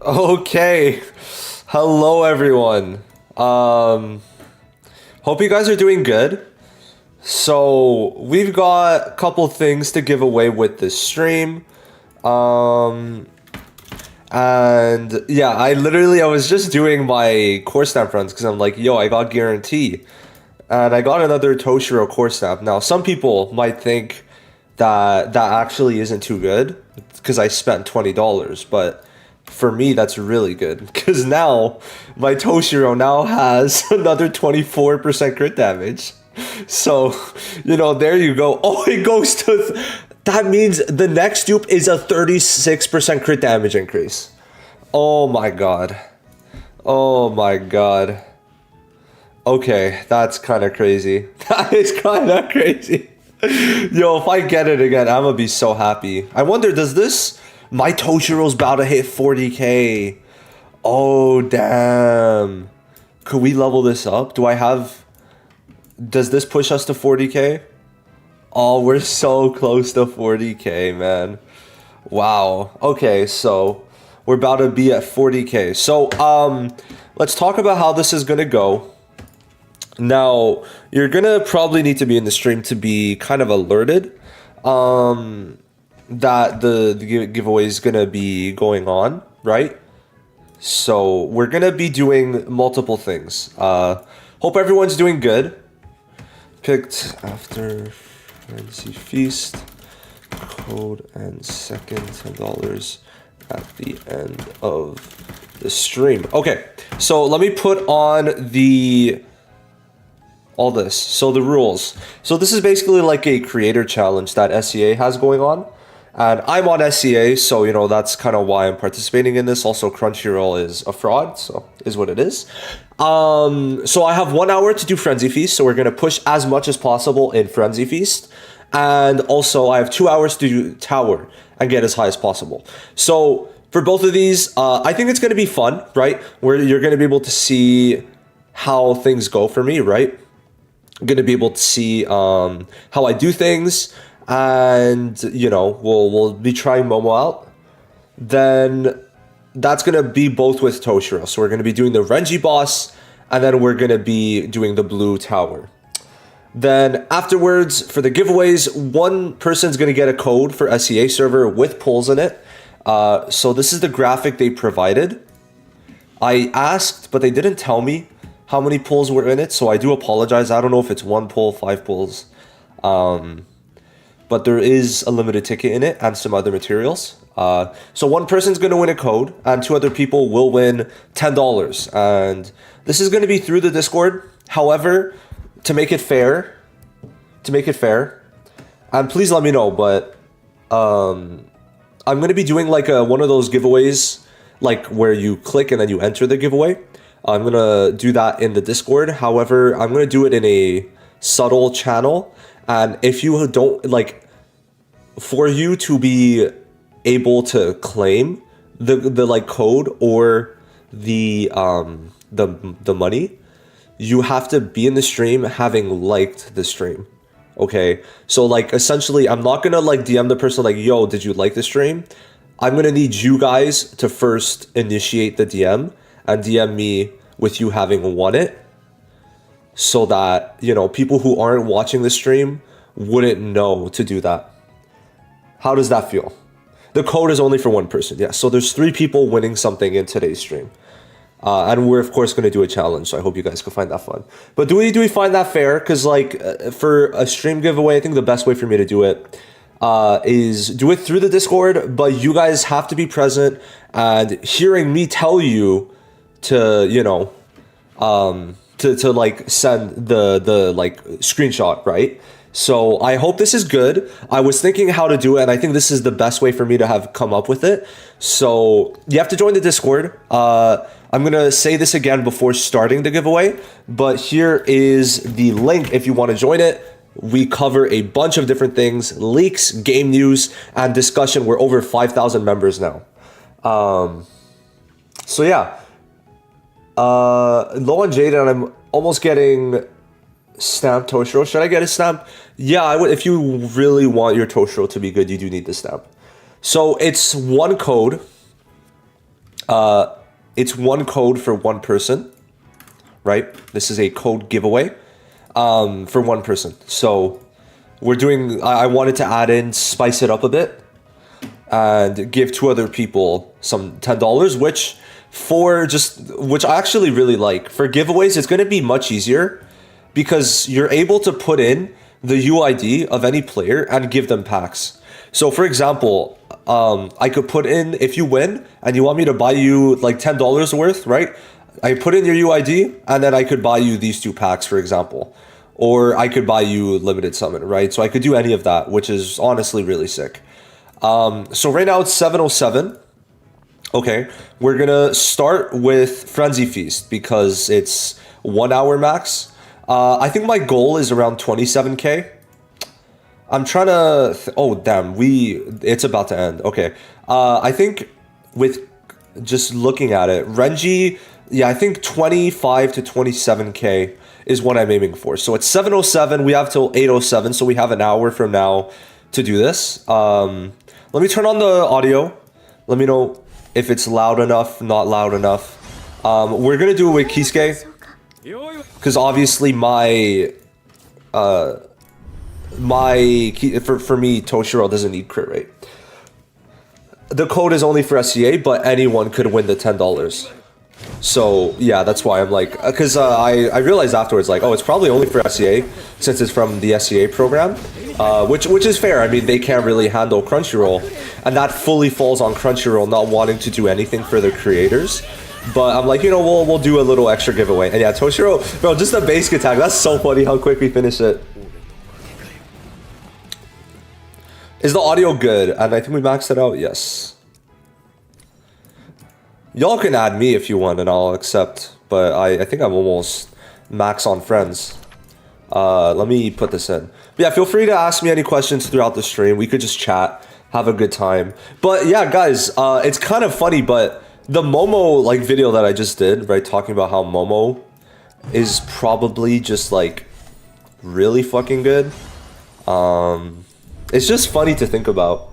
Okay. Hello everyone. Hope you guys are doing good. So, we've got a couple things to give away with this stream. And yeah, I was just doing my core snap runs because I'm like, yo, I got guarantee. And I got another Toshiro core snap. Now, some people might think that that actually isn't too good because I spent $20, but for me, that's really good because now my Toshiro now has another 24% crit damage. So, there you go. Oh, it goes to. That means the next dupe is a 36% crit damage increase. Oh my god. Oh my god. Okay, that's kind of crazy. That is kind of crazy. Yo, if I get it again, I'm gonna be so happy. I wonder, does this... My Toshiro's about to hit 40k. Oh, damn. Could we level this up? Do I have... Does this push us to 40k? Oh, we're so close to 40k, man. Wow. Okay, so we're about to be at 40k. So, let's talk about how this is gonna go. Now, you're gonna probably need to be in the stream to be kind of alerted that the giveaway is gonna be going on, right? So we're gonna be doing multiple things. Hope everyone's doing good. Picked after Frenzy Feast, code and second $10 at the end of the stream. Okay, so let me put on all this. So the rules. So this is basically like a creator challenge that SEA has going on. And I'm on SEA, so, that's kind of why I'm participating in this. Also, Crunchyroll is a fraud, so is what it is. So I have 1 hour to do Frenzy Feast, so we're going to push as much as possible in Frenzy Feast. And also, I have 2 hours to do Tower and get as high as possible. So for both of these, I think it's going to be fun, right? Where you're going to be able to see how things go for me, right? I'm going to be able to see how I do things. And we'll be trying Momo out. Then that's gonna be both with Toshiro. So we're gonna be doing the Renji boss, and then we're gonna be doing the blue tower. Then afterwards, for the giveaways, one person's gonna get a code for SEA server with pulls in it. So this is the graphic they provided. I asked, but they didn't tell me how many pulls were in it, so I do apologize. I don't know if it's 1 pull, 5 pulls. But there is a limited ticket in it and some other materials. So one person's going to win a code and 2 other people will win $10. And this is going to be through the Discord. However, to make it fair, and please let me know, but I'm going to be doing like one of those giveaways, like where you click and then you enter the giveaway. I'm going to do that in the Discord. However, I'm going to do it in a subtle channel. And if you don't for you to be able to claim the like code or the money, you have to be in the stream having liked the stream. Okay, so essentially, I'm not gonna DM the person yo, did you like the stream? I'm gonna need you guys to first initiate the DM and DM me with you having won it, so that people who aren't watching the stream wouldn't know to do that. How does that feel? The code is only for one person, yeah. So there's 3 people winning something in today's stream. And we're, of course, going to do a challenge, so I hope you guys can find that fun. But do we find that fair? Because, for a stream giveaway, I think the best way for me to do it is do it through the Discord, but you guys have to be present and hearing me tell you to, to send the screenshot, right? So I hope this is good. I was thinking how to do it, and I think this is the best way for me to have come up with it. So you have to join the Discord. I'm going to say this again before starting the giveaway, but here is the link if you want to join it. We cover a bunch of different things, leaks, game news, and discussion. We're over 5,000 members now. So yeah. Low on Jade, and I'm almost getting stamp Toshiro. Should I get a stamp? Yeah, I would. If you really want your Toshiro to be good, you do need the stamp. So it's 1 code. It's one code for one person, right? This is a code giveaway for one person. So we're doing, I wanted to add in, spice it up a bit and give 2 other people some $10, which I actually really like. For giveaways, it's going to be much easier because you're able to put in the UID of any player and give them packs. So for example, I could put in, if you win and you want me to buy you like $10 worth, right? I put in your UID and then I could buy you these 2 packs, for example. Or I could buy you limited summon, right? So I could do any of that, which is honestly really sick. So right now it's 7:07. Okay, we're gonna start with Frenzy Feast because it's 1 hour max. I think my goal is around 27k. I'm trying to, oh damn, it's about to end. Okay, I think with just looking at it, Renji, yeah, I think 25 to 27k is what I'm aiming for. So it's 7:07, we have till 8:07, so we have an hour from now to do this. Let me turn on the audio. Let me know if it's loud enough, not loud enough. We're gonna do it with Kisuke, because obviously for me, Toshiro doesn't need crit rate. The code is only for SEA, but anyone could win the $10. So yeah, that's why I'm like, because I realized afterwards, like, oh, it's probably only for SEA since it's from the SEA program, which is fair. I mean, they can't really handle Crunchyroll, and that fully falls on Crunchyroll not wanting to do anything for their creators. But I'm like, you know, we'll do a little extra giveaway. And yeah, Toshiro, bro, just a basic attack. That's so funny how quick we finish it. Is the audio good? And I think we maxed it out. Yes. Y'all can add me if you want and I'll accept. But I think I'm almost max on friends. Let me put this in. But yeah, feel free to ask me any questions throughout the stream. We could just chat, have a good time. But yeah, guys, it's kind of funny, but the Momo like video that I just did, right, talking about how Momo is probably just like really fucking good. It's just funny to think about.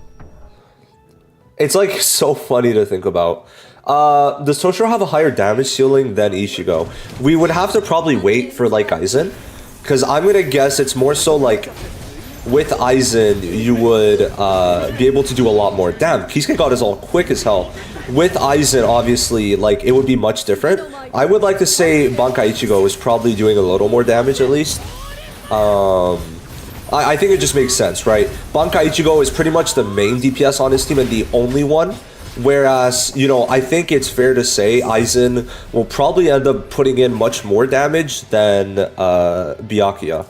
It's like so funny to think about. Does Toshiro have a higher damage ceiling than Ichigo? We would have to probably wait for like Aizen, because I'm gonna guess it's more so like with Aizen you would be able to do a lot more. Damn, Kisuke got his all quick as hell. With Aizen, obviously, like it would be much different. I would like to say Bankai Ichigo is probably doing a little more damage at least. I think it just makes sense, right? Bankai Ichigo is pretty much the main DPS on his team and the only one. Whereas, you know, I think it's fair to say Aizen will probably end up putting in much more damage than Byakuya.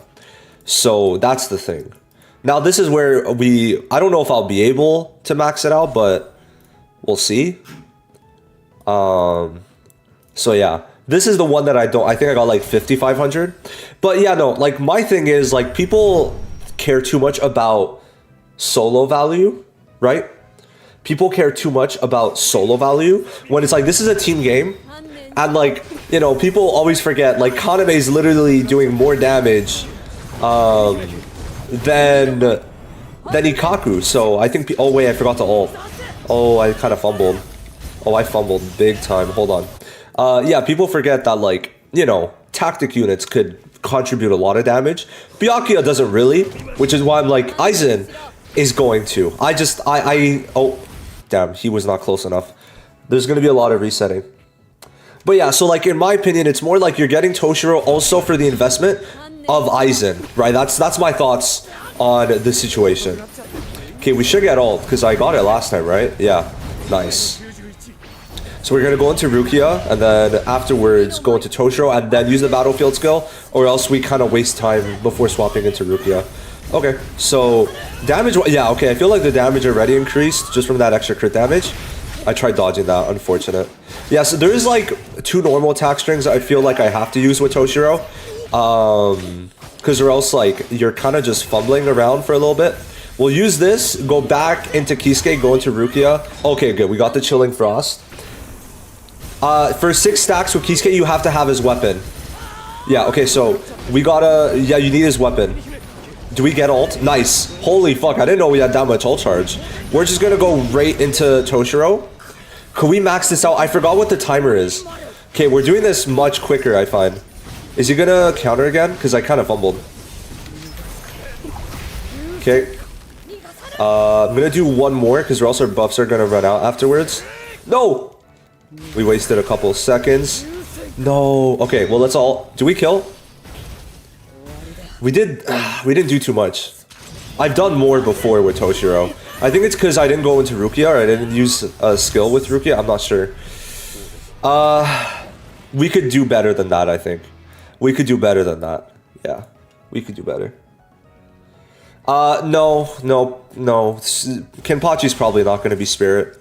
So that's the thing. Now this is where I don't know if I'll be able to max it out, but we'll see. So yeah, this is the one that I think I got like 5,500. But yeah, no, like my thing is like people care too much about solo value, right? People care too much about solo value when it's like, this is a team game. And like, you know, people always forget, like Kaname is literally doing more damage than Ikaku. So I think, oh wait, I forgot to ult. Oh, I kind of fumbled. Oh, I fumbled big time. Hold on. Yeah, people forget that, like, you know, tactic units could contribute a lot of damage. Byakuya doesn't really, which is why I'm like, Aizen is going to. Oh, damn, he was not close enough. There's going to be a lot of resetting. But yeah, so like, in my opinion, it's more like you're getting Toshiro also for the investment of Aizen, right? That's my thoughts on the situation. Okay, we should get ult, because I got it last time, right? Yeah, nice. So we're going to go into Rukia, and then afterwards go into Toshiro, and then use the battlefield skill, or else we kind of waste time before swapping into Rukia. Okay, so damage, yeah, okay, I feel like the damage already increased just from that extra crit damage. I tried dodging that, unfortunate. Yeah, so there is like 2 normal attack strings I feel like I have to use with Toshiro. Because or else like you're kind of just fumbling around for a little bit. We'll use this, go back into Kisuke, go into Rukia. Okay, good, we got the Chilling Frost. For 6 stacks with Kisuke, you have to have his weapon. Yeah, okay, so we gotta, yeah, you need his weapon. Do we get ult? Nice. Holy fuck, I didn't know we had that much ult charge. We're just gonna go right into Toshiro. Could we max this out? I forgot what the timer is. Okay, we're doing this much quicker, I find. Is he gonna counter again? Because I kind of fumbled. Okay. I'm gonna do one more because or else our buffs are gonna run out afterwards. No! We wasted a couple seconds. No. Okay, well let's all... Do we kill? We did... we didn't do too much. I've done more before with Toshiro. I think it's because I didn't go into Rukia or I didn't use a skill with Rukia. I'm not sure. We could do better than that, I think. We could do better than that. Yeah. We could do better. No. Kenpachi's probably not going to be Spirit.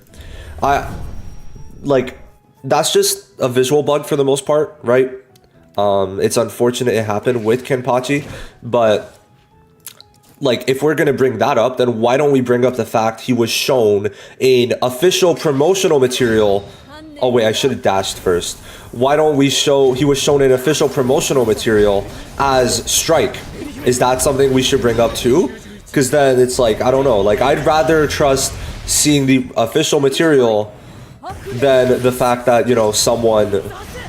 Like, that's just a visual bug for the most part, right? It's unfortunate it happened with Kenpachi, but... Like, if we're gonna bring that up, then why don't we bring up the fact he was shown in official promotional material? Oh wait, I should have dashed first. Why don't we show he was shown in official promotional material as Strike? Is that something we should bring up too? Because then it's like, I don't know, like I'd rather trust seeing the official material than the fact that, you know, someone,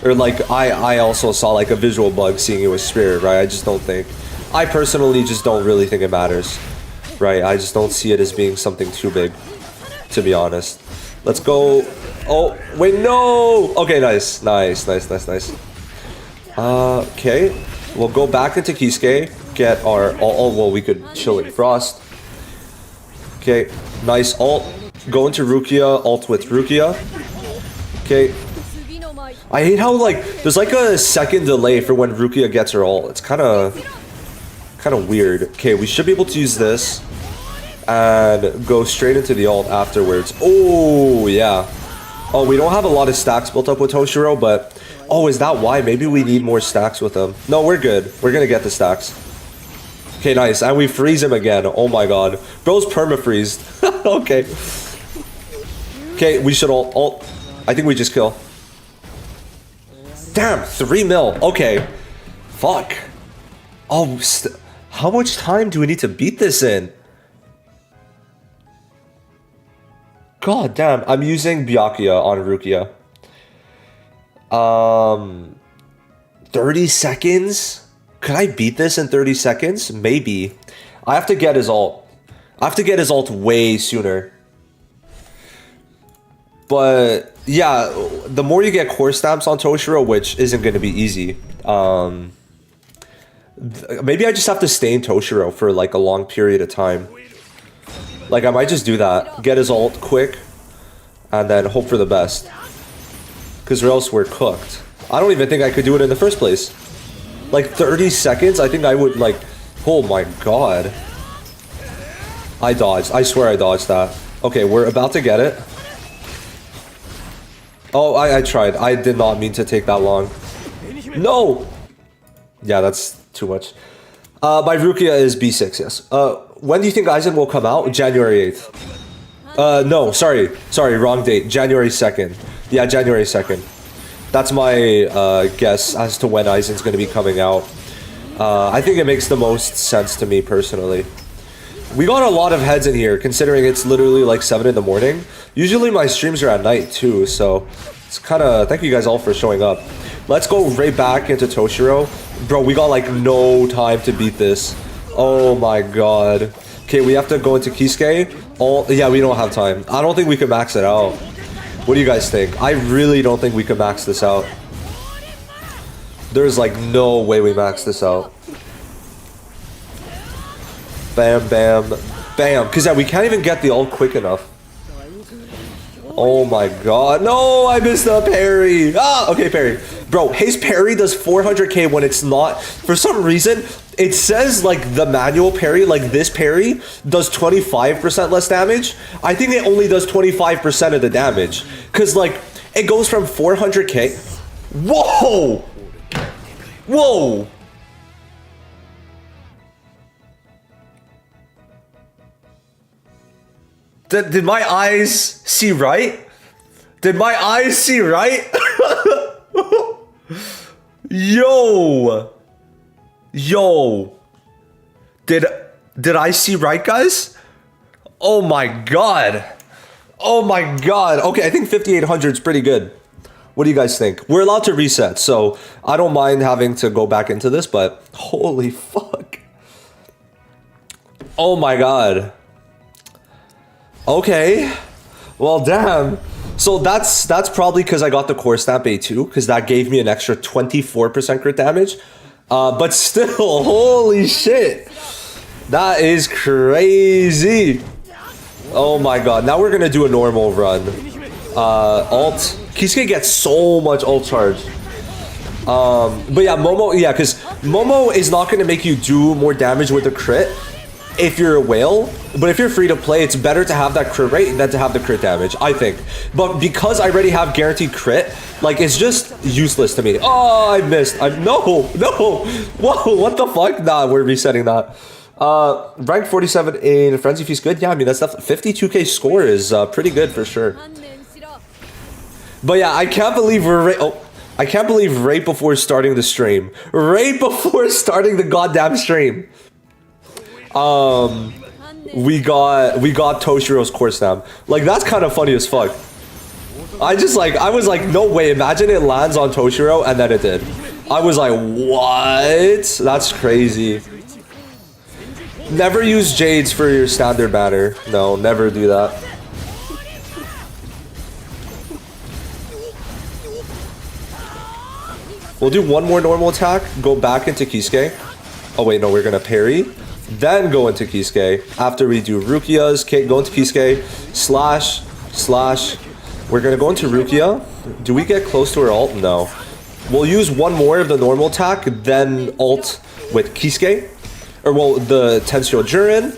or like I also saw like a visual bug seeing it was Spirit, right? I just don't think. I personally just don't really think it matters, right? I just don't see it as being something too big, to be honest. Let's go. Oh, wait, no! Okay, nice. Okay, we'll go back into Kisuke, get our... Oh, well, we could chill in Frost. Okay, nice ult. Go into Rukia, ult with Rukia. Okay. I hate how, like, there's like a second delay for when Rukia gets her ult. It's kind of weird. Okay, we should be able to use this and go straight into the ult afterwards. Oh, yeah. Oh, we don't have a lot of stacks built up with Toshiro, but... Oh, is that why? Maybe we need more stacks with him. No, we're good. We're gonna get the stacks. Okay, nice. And we freeze him again. Oh my god. Bro's perma-freezed. Okay. Okay, we should ult. I think we just kill. Damn, 3 mil. Okay. Fuck. Oh, how much time do we need to beat this in? God damn, I'm using Byakuya on Rukia. 30 seconds? Could I beat this in 30 seconds? Maybe. I have to get his ult. I have to get his ult way sooner. But, yeah, the more you get core stamps on Toshiro, which isn't going to be easy, maybe I just have to stay in Toshiro for, like, a long period of time. Like, I might just do that. Get his ult quick, and then hope for the best. Because or else we're cooked. I don't even think I could do it in the first place. Like, 30 seconds? I think I would, like... Oh my god. I dodged. I swear I dodged that. Okay, we're about to get it. Oh, I tried. I did not mean to take that long. No! Yeah, that's too much. My Rukia is B6, yes. When do you think Aizen will come out? January 8th. No, sorry, wrong date. January 2nd. Yeah, January 2nd. That's my guess as to when Aizen's going to be coming out. I think it makes the most sense to me personally. We got a lot of heads in here, considering it's literally like 7 in the morning. Usually my streams are at night too, so it's kind of... Thank you guys all for showing up. Let's go right back into Toshiro. Bro, we got like no time to beat this. Oh my god. Okay, we have to go into Kisuke. Yeah, we don't have time. I don't think we can max it out. What do you guys think? I really don't think we can max this out. There's like no way we max this out. Bam, bam, bam. Because yeah, we can't even get the ult quick enough. Oh my god. No, I missed the parry. Ah, okay, parry. Bro, his parry does 400k when it's not. For some reason, it says like the manual parry, like this parry, does 25% less damage. I think it only does 25% of the damage. Because like, it goes from 400k. Whoa! Whoa! Did my eyes see right? Did my eyes see right? Yo! Yo! Did I see right, guys? Oh my god! Oh my god. Okay, I think 5800 is pretty good. What do you guys think? We're allowed to reset, so I don't mind having to go back into this, but holy fuck. Oh my god. Okay. Well, damn. So that's probably because I got the core stamp A2, because that gave me an extra 24% crit damage. But still, holy shit. That is crazy. Oh my god. Now we're gonna do a normal run. Alt. Kisuke gets so much ult charge. But yeah, Momo, yeah, because Momo is not gonna make you do more damage with the crit if you're a whale. But if you're free to play, it's better to have that crit rate than to have the crit damage, I think. But because I already have guaranteed crit, like, it's just useless to me. Oh, I missed. No. Whoa, what the fuck? Nah, we're resetting that. Rank 47 in Frenzy Feast, good? Yeah, I mean, that's stuff. 52k score is pretty good for sure. But yeah, I can't believe I can't believe right before starting the stream. Right before starting the goddamn stream. We got Toshiro's core stamp. Like, that's kind of funny as fuck. I was like, no way, imagine it lands on Toshiro, and then it did. I was like, what? That's crazy. Never use Jades for your standard banner. No, never do that. We'll do one more normal attack, go back into Kisuke. Oh wait, no, we're gonna parry. Then go into Kisuke. After we do Rukia's, go into Kisuke. Slash. We're gonna go into Rukia. Do we get close to her ult? No. We'll use one more of the normal attack, then ult with Kisuke. Or, well, the Tensio Jurin.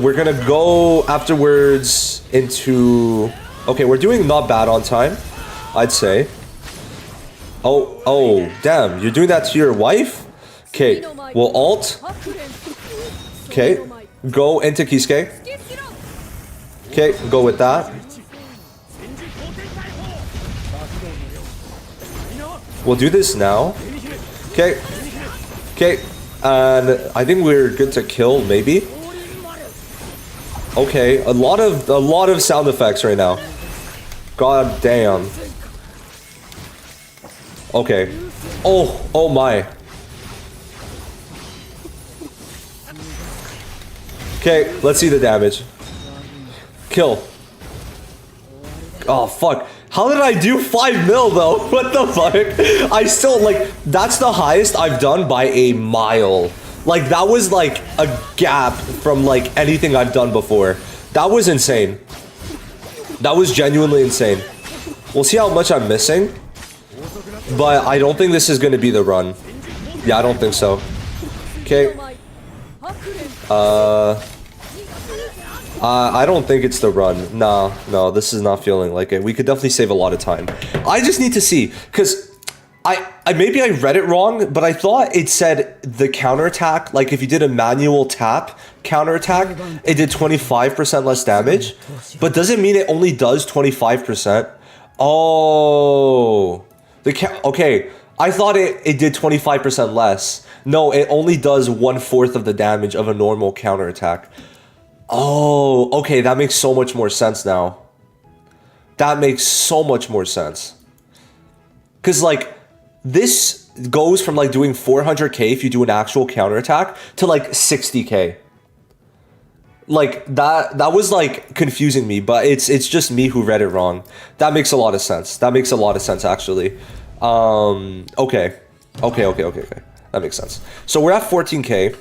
We're gonna go afterwards into... Okay, we're doing not bad on time, I'd say. Oh, damn. You're doing that to your wife? Okay, we'll ult. Okay, go into Kisuke. Okay, go with that. We'll do this now. Okay. And I think we're good to kill, maybe. Okay, a lot of sound effects right now. God damn. Okay. Oh my. Okay, let's see the damage. Kill. Oh fuck. How did I do 5 mil though? What the fuck? I still, like, that's the highest I've done by a mile. Like, that was like a gap from like anything I've done before. That was insane. That was genuinely insane. We'll see how much I'm missing. But I don't think this is going to be the run. Yeah, I don't think so. Okay. I don't think it's the run. No, this is not feeling like it. We could definitely save a lot of time. I just need to see, because maybe I read it wrong, but I thought it said the counterattack, like if you did a manual tap counterattack, it did 25% less damage. But does it mean it only does 25%? Oh, okay. I thought it did 25% less. No, it only does 1/4 of the damage of a normal counterattack. Oh, okay, that makes so much more sense now. That makes so much more sense. Because, like, this goes from, like, doing 400k if you do an actual counterattack to, like, 60k. Like, that was, like, confusing me, but it's just me who read it wrong. That makes a lot of sense. That makes a lot of sense, actually. Okay. That makes sense. So we're at 14k.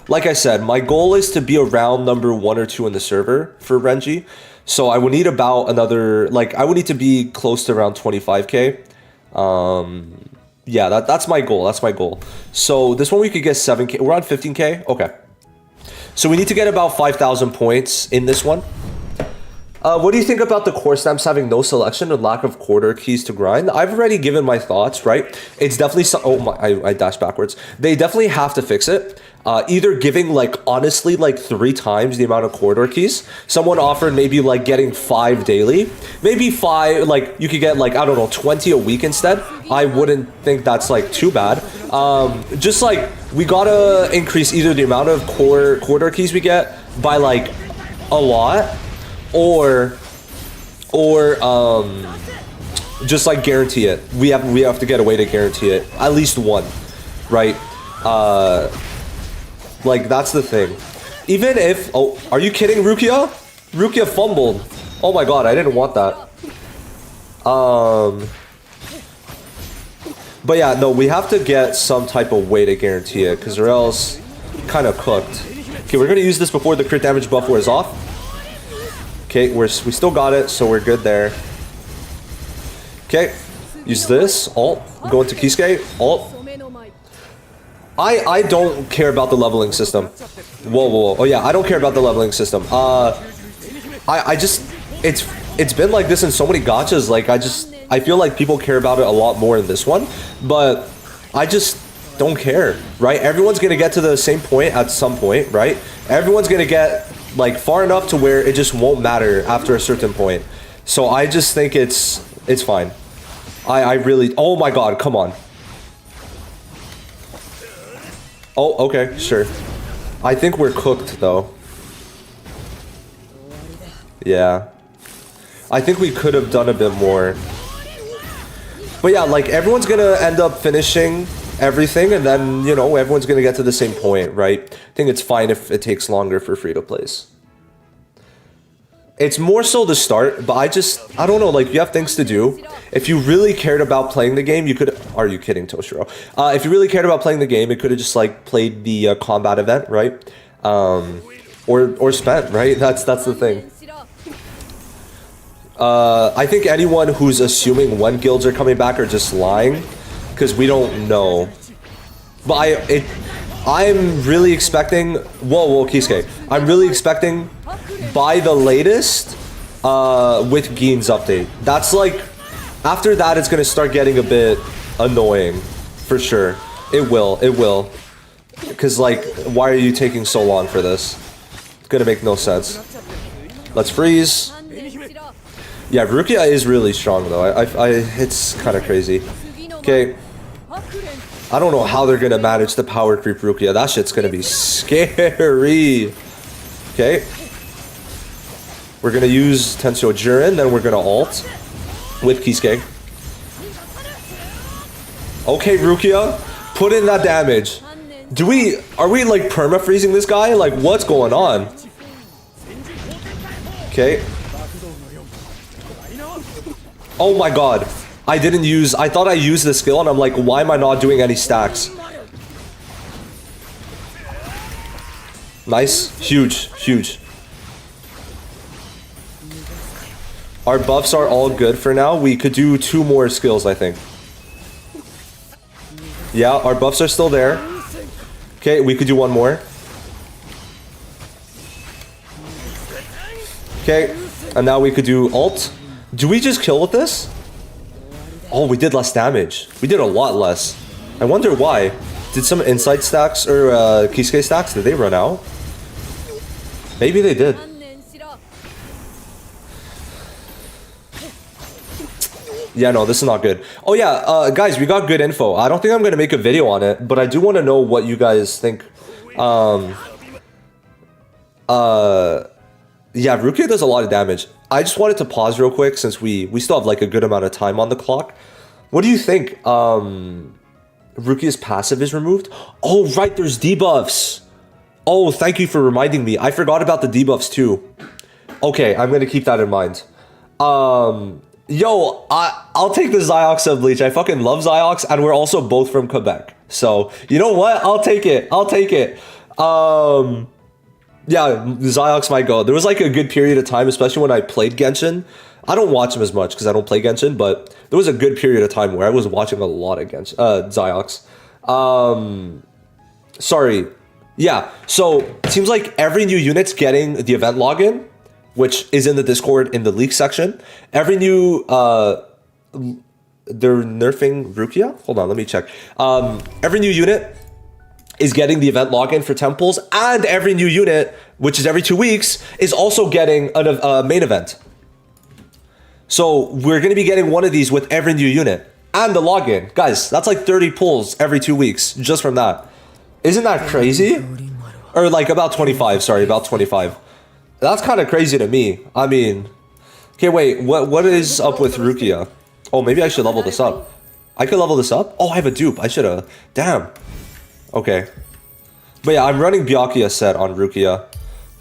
Like I said, my goal is to be around number 1 or 2 in the server for Renji. So I would need about another, like, I would need to be close to around 25k. Yeah, that's my goal. That's my goal. So this one we could get 7k. We're on 15k. Okay. So we need to get about 5,000 points in this one. What do you think about the core stamps having no selection and lack of quarter keys to grind? I've already given my thoughts, right? It's definitely oh my, I dashed backwards. They definitely have to fix it. Either giving, like, honestly, like 3 times the amount of corridor keys. Someone offered maybe like getting 5 daily, maybe 5, like you could get, like, I don't know, 20 a week instead. I wouldn't think that's like too bad. Just like we gotta increase either the amount of corridor keys we get by like a lot, or or just like guarantee it. We have to get a way to guarantee it. At least one, right? Like that's the thing. Even if, oh, are you kidding, Rukia? Rukia fumbled. Oh my god, I didn't want that. But yeah, no, we have to get some type of way to guarantee it, because or else kind of cooked. Okay, we're gonna use this before the crit damage buff wears off. Okay, we still got it, so we're good there. Okay, use this, alt, go into Kisuke, alt. I don't care about the leveling system. Whoa, whoa, whoa. Oh yeah, I don't care about the leveling system. I just, it's been like this in so many gachas, like I feel like people care about it a lot more in this one, but I just don't care, right? Everyone's gonna get to the same point at some point, right? Everyone's gonna get like far enough to where it just won't matter after a certain point. So I just think it's fine. I really, oh my god, come on. Oh, okay, sure. I think we're cooked though. Yeah. I think we could have done a bit more. But yeah, like everyone's gonna end up finishing everything, and then, you know, everyone's gonna get to the same point, right? I think it's fine if it takes longer for free-to-plays. It's more so the start, but I don't know, like, you have things to do. If you really cared about playing the game, you could... Are you kidding, Toshiro? If you really cared about playing the game, it could have just, like, played the combat event, right? Or spent, right? That's the thing. I think anyone who's assuming when guilds are coming back are just lying, because we don't know. But I'm really expecting... Whoa, Kisuke. I'm really expecting by the latest with Gein's update. That's like... After that, it's going to start getting a bit annoying. For sure. It will. Because, like, why are you taking so long for this? It's going to make no sense. Let's freeze. Yeah, Rukia is really strong, though. It's kind of crazy. Okay. I don't know how they're going to manage the power creep Rukia. That shit's going to be scary. Okay. We're going to use Tensio Jurin, then we're going to ult with Kisuke. Okay, Rukia. Put in that damage. Are we like perma-freezing this guy? Like, what's going on? Okay. Oh my god. I thought I used the skill, and I'm like, why am I not doing any stacks? Nice. Huge. Our buffs are all good for now. We could do 2 more skills, I think. Yeah, our buffs are still there. Okay, we could do 1 more. Okay, and now we could do ult. Do we just kill with this? Oh, we did less damage. We did a lot less. I wonder why. Did some insight stacks or Kisuke stacks, did they run out? Maybe they did. Yeah, no, this is not good. Oh yeah, guys, we got good info. I don't think I'm going to make a video on it, but I do want to know what you guys think. Yeah, Rukia does a lot of damage. I just wanted to pause real quick since we still have like a good amount of time on the clock. What do you think? Rukia's passive is removed? Oh, right, there's debuffs. Oh, thank you for reminding me. I forgot about the debuffs too. Okay, I'm going to keep that in mind. Yo, I'll take the Ziox of Bleach. I fucking love Ziox, and we're also both from Quebec. So, you know what? I'll take it. Yeah, Ziox might go. There was like a good period of time, especially when I played Genshin. I don't watch him as much because I don't play Genshin, but there was a good period of time where I was watching a lot of Genshin, Ziox. Sorry. Yeah, so it seems like every new unit's getting the event login, which is in the Discord in the leak section. Every new, they're nerfing Rukia? Hold on, let me check. Every new unit is getting the event login for temples, and every new unit, which is every 2 weeks, is also getting a main event. So we're going to be getting one of these with every new unit and the login. Guys, that's like 30 pulls every 2 weeks just from that. Isn't that crazy? Or like about 25, sorry, about 25. That's kind of crazy to me. I mean, Okay, wait, what is up with Rukia? Oh, maybe I should level this up. I could level this up? Oh, I have a dupe. I should've. Damn. Okay. But yeah, I'm running Byakuya set on Rukia.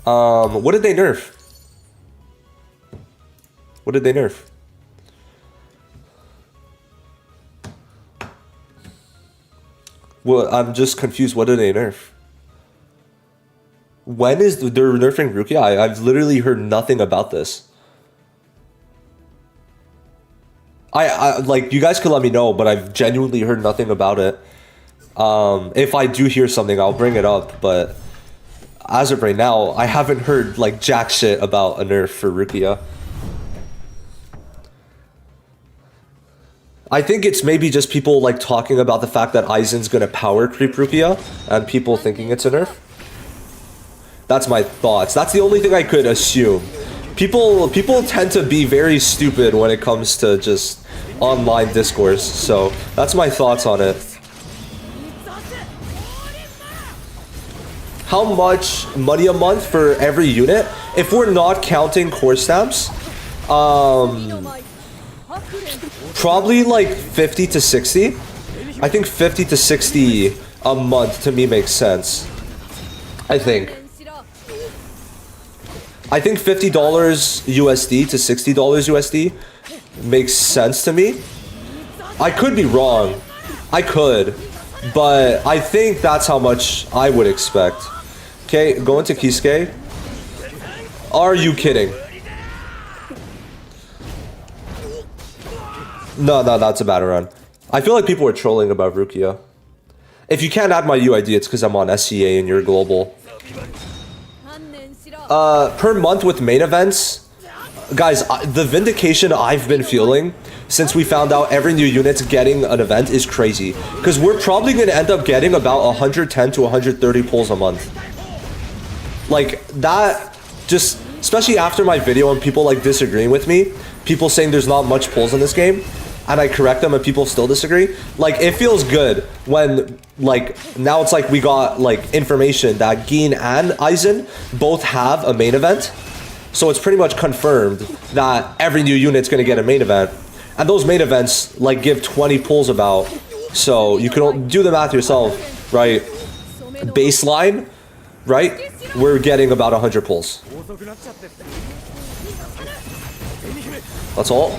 What did they nerf? What did they nerf? Well, I'm just confused. What did they nerf? When is they're nerfing Rukia? I've literally heard nothing about this. I like, you guys could let me know, but I've genuinely heard nothing about it. If I do hear something, I'll bring it up, but as of right now, I haven't heard like jack shit about a nerf for Rukia. I think it's maybe just people like talking about the fact that Aizen's gonna power creep Rukia and people thinking it's a nerf. That's my thoughts. That's the only thing I could assume. People tend to be very stupid when it comes to just online discourse, so that's my thoughts on it. How much money a month for every unit? If we're not counting core stamps, probably like 50 to 60. I think 50 to 60 a month to me makes sense. I think $50 USD to $60 USD makes sense to me. I could be wrong. I could. But I think that's how much I would expect. Okay, go into Kisuke. Are you kidding? No, that's a bad run. I feel like people are trolling about Rukia. If you can't add my UID, it's because I'm on SCA and you're global. Per month with main events, guys, the vindication I've been feeling since we found out every new unit's getting an event is crazy. Because we're probably going to end up getting about 110 to 130 pulls a month. Like, that just, especially after my video and people like disagreeing with me, people saying there's not much pulls in this game, and I correct them and people still disagree. Like, it feels good when, like, now it's like we got, like, information that Gin and Aizen both have a main event. So it's pretty much confirmed that every new unit's going to get a main event. And those main events, like, give 20 pulls about. So you can do the math yourself, right? Baseline, right? We're getting about 100 pulls. That's all.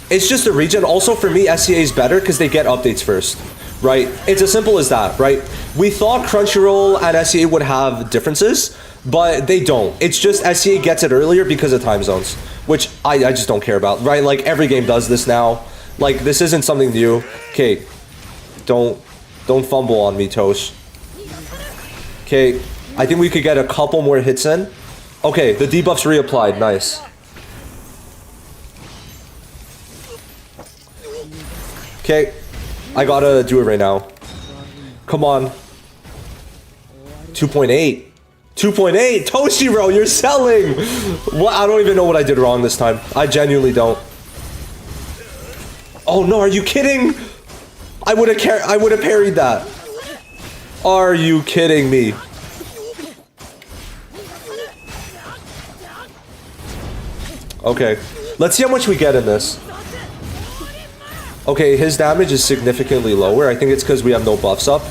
It's just a region. Also, for me, SCA is better because they get updates first, right? It's as simple as that, right? We thought Crunchyroll and SCA would have differences, but they don't. It's just SCA gets it earlier because of time zones, which I just don't care about, right? Like, every game does this now. Like, this isn't something new. Okay, don't fumble on me, Tosh. Okay, I think we could get a couple more hits in. Okay, the debuff's reapplied. Nice. Okay, I gotta do it right now. Come on. 2.8. 2.8! Toshiro, you're selling! What? I don't even know what I did wrong this time. I genuinely don't. Oh no, are you kidding? I would have parried that. Are you kidding me? Okay, let's see how much we get in this. Okay, his damage is significantly lower. I think it's because we have no buffs up.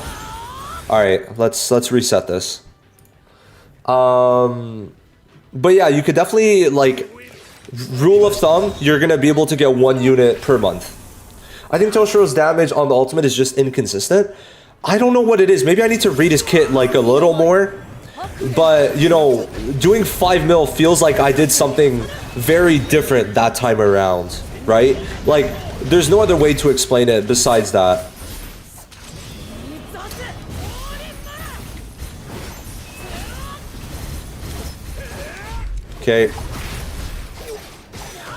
Alright, let's reset this. But yeah, you could definitely, like, rule of thumb, you're gonna be able to get 1 unit per month. I think Toshiro's damage on the ultimate is just inconsistent. I don't know what it is. Maybe I need to read his kit, like, a little more. But, you know, doing 5 mil feels like I did something very different that time around, right? Like, there's no other way to explain it besides that. Okay.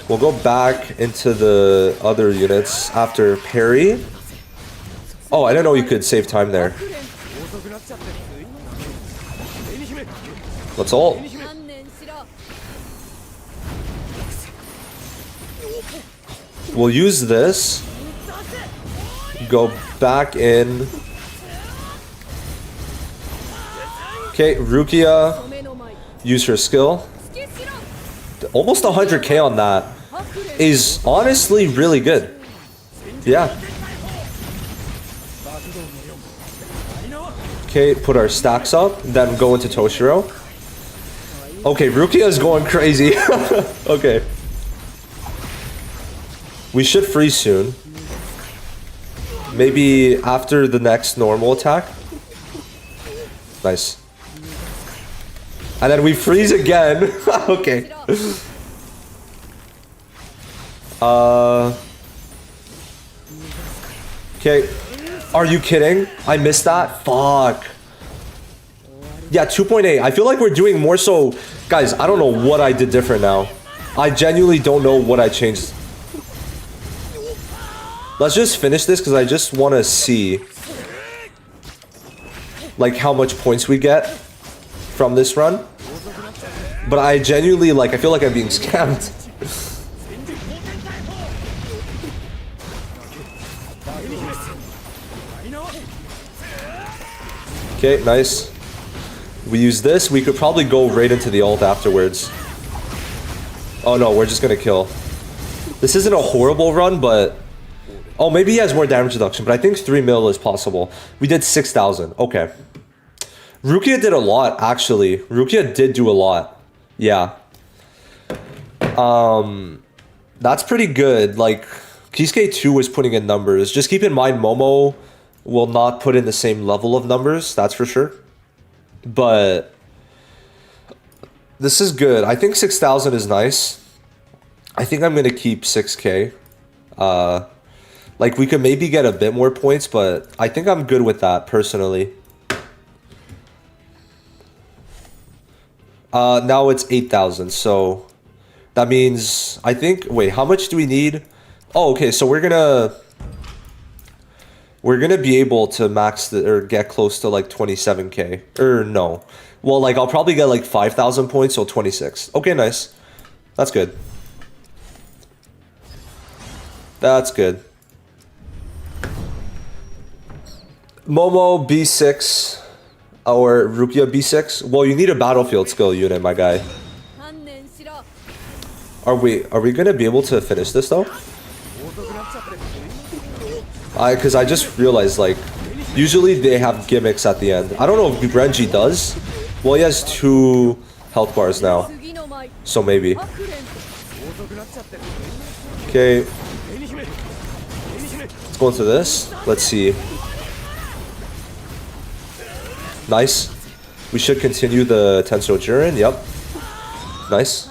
We'll go back into the other units after parry. Oh, I didn't know you could save time there. Let's ult. We'll use this. Go back in. Okay, Rukia. Use her skill. Almost 100k on that is honestly really good. Yeah. Okay, put our stacks up, then go into Toshiro. Okay, Rukia is going crazy. Okay. We should freeze soon. Maybe after the next normal attack. Nice. And then we freeze again. Okay. Okay. Are you kidding? I missed that? Fuck. Yeah, 2.8. I feel like we're doing more so... Guys, I don't know what I did different now. I genuinely don't know what I changed. Let's just finish this because I just want to see... like, how much points we get from this run. But I genuinely, like, I feel like I'm being scammed. Okay, nice. We use this. We could probably go right into the ult afterwards. Oh no, we're just gonna kill. This isn't a horrible run, but... Oh, maybe he has more damage reduction, but I think 3 mil is possible. We did 6,000. Okay. Rukia did a lot, actually. Rukia did do a lot. Yeah. That's pretty good. Like, Kisuke 2 was putting in numbers. Just keep in mind, Momo will not put in the same level of numbers, that's for sure. But this is good. I think 6,000 is nice. I think I'm gonna keep 6k. Like, we could maybe get a bit more points, but I think I'm good with that, personally. Now it's 8,000, so... That means... I think... Wait, how much do we need? Oh, okay, so we're gonna... We're gonna be able to max the... Or get close to, like, 27k. Or, no. Well, like, I'll probably get, like, 5,000 points, so 26. Okay, nice. That's good. That's good. Momo B6 or Rukia B6. Well, you need a battlefield skill unit, my guy. Are we gonna be able to finish this though? Because I just realized, like, usually they have gimmicks at the end. I don't know if Renji does. Well, he has 2 health bars now, so maybe. Okay. Let's go into this. Let's see. Nice. We should continue the Tensou Jiren. Yep. Nice.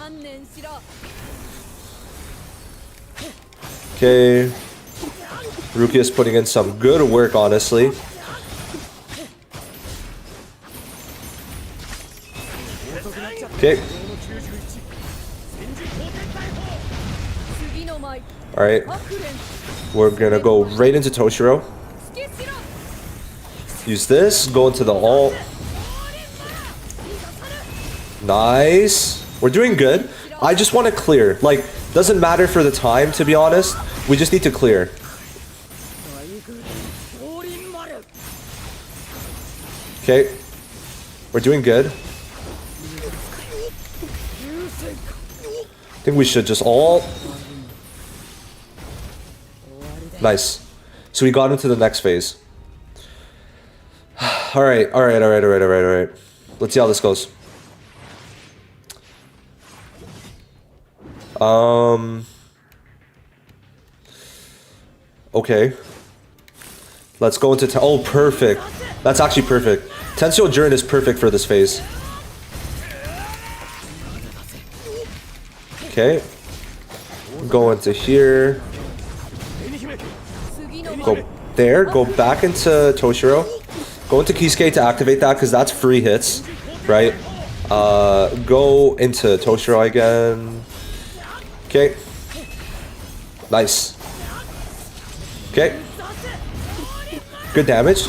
Okay. Rukia's putting in some good work, honestly. Okay. Alright. We're gonna go right into Toshiro. Use this, go into the ult. Nice. We're doing good. I just want to clear. Like, doesn't matter for the time, to be honest. We just need to clear. Okay. We're doing good. I think we should just ult. Nice. So we got into the next phase. Alright. Let's see how this goes. Okay. Let's go into... Oh, perfect. That's actually perfect. Tensou Jiren is perfect for this phase. Okay. Go into here. Go there. Go back into Toshiro. Go into Kisuke to activate that, because that's free hits, right? Go into Toshiro again. Okay. Nice. Okay. Good damage.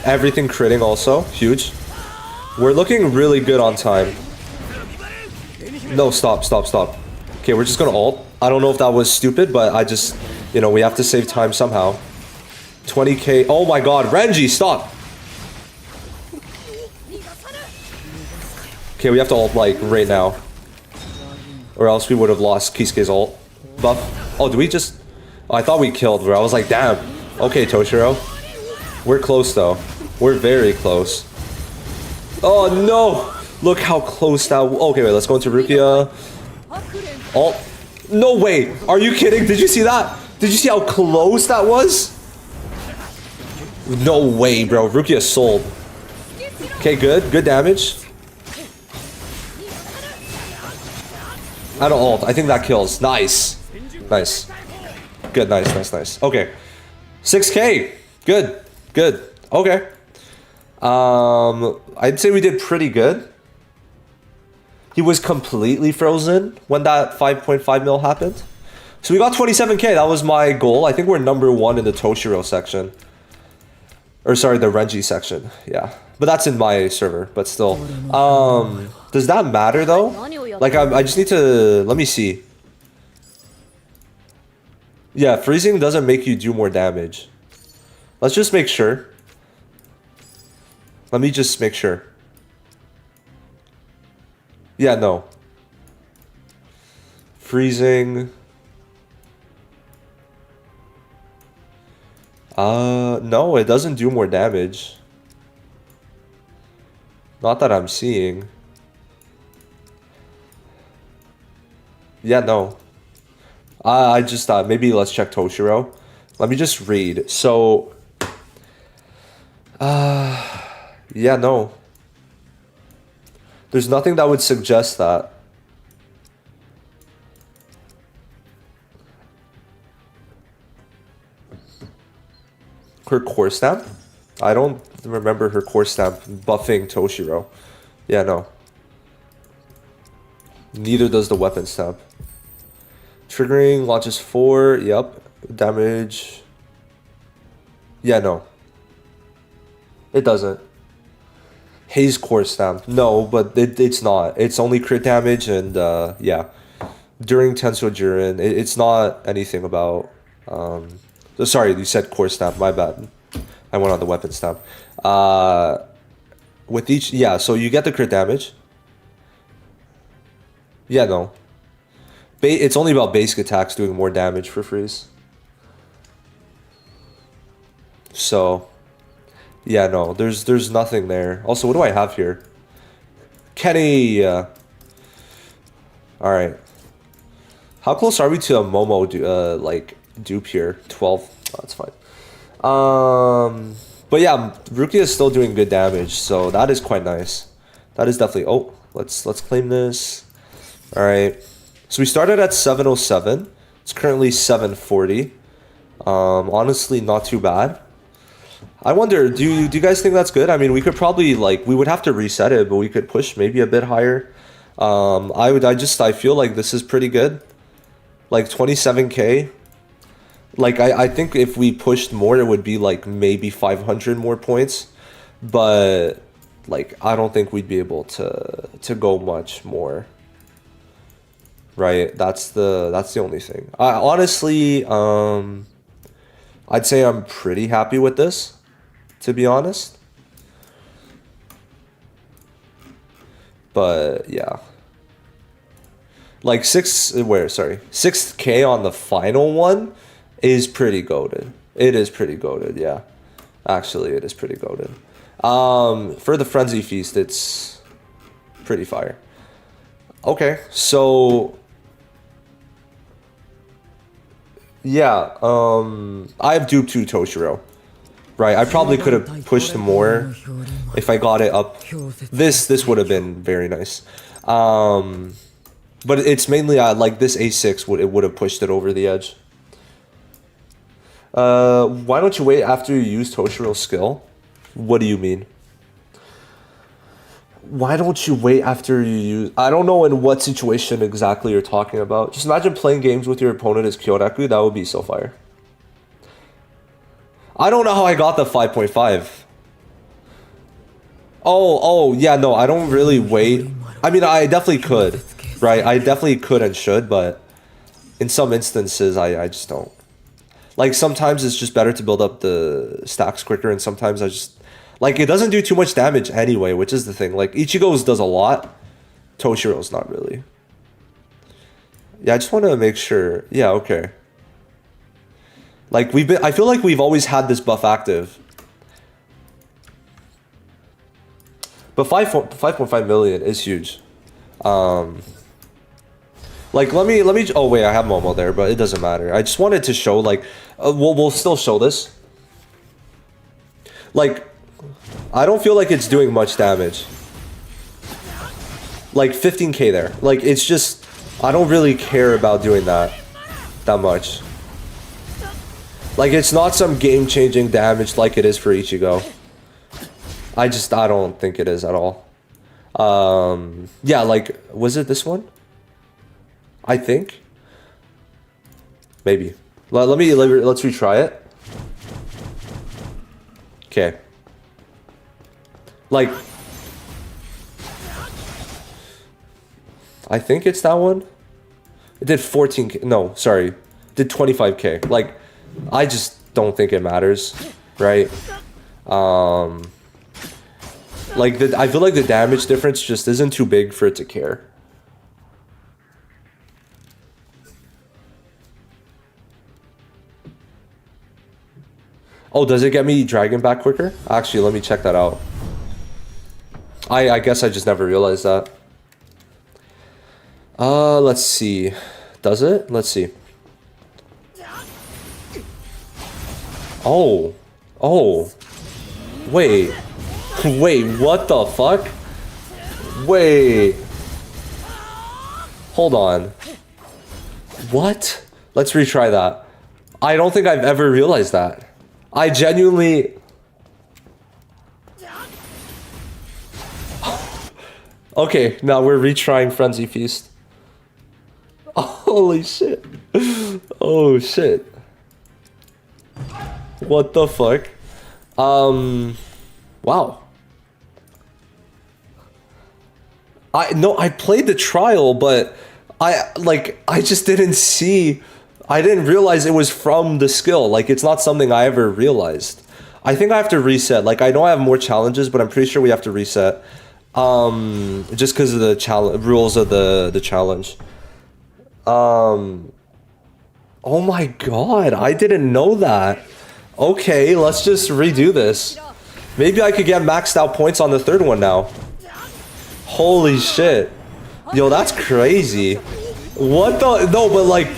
Everything critting also. Huge. We're looking really good on time. No, stop. Okay, we're just gonna ult. I don't know if that was stupid, but I just... You know, we have to save time somehow. 20k. Oh my god, Renji, stop! Okay, we have to ult like right now. Or else we would have lost Kisuke's ult buff. Oh, did we just... Oh, I thought we killed, bro. I was like, damn. Okay, Toshiro. We're close, though. We're very close. Oh, no! Look how close that... Okay, wait, let's go into Rukia. Oh, no way! Are you kidding? Did you see that? Did you see how close that was? No way, bro. Rukia sold. Okay, good. Good damage. I don't ult. I think that kills. Nice. Nice. Good, nice. Okay. 6k. Good. Good. Okay. I'd say we did pretty good. He was completely frozen when that 5.5 mil happened. So we got 27k. That was my goal. I think we're number 1 in the Toshiro section. Or sorry, the Renji section. Yeah. But that's in my server, but still. Does that matter though? Like I just need to... Let me see. Yeah, freezing doesn't make you do more damage. Let's just make sure. Let me just make sure. Yeah, no. Freezing. No, it doesn't do more damage. Not that I'm seeing. Yeah, no. I just thought maybe let's check Toshiro. Let me just read. So, yeah, no. There's nothing that would suggest that. Her core stamp? I don't remember her core stamp buffing Toshiro. Yeah, no. Neither does the weapon stamp. Triggering, launches 4, yep. Damage. Yeah, no. It doesn't. Haze core stamp. No, but it's not. It's only crit damage and, yeah. During Tenso Jiren, it's not anything about, sorry, you said core stamp, my bad. I went on the weapon stamp. With each, yeah, so you get the crit damage. Yeah, no. It's only about basic attacks doing more damage for freeze. So, yeah, no, there's nothing there. Also, what do I have here? Kenny. All right. How close are we to a Momo like dupe here? 12. Oh, that's fine. But yeah, Rukia is still doing good damage, so that is quite nice. That is definitely. Oh, let's claim this. All right. So we started at 707. It's currently 740. Honestly, not too bad. I wonder, do you guys think that's good? I mean, we could probably like we would have to reset it, but we could push maybe a bit higher. I feel like this is pretty good. Like 27k. Like I think if we pushed more, it would be like maybe 500 more points, but like I don't think we'd be able to go much more. Right, that's the only thing. Honestly, I'd say I'm pretty happy with this, to be honest. But yeah, like 6k on the final one is pretty goated. It is pretty goated, yeah. Actually, it is pretty goated. For the Frenzy Feast, it's pretty fire. Okay, so yeah, I have duped to Toshiro. Right, I probably could have pushed more if I got it up. This would have been very nice. But it's mainly like this A6 would have pushed it over the edge. Why don't you wait after you use Toshiro's skill? What do you mean? Why don't you wait after you use... I don't know in what situation exactly you're talking about. Just imagine playing games with your opponent as Kyoraku. That would be so fire. I don't know how I got the 5.5. Oh, yeah, no, I don't really wait. I mean, I definitely could, right? I definitely could and should, but in some instances, I just don't. Like, sometimes it's just better to build up the stacks quicker, and sometimes I just... Like, it doesn't do too much damage anyway, which is the thing. Like, Ichigo's does a lot, Toshiro's not really. Yeah, I just want to make sure. Yeah, okay. Like I feel like we've always had this buff active. But 5.5 million is huge. Like let me. Oh wait, I have Momo there, but it doesn't matter. I just wanted to show like, we'll still show this. Like, I don't feel like it's doing much damage. Like 15k there. Like it's just, I don't really care about doing that much. Like it's not some game-changing damage like it is for Ichigo. I don't think it is at all. Yeah, like, was it this one? I think. Maybe. Let's retry it. Okay. Like, I think it's that one. It did 14k. No, sorry. It did 25k. Like, I just don't think it matters, right? Like, I feel like the damage difference just isn't too big for it to care. Oh, does it get me dragon back quicker? Actually, let me check that out. I guess I just never realized that. Let's see. Does it? Let's see. Oh. Oh. Wait. Wait, what the fuck? Wait. Hold on. What? Let's retry that. I don't think I've ever realized that. I genuinely... Okay, now we're retrying Frenzy Feast. Holy shit. Oh shit. What the fuck? Wow. I played the trial, but I just didn't see, I didn't realize it was from the skill. Like, it's not something I ever realized. I think I have to reset. Like, I know I have more challenges, but I'm pretty sure we have to reset. Just because of the rules of the challenge. Oh my god, I didn't know that. Okay, let's just redo this. Maybe I could get maxed out points on the third one now. Holy shit. Yo, that's crazy. What the? No, but like,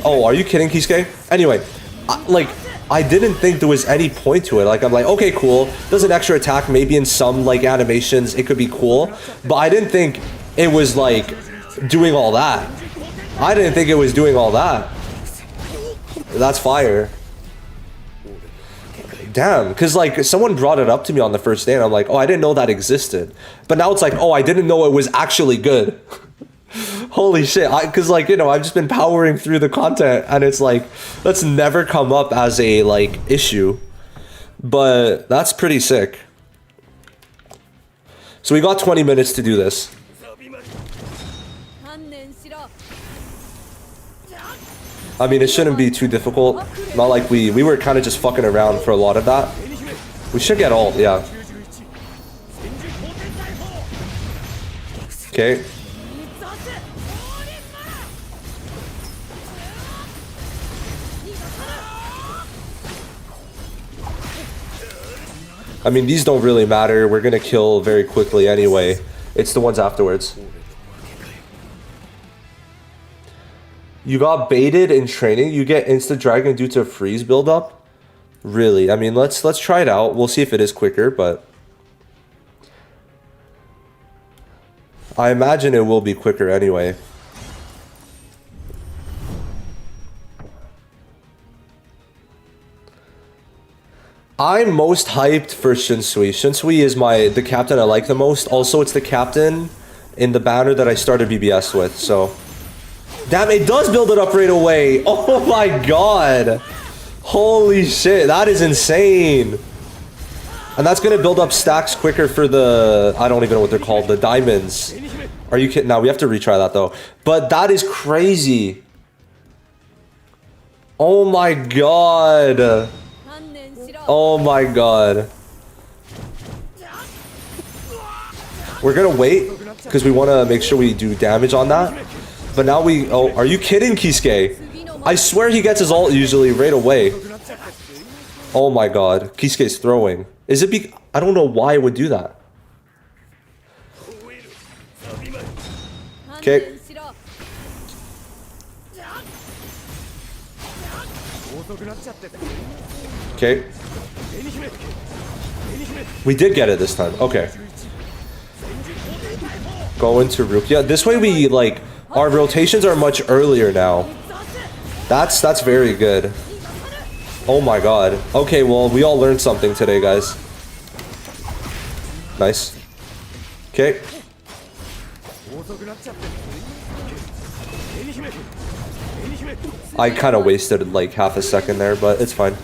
oh, are you kidding, Kisuke? Anyway, I didn't think there was any point to it. Like, I'm like, okay, cool. Does an extra attack, maybe in some, like, animations, it could be cool. But I didn't think it was, like, doing all that. I didn't think it was doing all that. That's fire. Damn, because, like, someone brought it up to me on the first day, and I'm like, oh, I didn't know that existed. But now it's like, oh, I didn't know it was actually good. Holy shit. Because, like, you know, I've just been powering through the content, and it's like, that's never come up as a, like, issue. But that's pretty sick. So we got 20 minutes to do this. I mean, it shouldn't be too difficult. Not like we were kind of just fucking around for a lot of that. We should get ult, yeah. Okay. I mean, these don't really matter. We're gonna kill very quickly anyway. It's the ones afterwards. You got baited in training. You get instant dragon due to freeze buildup. Really? I mean, let's try it out. We'll see if it is quicker, but I imagine it will be quicker anyway. I'm most hyped for Shinsui. Shinsui is the captain I like the most. Also, it's the captain in the banner that I started BBS with, so... Damn, it does build it up right away. Oh my god. Holy shit, that is insane. And that's gonna build up stacks quicker for the... I don't even know what they're called. The diamonds. Are you kidding? Now we have to retry that though. But that is crazy. Oh my god. Oh my god. We're gonna wait. because we want to make sure we do damage on that. But now we... Oh, are you kidding, Kisuke? I swear he gets his ult usually right away. Oh my god. Kisuke's throwing. Is it be... I don't know why it would do that. Okay. Okay. We did get it this time. Okay. Go into Rukia. This way we, like... Our rotations are much earlier now. That's very good. Oh my god. Okay, well, we all learned something today, guys. Nice. Okay. I kind of wasted like half a second there, but it's fine.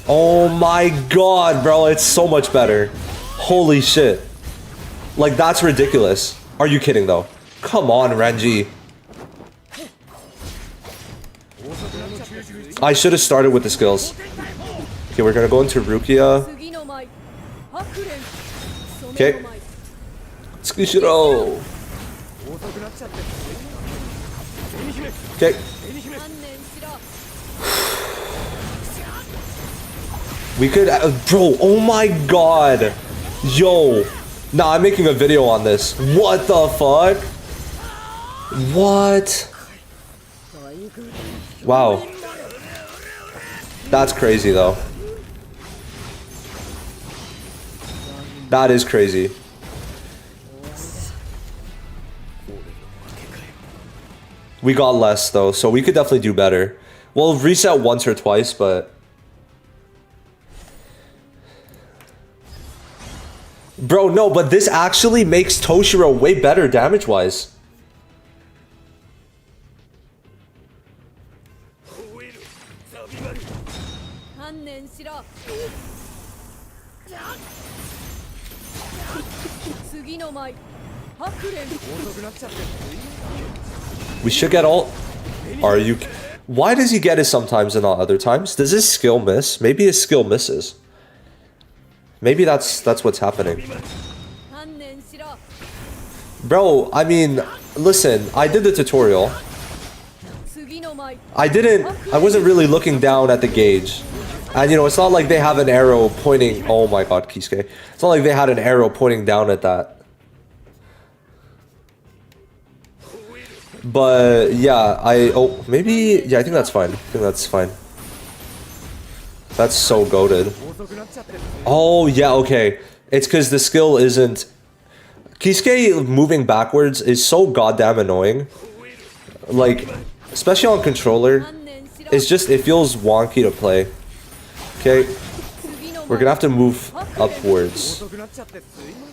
Oh my god, bro. It's so much better. Holy shit. Like, that's ridiculous. Are you kidding, though? Come on, Renji. I should have started with the skills. Okay, we're gonna go into Rukia. Okay. Toshiro. Okay. We could... bro, oh my god. Yo. Nah, I'm making a video on this. What the fuck? What? Wow. That's crazy, though. That is crazy. We got less, though, so we could definitely do better. We'll reset once or twice, but... Bro, no, but this actually makes Toshiro way better damage-wise. We should get all... Are you... Why does he get it sometimes and not other times? Does his skill miss? Maybe his skill misses. Maybe that's what's happening. Bro, I mean, listen, I did the tutorial. I wasn't really looking down at the gauge. And you know, it's not like they have an arrow pointing... Oh my god, Kisuke. It's not like they had an arrow pointing down at that. But yeah, oh, maybe... Yeah, I think that's fine. I think that's fine. That's so goated. Oh, yeah, okay. It's because the skill isn't... Kisuke moving backwards is so goddamn annoying. Like, especially on controller. It's just, it feels wonky to play. Okay. We're gonna have to move upwards.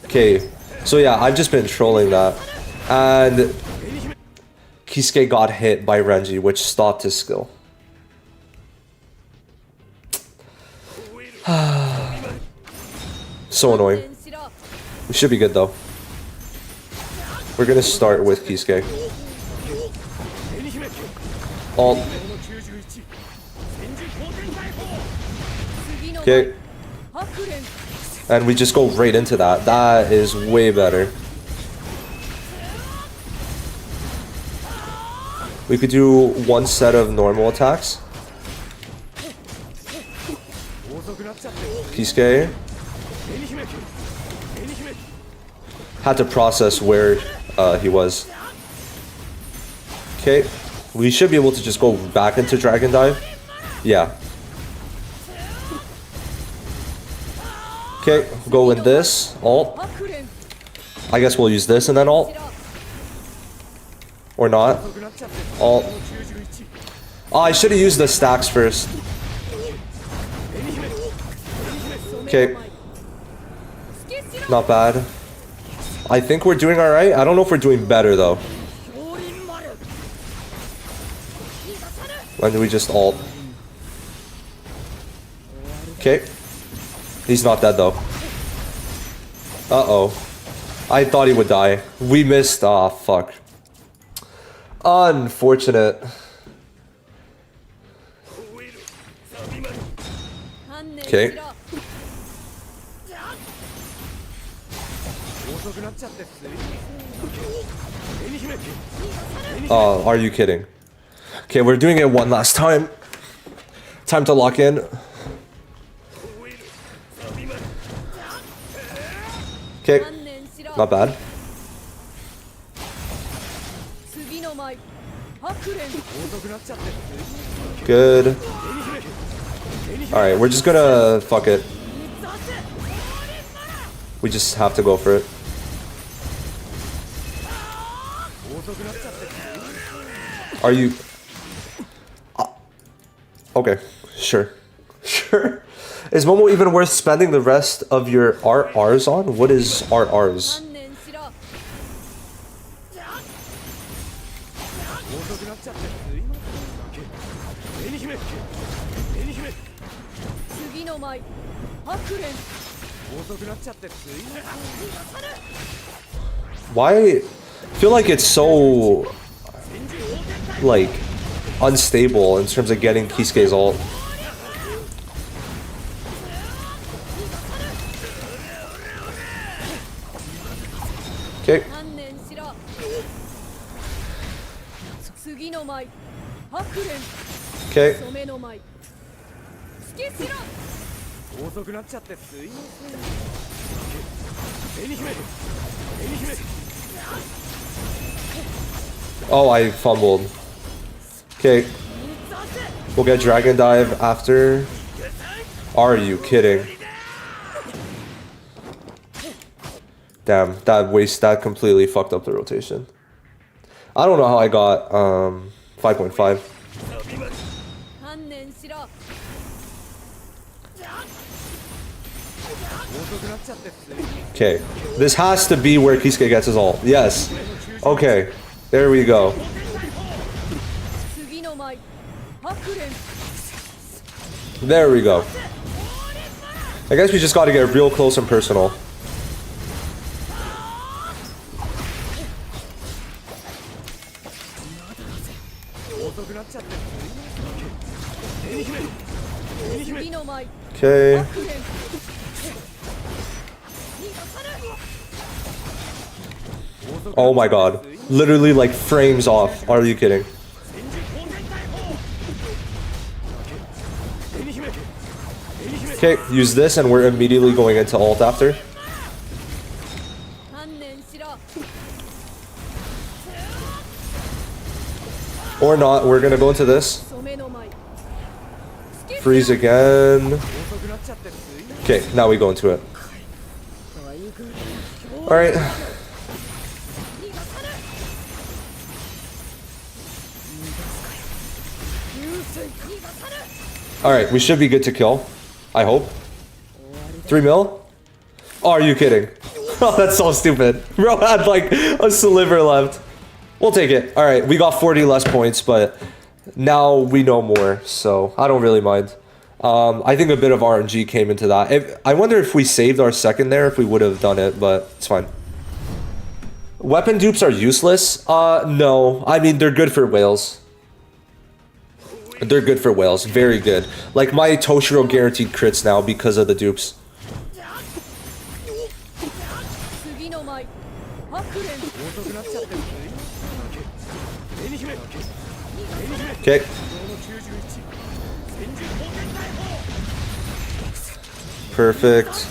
Okay. So yeah, I've just been trolling that. And... Kisuke got hit by Renji, which stopped his skill. So annoying. We should be good though. We're gonna start with Kisuke. Alt. Okay. And we just go right into that. That is way better. We could do one set of normal attacks. Kisuke. Had to process where he was. Okay. We should be able to just go back into Dragon Dive. Yeah. Okay, go in this. Alt. I guess we'll use this and then alt. Or not. Alt. Oh, I should have used the stacks first. Okay. Not bad. I think we're doing alright. I don't know if we're doing better though. When do we just alt? Okay. He's not dead though. Uh-oh. I thought he would die. We missed. Ah, fuck. Unfortunate. Okay. Oh, are you kidding? Okay, we're doing it one last time. Time to lock in. Okay, not bad. Good. Alright, we're just gonna fuck it. We just have to go for it. Are you... okay, sure. Sure. Is Momo even worth spending the rest of your RRs on? What is RRs? Why? I feel like it's so like unstable in terms of getting Kisuke's ult. Okay. Okay. Oh, I fumbled. Okay. We'll get Dragon Dive after. Are you kidding? Damn, that completely fucked up the rotation. I don't know how I got 5.5. Okay, this has to be where Kisuke gets his ult. Yes. Okay, there we go. There we go. I guess we just got to get real close and personal. Okay. Oh my god. Literally like frames off. Are you kidding? Okay, use this and we're immediately going into ult after. Or not, we're gonna go into this. Freeze again. Okay, now we go into it. Alright. Alright, we should be good to kill. I hope. 3 mil? Oh, are you kidding? Oh, that's so stupid. Bro had like a sliver left. We'll take it. Alright, we got 40 less points, but now we know more, so I don't really mind. I think a bit of RNG came into that. I wonder if we saved our second there, if we would have done it, but it's fine. Weapon dupes are useless? No. I mean, they're good for whales. They're good for whales. Very good. Like, my Toshiro guaranteed crits now because of the dupes. Okay. Perfect.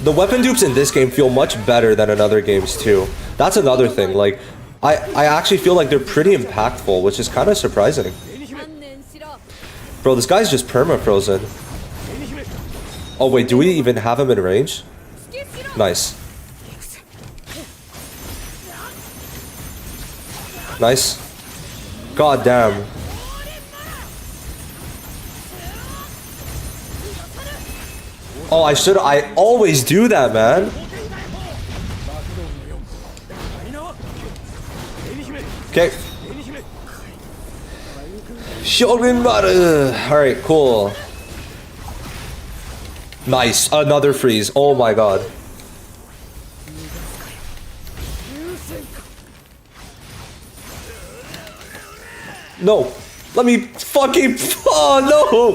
The weapon dupes in this game feel much better than in other games too. That's another thing. Like, I actually feel like they're pretty impactful, which is kind of surprising. Bro, this guy's just perma-frozen. Oh wait, do we even have him in range? Nice. Nice. God damn. Oh, I always do that, man. Okay. Shogun Maru. Alright, cool. Nice. Another freeze. Oh my god. No. Let me fucking... Oh, no.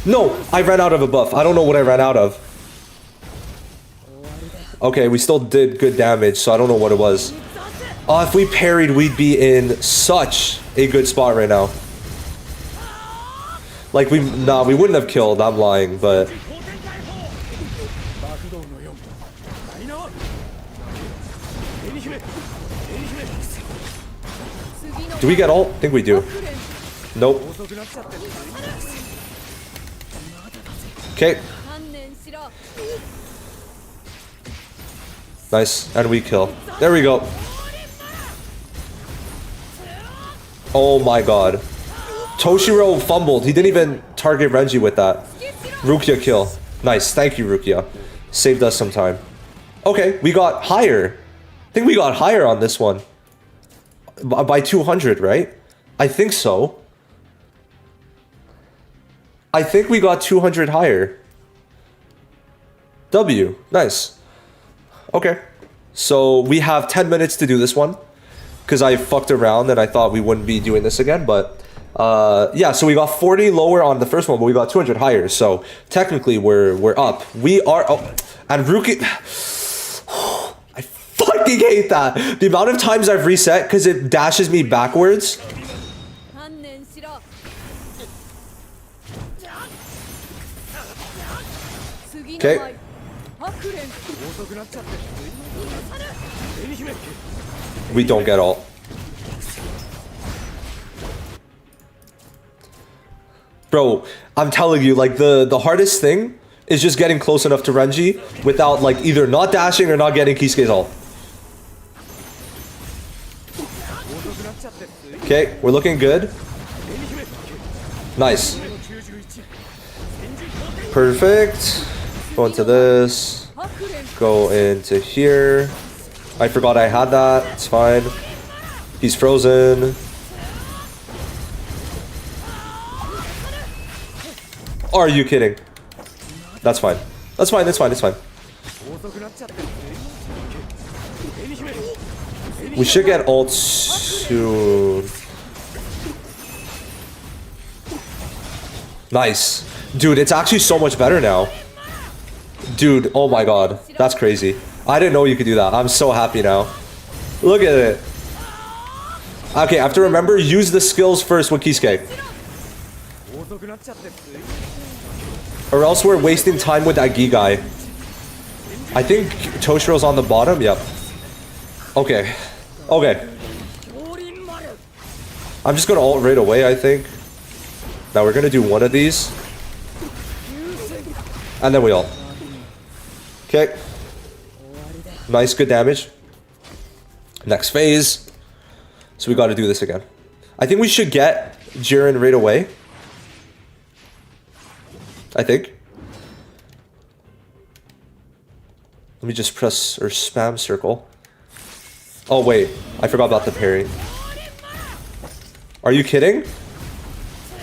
No, I ran out of a buff. I don't know what I ran out of. Okay, we still did good damage, so I don't know what it was. Oh, if we parried, we'd be in such a good spot right now. Like, we wouldn't have killed, I'm lying, but... Do we get ult? I think we do. Nope. Okay. Nice, and we kill. There we go. Oh my god. Toshiro fumbled. He didn't even target Renji with that. Rukia kill. Nice, thank you, Rukia. Saved us some time. Okay, we got higher. I think we got higher on this one. By 200, right? I think so. I think we got 200 higher. W. Nice. Okay. So we have 10 minutes to do this one. Because I fucked around and I thought we wouldn't be doing this again. But yeah, so we got 40 lower on the first one, but we got 200 higher. So technically we're up. We are up. And Ruki... I fucking hate that. The amount of times I've reset because it dashes me backwards. Okay. We don't get ult. Bro, I'm telling you, like, the hardest thing is just getting close enough to Renji without, like, either not dashing or not getting Kisuke's ult. Okay, we're looking good. Nice. Perfect. Go into this. Go into here. I forgot I had that. It's fine. He's frozen. Are you kidding? That's fine. That's fine. That's fine. It's fine. We should get ult soon. Nice. Dude, it's actually so much better now. Dude, oh my god. That's crazy. I didn't know you could do that. I'm so happy now. Look at it. Okay, I have to remember, use the skills first with Kisuke. Or else we're wasting time with that Gigai. I think Toshiro's on the bottom. Yep. Okay. Okay. I'm just gonna ult right away, I think. Now we're gonna do one of these. And then we ult. Okay. Nice, good damage. Next phase. So we gotta do this again. I think we should get Jiren right away. I think. Let me just press or spam circle. Oh wait, I forgot about the parry. Are you kidding?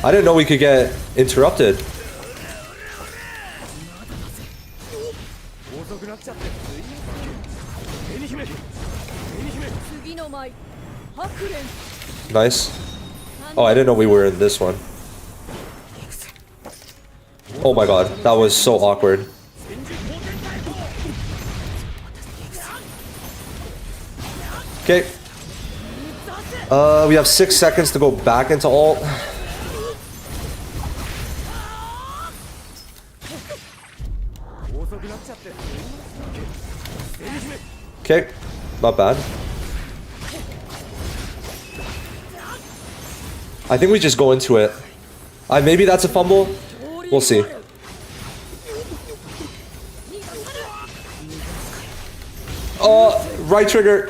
I didn't know we could get interrupted. Nice. Oh, I didn't know we were in this one. Oh my god, that was so awkward. Okay. We have 6 seconds to go back into ult. Okay, not bad. I think we just go into it. Maybe that's a fumble. We'll see. Oh, right trigger.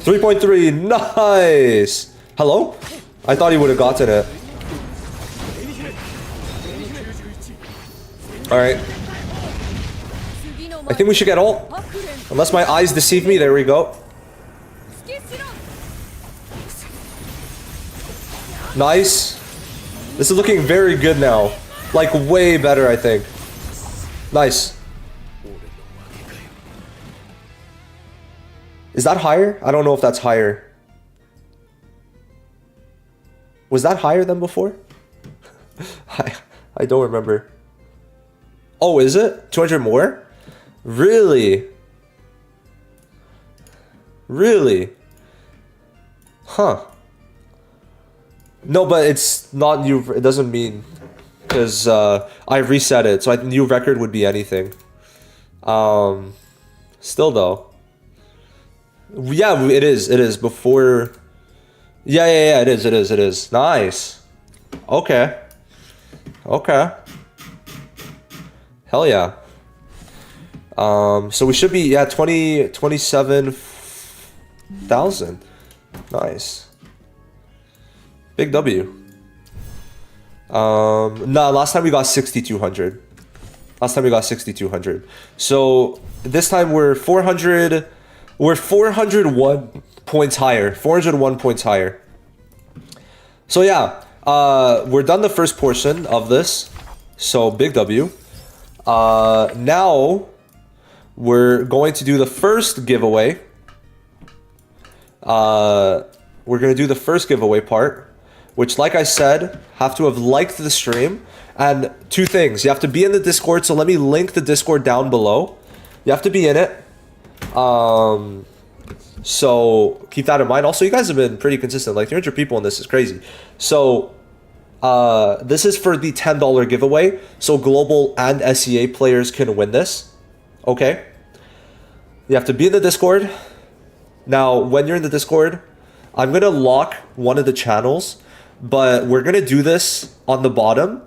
3.3, nice. Hello? I thought he would have gotten it. Alright. I think we should get ult. Unless my eyes deceive me, there we go. Nice. This is looking very good now. Like, way better, I think. Nice. Is that higher? I don't know if that's higher. Was that higher than before? I don't remember. Oh, is it 200 more? Really? Really? Huh. No, but it's not new. It doesn't mean because I reset it, so a new record would be anything. Still though. Yeah, it is. It is before. Yeah. It is. It is. It is. Nice. Okay. Okay. Hell yeah. So we should be 27,000. Nice. Big W. Nah, last time we got 6,200. Last time we got 6,200. So this time we're 400. We're 401 points higher. 401 points higher. So yeah, we're done the first portion of this. So big W. Now we're going to do the first giveaway. We're gonna do the first giveaway part, which, like I said, have to have liked the stream. And two things: you have to be in the Discord. So let me link the Discord down below. You have to be in it. So keep that in mind. Also, you guys have been pretty consistent. Like 300 people in this is crazy. So this is for the $10 giveaway. So global and SEA players can win this. Okay. You have to be in the Discord. Now, when you're in the Discord, I'm going to lock one of the channels, but we're going to do this on the bottom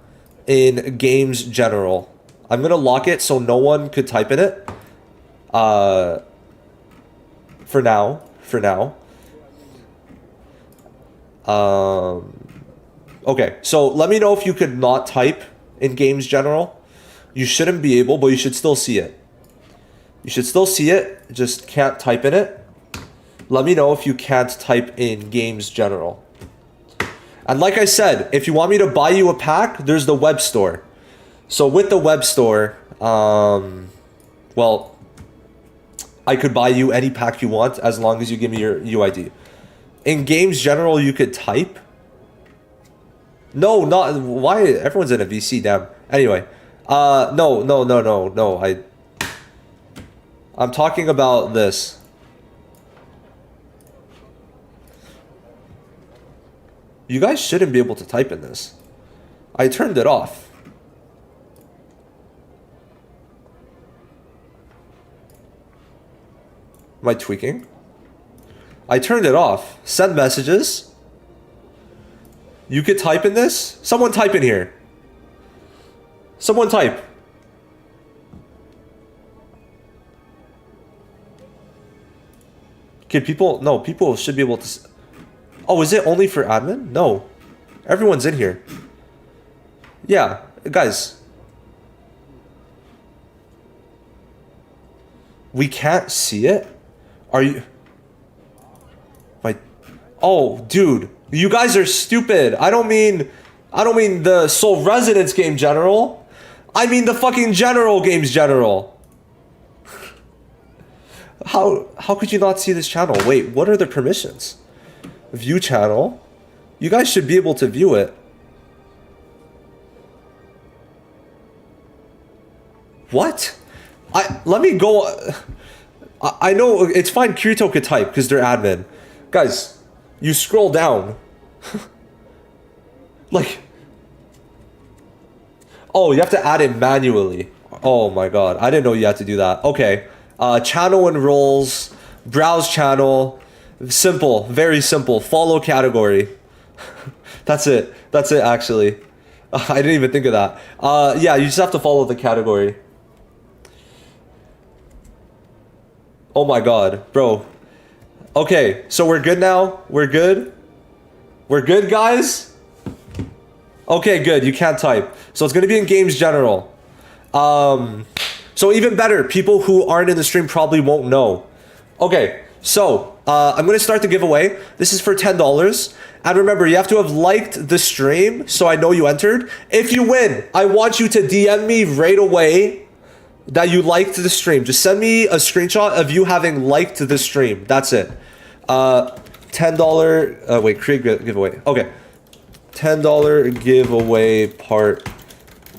in games general. I'm going to lock it so no one could type in it. For now. Okay, so let me know if you could not type in games general. You shouldn't be able, but you should still see it. You should still see it, just can't type in it. Let me know if you can't type in games general. And like I said, if you want me to buy you a pack, there's the web store. So with the web store, well, I could buy you any pack you want as long as you give me your UID. In games general, you could type. No, not why everyone's in a VC, damn. Anyway, no. I'm talking about this. You guys shouldn't be able to type in this. I turned it off. Am I tweaking? I turned it off. Send messages. You could type in this? Someone type in here. Someone type. Can people... No, people should be able to... Oh, is it only for admin? No. Everyone's in here. Yeah, guys. We can't see it? Are you... Oh, dude. You guys are stupid. I don't mean the Seoul Residence game general. I mean the fucking general games general. How could you not see this channel? Wait, what are the permissions? View channel. You guys should be able to view it. What? Let me go. I know it's fine. Kirito could type because they're admin. Guys, you scroll down. Like, oh, you have to add it manually. Oh my god, I didn't know you had to do that. Okay, channel and roles, browse channel, simple, very simple. Follow category. That's it. That's it. Actually, I didn't even think of that. Yeah, you just have to follow the category. Oh my god, bro. Okay, so we're good now? We're good? We're good, guys? Okay, good. You can't type. So it's going to be in games general. So even better, people who aren't in the stream probably won't know. Okay, so I'm going to start the giveaway. This is for $10. And remember, you have to have liked the stream so I know you entered. If you win, I want you to DM me right away that you liked the stream. Just send me a screenshot of you having liked the stream. That's it. $10. Wait, create giveaway. Okay. $10 giveaway part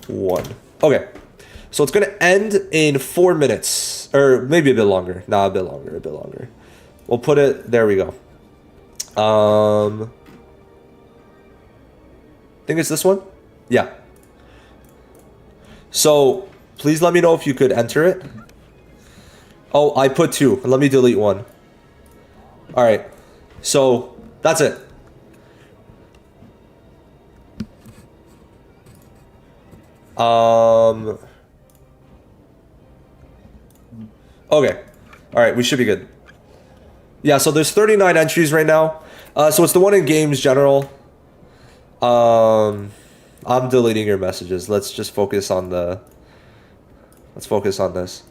1. Okay. So it's going to end in 4 minutes. Or maybe a bit longer. Nah, a bit longer. We'll put it... There we go. I think it's this one? Yeah. So, please let me know if you could enter it. Oh, I put 2. Let me delete 1. Alright. So, that's it. Okay. Alright, we should be good. Yeah, so there's 39 entries right now. So it's the one in games general. I'm deleting your messages. Let's just focus on the... Let's focus on this.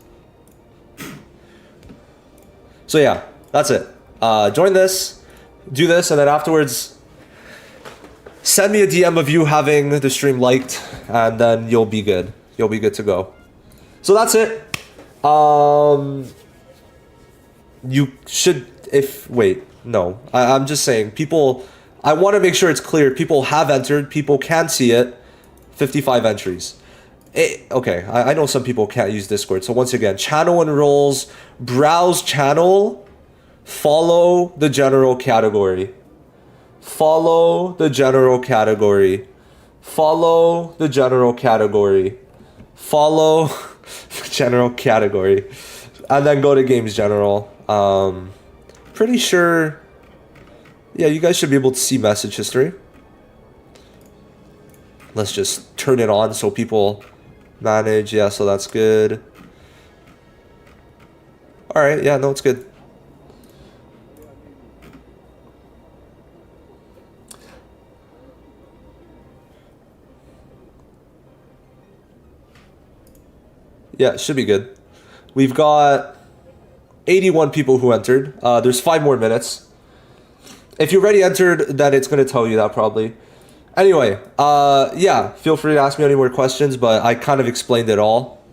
So yeah, that's it. Join this, do this, and then afterwards, send me a DM of you having the stream liked, and then you'll be good. You'll be good to go. So that's it. You should, no. I'm just saying, people, I want to make sure it's clear. People have entered, people can see it. 55 entries. Okay, I know some people can't use Discord. So once again, channel enrolls, browse channel, follow the general category. Follow the general category. Follow the general category. Follow the general category. And then go to games general. Pretty sure, yeah, you guys should be able to see message history. Let's just turn it on so people manage. Yeah, so that's good. All right, yeah, no, it's good. Yeah, it should be good. We've got 81 people who entered. There's 5 more minutes. If you already entered, then it's going to tell you that probably. Anyway, yeah, feel free to ask me any more questions, but I kind of explained it all.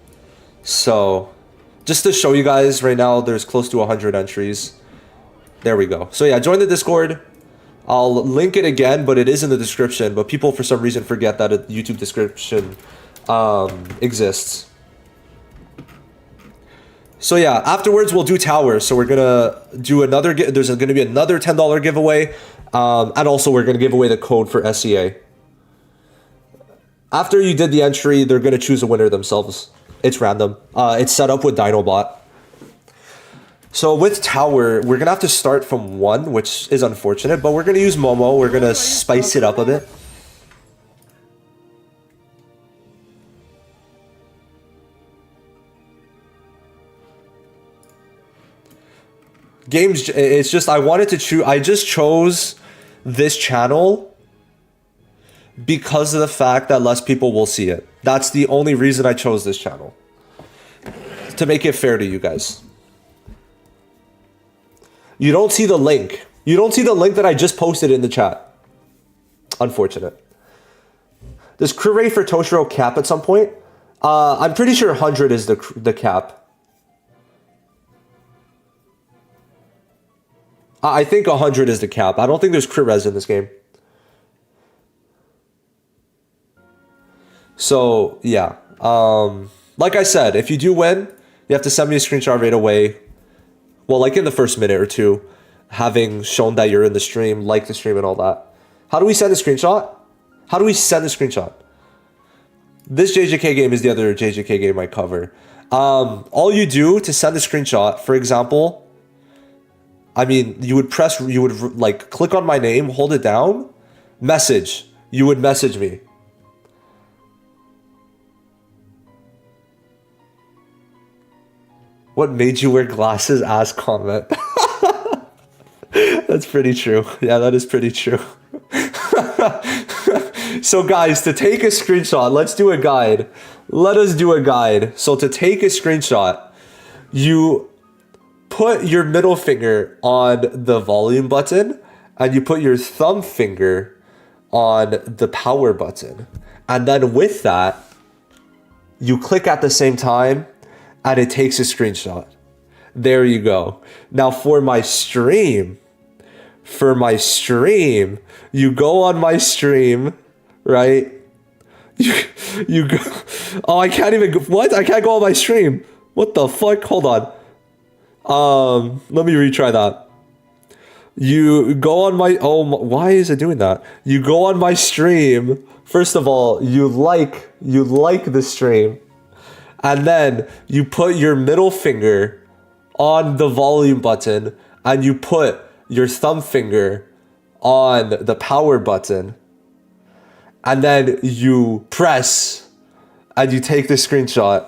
So, just to show you guys, right now, there's close to 100 entries. There we go. So yeah, join the Discord. I'll link it again, but it is in the description. But people, for some reason, forget that a YouTube description exists. So yeah, afterwards we'll do towers. So we're gonna do another. There's gonna be another $10 giveaway, and also we're gonna give away the code for SEA. After you did the entry, they're gonna choose a winner themselves. It's random. It's set up with Dinobot. So with tower, we're gonna have to start from 1, which is unfortunate, but we're gonna use Momo. We're gonna spice it up a bit. Games, it's just, I wanted to choose, I just chose this channel because of the fact that less people will see it. That's the only reason I chose this channel. To make it fair to you guys. You don't see the link. You don't see the link that I just posted in the chat. Unfortunate. Does crew rate for Toshiro cap at some point? I'm pretty sure 100 is the cap. I think 100 is the cap. I don't think there's crit res in this game. So, yeah. Like I said, if you do win, you have to send me a screenshot right away. Well, like in the first minute or two, having shown that you're in the stream, like the stream and all that. How do we send a screenshot? How do we send a screenshot? This JJK game is the other JJK game I cover. All you do to send a screenshot, for example... I mean, you would like click on my name, hold it down, message. You would message me. What made you wear glasses? Ask comment. That's pretty true. Yeah, that is pretty true. So guys, to take a screenshot, let's do a guide. Let us do a guide. So to take a screenshot, you put your middle finger on the volume button and you put your thumb finger on the power button. And then with that, you click at the same time and it takes a screenshot. There you go. Now for my stream, for my stream. You go on my stream, right? You go. Oh, I can't even. What? I can't go on my stream. What the fuck? Hold on. Let me retry that. You go on my. Oh, why is it doing that? You go on my stream. First of all, you like the stream, and then you put your middle finger on the volume button, and you put your thumb finger on the power button, and then you press and you take the screenshot.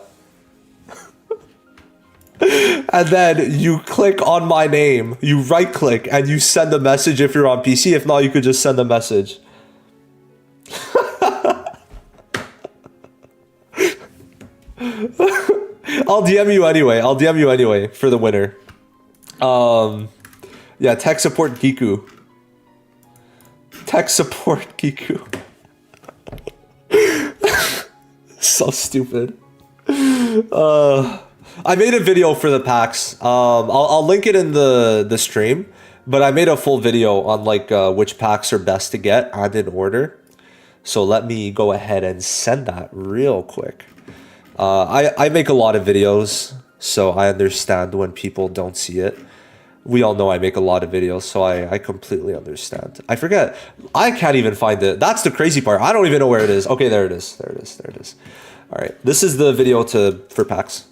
And then you click on my name, you right click and you send a message if you're on PC. If not, you could just send a message. I'll DM you anyway. I'll DM you anyway for the winner. Yeah, tech support Gikku. Tech support Gikku. So stupid. I made a video for the packs. I'll link it in the stream, but I made a full video on like which packs are best to get and in order. So let me go ahead and send that real quick. I make a lot of videos, so I understand when people don't see it. We all know I make a lot of videos, so I completely understand. I forget. I can't even find it. That's the crazy part. I don't even know where it is. Okay, there it is. There it is. There it is. All right. This is the video for packs.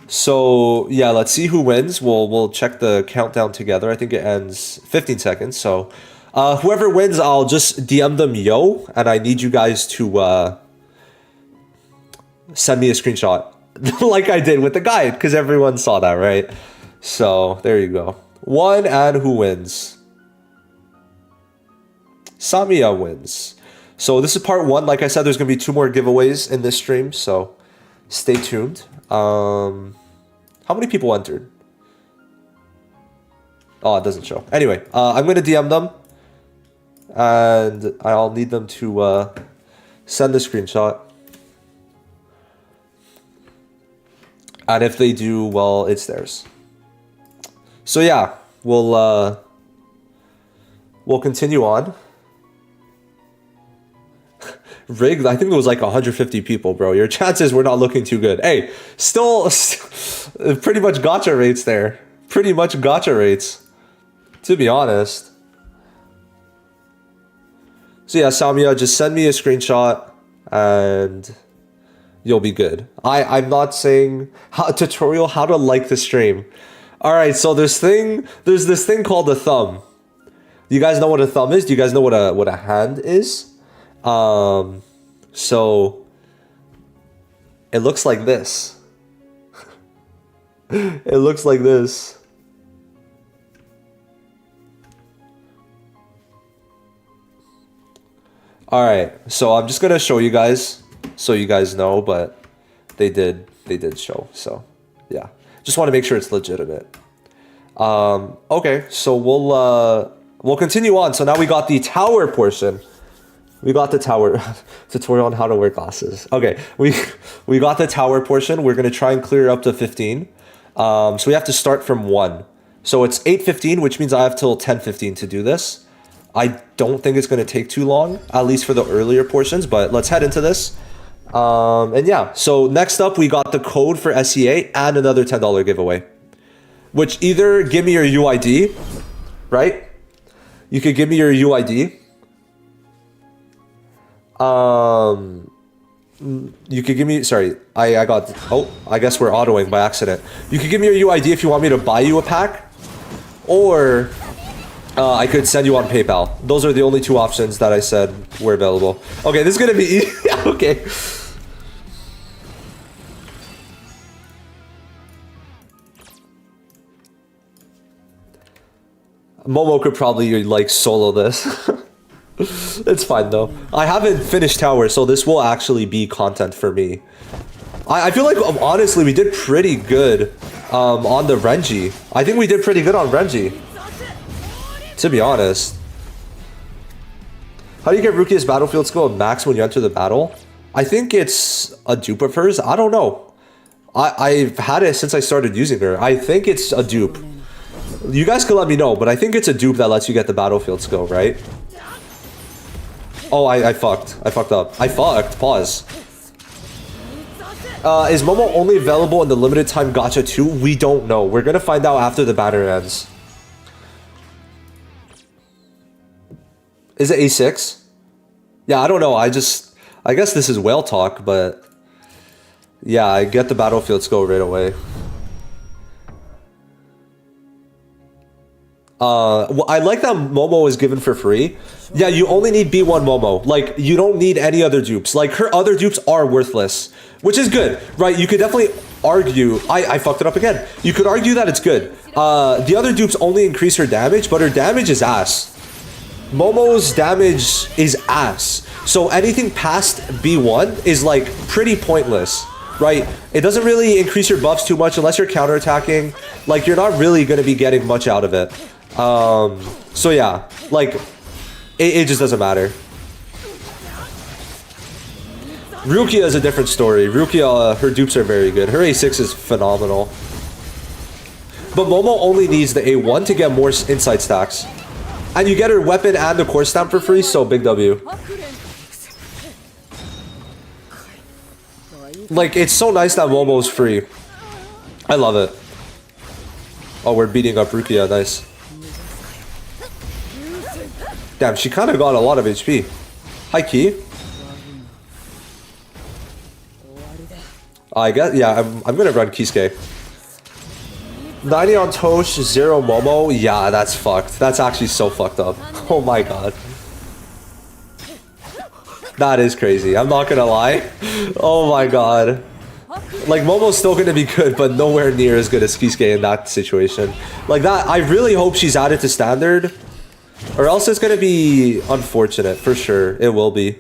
So yeah, let's see who wins. We'll check the countdown together. I think it ends 15 seconds. So whoever wins, I'll just DM them yo, and I need you guys to send me a screenshot like I did with the guide, because everyone saw that, right? So there you go. One, and who wins? Samia wins. So this is part one. Like I said, there's gonna be 2 more giveaways in this stream, so stay tuned. How many people entered? Oh, it doesn't show. Anyway, I'm gonna DM them, and I'll need them to send the screenshot. And if they do, well, it's theirs. So yeah, we'll continue on. Rigged, I think it was like 150 people, bro. Your chances were not looking too good. Hey, still pretty much gacha rates there. Pretty much gacha rates, to be honest. So yeah, Samia, just send me a screenshot and you'll be good. I'm not saying tutorial how to like the stream. All right, so there's this thing called a thumb. Do you guys know what a thumb is? Do you guys know what a hand is? So it looks like this. It looks like this. All right, so I'm just gonna show you guys so you guys know, but they did show. So yeah, just want to make sure it's legitimate. Okay, so we'll continue on. So now we got the tower portion. We got the tower tutorial on how to wear glasses. Okay, we got the tower portion. We're gonna try and clear up to 15. So we have to start from 1. So it's 8:15, which means I have till 10:15 to do this. I don't think it's gonna take too long, at least for the earlier portions. But let's head into this. And yeah, so next up we got the code for SEA and another $10 giveaway. Which either give me your UID, right? You could give me your UID. You could give me, sorry, I got, oh, I guess we're autoing by accident. You could give me your UID if you want me to buy you a pack, or I could send you on PayPal. Those are the only 2 options that I said were available. Okay, this is gonna be easy. Okay. Momo could probably like solo this. It's fine though. I haven't finished tower, so this will actually be content for me. I feel like honestly we did pretty good on the Renji. I think we did pretty good on Renji, to be honest. How do you get Rukia's battlefield skill max when you enter the battle? I think it's a dupe of hers. I don't know. I've had it since I started using her. I think it's a dupe. You guys can let me know, but I think it's a dupe that lets you get the battlefield skill, right? Oh, I fucked. I fucked up. I fucked. Pause. Is Momo only available in the limited time gacha too? We don't know. We're gonna find out after the banner ends. Is it A6? Yeah, I don't know. I guess this is whale talk, but yeah, I get the battlefield skill right away. Well, I like that Momo is given for free. Yeah, you only need B1 Momo. Like, you don't need any other dupes. Like, her other dupes are worthless, which is good, right? You could definitely argue... I fucked it up again. You could argue that it's good. The other dupes only increase her damage, but her damage is ass. Momo's damage is ass. So anything past B1 is, like, pretty pointless, right? It doesn't really increase your buffs too much unless you're counterattacking. Like, you're not really going to be getting much out of it. So yeah, like, it just doesn't matter. Rukia is a different story. Rukia, her dupes are very good. Her A6 is phenomenal. But Momo only needs the A1 to get more insight stacks. And you get her weapon and the core stamp for free, so big W. Like, it's so nice that Momo's free. I love it. Oh, we're beating up Rukia, nice. Damn, she kind of got a lot of HP. Hi, Key. I guess, yeah, I'm gonna run Kisuke. 90 on Tosh, 0 Momo. Yeah, that's fucked. That's actually so fucked up. Oh my god. That is crazy. I'm not gonna lie. Oh my god. Like, Momo's still gonna be good, but nowhere near as good as Kisuke in that situation. Like, that, I really hope she's added to standard. Or else it's gonna be unfortunate, for sure. It will be.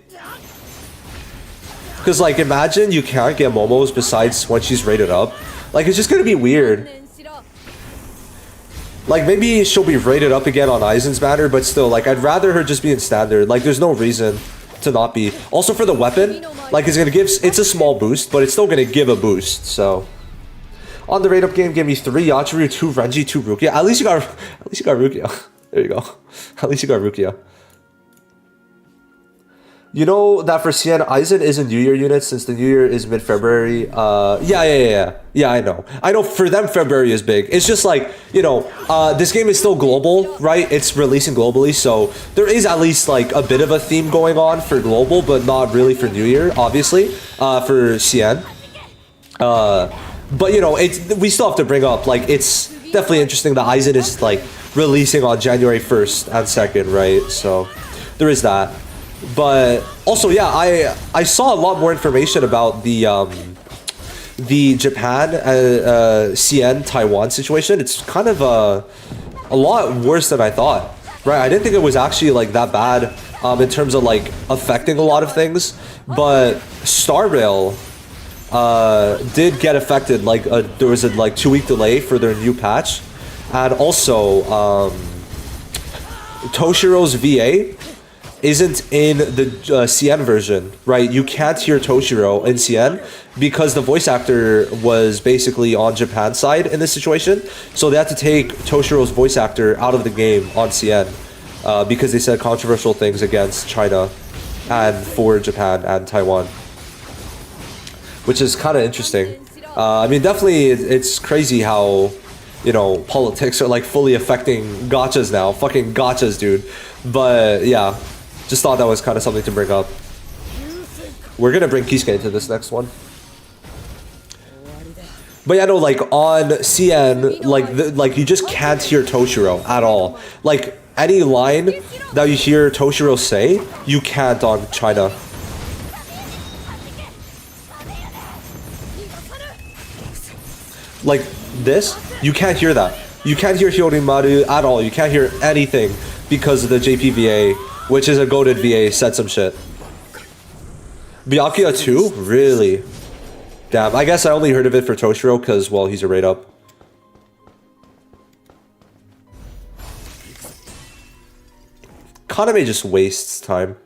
Because, like, imagine you can't get Momos besides when she's rated up. Like, it's just gonna be weird. Like, maybe she'll be rated up again on Aizen's banner, but still, like, I'd rather her just be in standard. Like, there's no reason to not be. Also, for the weapon, like, it's gonna give, it's a small boost, but it's still gonna give a boost, so. On the rate-up game, give me 3 Yachiru, 2 Renji, 2 Rukia. At least you got Rukia. There you go. At least you got Rukia. You know that for CN, Aizen is a New Year unit since the New Year is mid-February. Yeah, I know. I know for them, February is big. It's just like, you know, this game is still global, right? It's releasing globally, so there is at least like a bit of a theme going on for global, but not really for New Year, obviously, for CN. But, you know, we still have to bring up, like, it's definitely interesting that Aizen is, like, releasing on January 1st and 2nd, right? So there is that. But also, yeah, I saw a lot more information about the Japan CN Taiwan situation. It's kind of a lot worse than I thought, right? I didn't think it was actually like that bad in terms of like affecting a lot of things, but Star Rail did get affected. Like there was a like 2-week delay for their new patch, and also Toshiro's VA isn't in the CN version, right? You can't hear Toshiro in CN because the voice actor was basically on Japan's side in this situation. So they had to take Toshiro's voice actor out of the game on CN because they said controversial things against China and for Japan and Taiwan, which is kind of interesting. I mean, definitely it's crazy how, you know, politics are like fully affecting gachas now. Fucking gachas, dude. But yeah. Just thought that was kind of something to bring up. We're gonna bring Kisuke into this next one. But yeah, no, like on CN, like you just can't hear Toshiro at all. Like any line that you hear Toshiro say, you can't on China. Like this, you can't hear that. You can't hear Hyorimaru at all. You can't hear anything because of the JPVA. Which is a goated VA, said some shit. Byakuya 2? Really? Damn, I guess I only heard of it for Toshiro because, well, he's a rate up. Kaname just wastes time.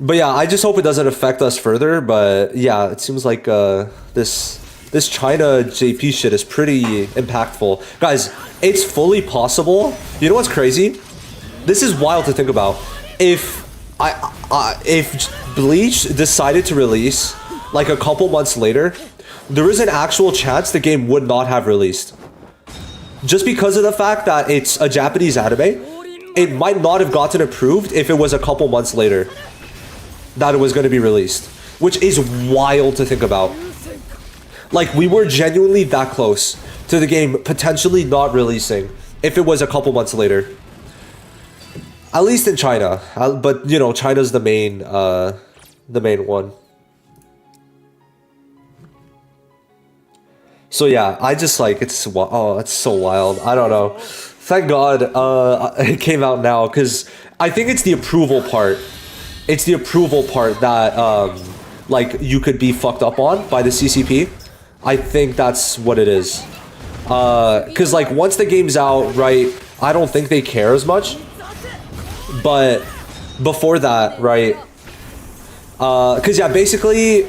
But yeah, I just hope it doesn't affect us further. But yeah, it seems like this China JP shit is pretty impactful. Guys, it's fully possible. You know what's crazy? This is wild to think about. If Bleach decided to release like a couple months later, there is an actual chance the game would not have released. Just because of the fact that it's a Japanese anime, it might not have gotten approved if it was a couple months later that it was going to be released, which is wild to think about. Like, we were genuinely that close to the game potentially not releasing if it was a couple months later. At least in China, but you know, China's the main one. So yeah, I just like it's so wild. I don't know. Thank God it came out now, because I think it's the approval part. It's the approval part that like you could be fucked up on by the CCP. I think that's what it is. Because like once the game's out, right, I don't think they care as much. But before that, right, because yeah, basically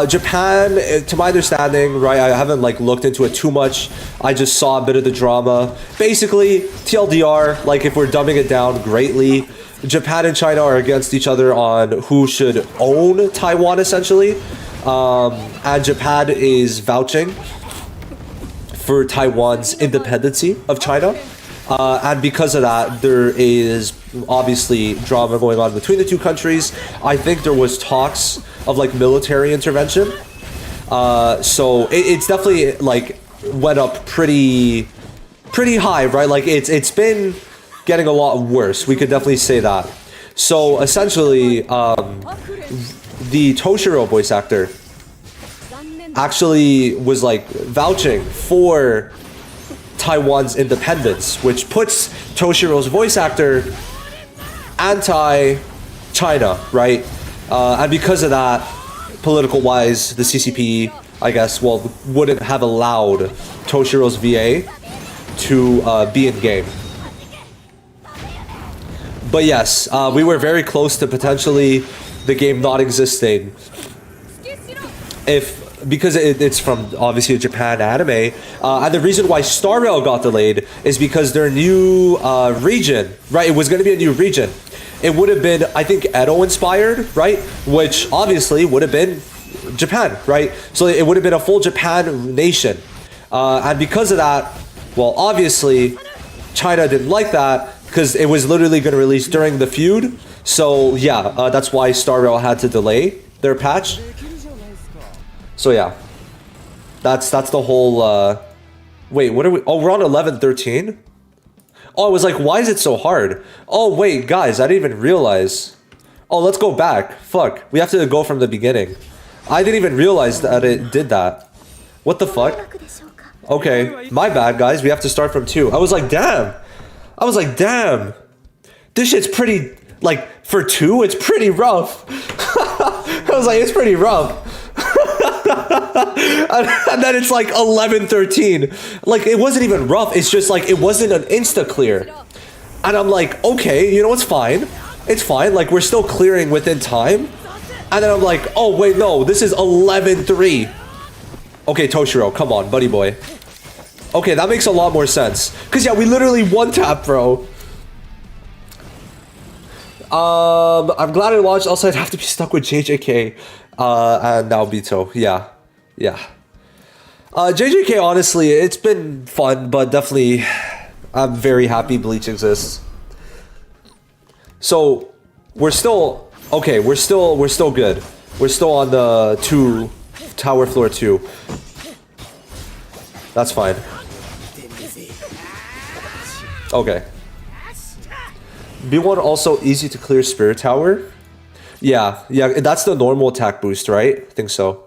Japan, to my understanding, right, I haven't like looked into it too much. I just saw a bit of the drama. Basically, TLDR, like if we're dumbing it down greatly, Japan and China are against each other on who should own Taiwan, essentially. And Japan is vouching for Taiwan's independency of China. And because of that, there is obviously drama going on between the two countries. I think there was talks of like military intervention. So it's definitely like went up pretty high, right? Like it's been getting a lot worse. We could definitely say that. So essentially, the Toshiro voice actor actually was like vouching for Taiwan's independence, which puts Toshiro's voice actor anti-China, right? And because of that, political-wise, the CCP, I guess, well, wouldn't have allowed Toshiro's VA to be in game. But yes, we were very close to potentially the game not existing because it's from obviously a Japan anime, and the reason why Star Rail got delayed is because their new region, right? It was going to be a new region. It would have been, I think, Edo inspired, right? Which obviously would have been Japan, right? So it would have been a full Japan nation, and because of that, well, obviously, China didn't like that because it was literally going to release during the feud. So yeah, that's why Star Rail had to delay their patch. So yeah, that's the whole, wait, what are we, oh, we're on 11:13? Oh, I was like, why is it so hard? Oh, wait, guys, I didn't even realize. Oh, let's go back. Fuck, we have to go from the beginning. I didn't even realize that it did that. What the fuck? Okay, my bad, guys, we have to start from 2. I was like, damn. This shit's pretty, like, for 2, it's pretty rough. I was like, it's pretty rough. And then it's like 11:13. Like, it wasn't even rough. It's just like, it wasn't an insta clear. And I'm like, okay, you know, it's fine. It's fine. Like, we're still clearing within time. And then I'm like, oh, wait, no, this is 11:3. Okay, Toshiro, come on, buddy boy. Okay, that makes a lot more sense. Because, yeah, we literally one-tap, bro. I'm glad I launched. Also, I'd have to be stuck with JJK. And now Bito. Yeah. JJK, honestly, it's been fun, but definitely, I'm very happy Bleach exists. So, we're still, okay, we're still good. We're still on the tower floor 2. That's fine. Okay. B1 also easy to clear Spirit Tower. Yeah, that's the normal attack boost, right? I think so.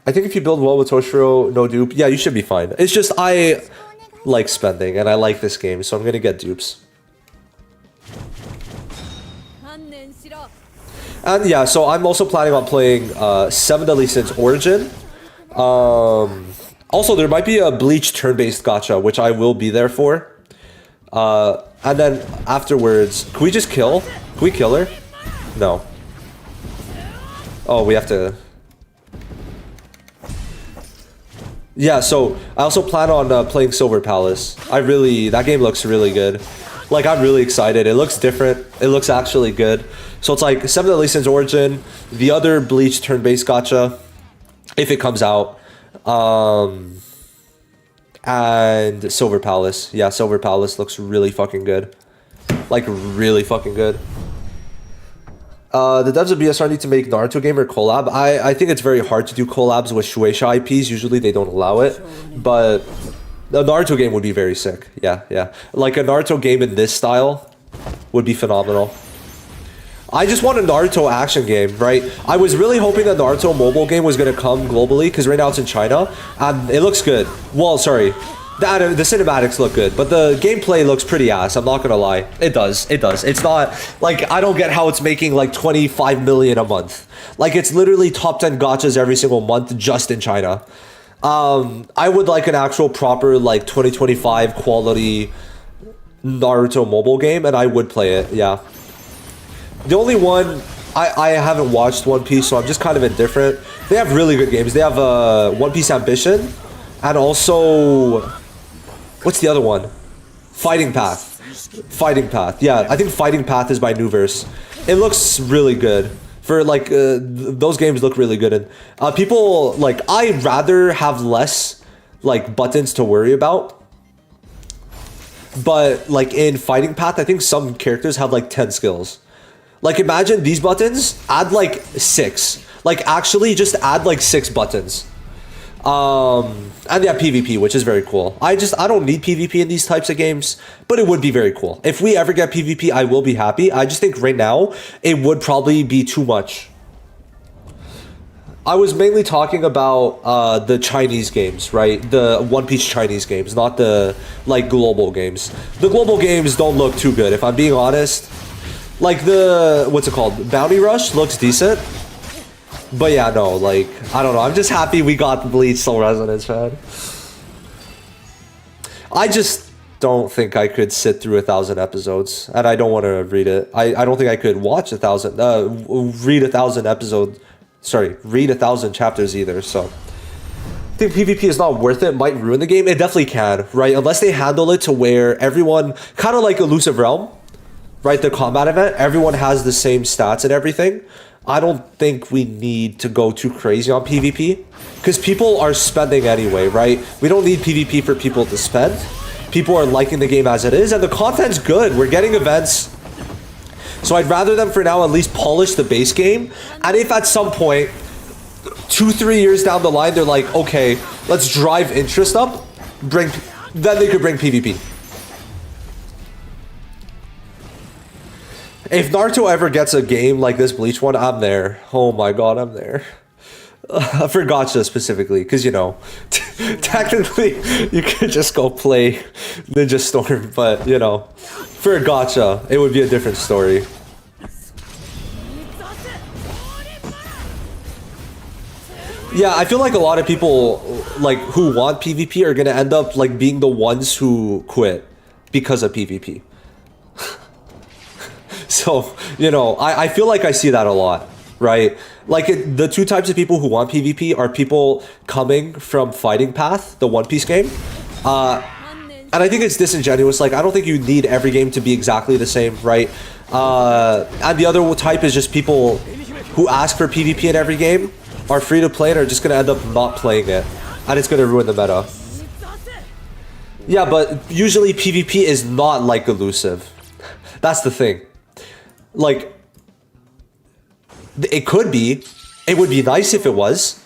I think if you build well with Toshiro, no dupe, yeah, you should be fine. It's just I like spending, and I like this game, so I'm gonna get dupes. And yeah, so I'm also planning on playing 7 Deadly Sins Origin. Also, there might be a Bleach turn-based gacha, which I will be there for. And then afterwards, can we just kill? Can we kill her? No. Oh, we have to... Yeah, so I also plan on playing Silver Palace. That game looks really good. Like, I'm really excited. It looks different. It looks actually good. So it's like 7 Deadly Sins Origin, the other Bleach turn-based gacha, if it comes out. And Silver Palace. Yeah, Silver Palace looks really fucking good. Like, really fucking good. The devs of BSR need to make Naruto game or collab. I think it's very hard to do collabs with Shueisha IPs. Usually they don't allow it. But the Naruto game would be very sick. Yeah, yeah. Like a Naruto game in this style would be phenomenal. I just want a Naruto action game, right? I was really hoping that Naruto mobile game was going to come globally because right now it's in China and it looks good. Well, sorry. The cinematics look good, but the gameplay looks pretty ass. I'm not going to lie. It does. It does. It's not like I don't get how it's making like 25 million a month. Like it's literally top 10 gachas every single month just in China. I would like an actual proper like 2025 quality Naruto mobile game and I would play it. Yeah. The only one, I haven't watched One Piece, so I'm just kind of indifferent. They have really good games. They have One Piece Ambition, and also, what's the other one? Fighting Path. Fighting Path. Yeah, I think Fighting Path is by Nuverse. It looks really good. For like, those games look really good. And people, like, I'd rather have less, like, buttons to worry about. But, like, in Fighting Path, I think some characters have, like, 10 skills. Like, imagine these buttons, add like 6. Like, actually just add like 6 buttons. And yeah, PvP, which is very cool. I don't need PvP in these types of games, but it would be very cool. If we ever get PvP, I will be happy. I just think right now, it would probably be too much. I was mainly talking about the Chinese games, right? The One Piece Chinese games, not the, like, global games. The global games don't look too good, if I'm being honest. Like the, what's it called? Bounty Rush looks decent. But yeah, no, like, I don't know. I'm just happy we got Bleach Soul Resonance, man. I just don't think I could sit through 1,000 episodes. And I don't want to read it. I don't think I could watch 1,000, read 1,000 episodes. Sorry, read 1,000 chapters either, so. I think PvP is not worth it. Might ruin the game. It definitely can, right? Unless they handle it to where everyone, kind of like Elusive Realm, right, the combat event, everyone has the same stats and everything. I don't think we need to go too crazy on PvP because people are spending anyway, right? We don't need PvP for people to spend. People are liking the game as it is and the content's good. We're getting events. So I'd rather them for now at least polish the base game. And if at some point, 2-3 years down the line, they're like, okay, let's drive interest up, then they could bring PvP. If Naruto ever gets a game like this Bleach one, I'm there. Oh my god, I'm there. For gacha specifically, because, you know, technically, you could just go play Ninja Storm, but, you know, for a gacha, it would be a different story. Yeah, I feel like a lot of people, like, who want PvP are going to end up, like, being the ones who quit because of PvP. So, you know, I feel like I see that a lot, right? Like, the two types of people who want PvP are people coming from Fighting Path, the One Piece game. And I think it's disingenuous. Like, I don't think you need every game to be exactly the same, right? And the other type is just people who ask for PvP in every game, are free to play it, are just going to end up not playing it. And it's going to ruin the meta. Yeah, but usually PvP is not like elusive. That's the thing. Like, it could be. It would be nice if it was.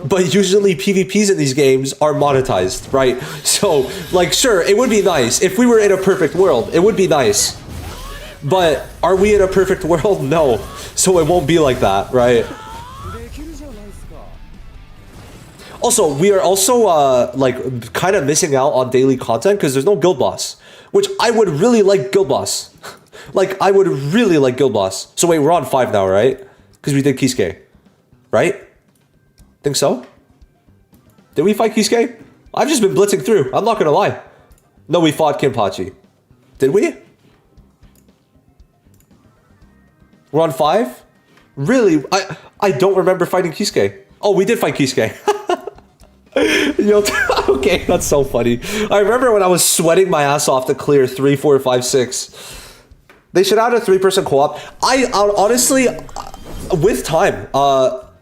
But usually PvPs in these games are monetized, right? So, like, sure, it would be nice. If we were in a perfect world, it would be nice. But are we in a perfect world? No. So it won't be like that, right? Also, we are also, like, kind of missing out on daily content because there's no Guild Boss. Which I would really like Guild Boss. Like, I would really like Guild Boss. So wait, we're on 5 now, right? Because we did Kisuke. Right? Think so? Did we fight Kisuke? I've just been blitzing through. I'm not gonna lie. No, we fought Kenpachi. Did we? We're on 5? Really? I don't remember fighting Kisuke. Oh, we did fight Kisuke. Yo, okay, that's so funny. I remember when I was sweating my ass off to clear 3, 4, 5, 6. They should add a 3-person co-op. I honestly, with time,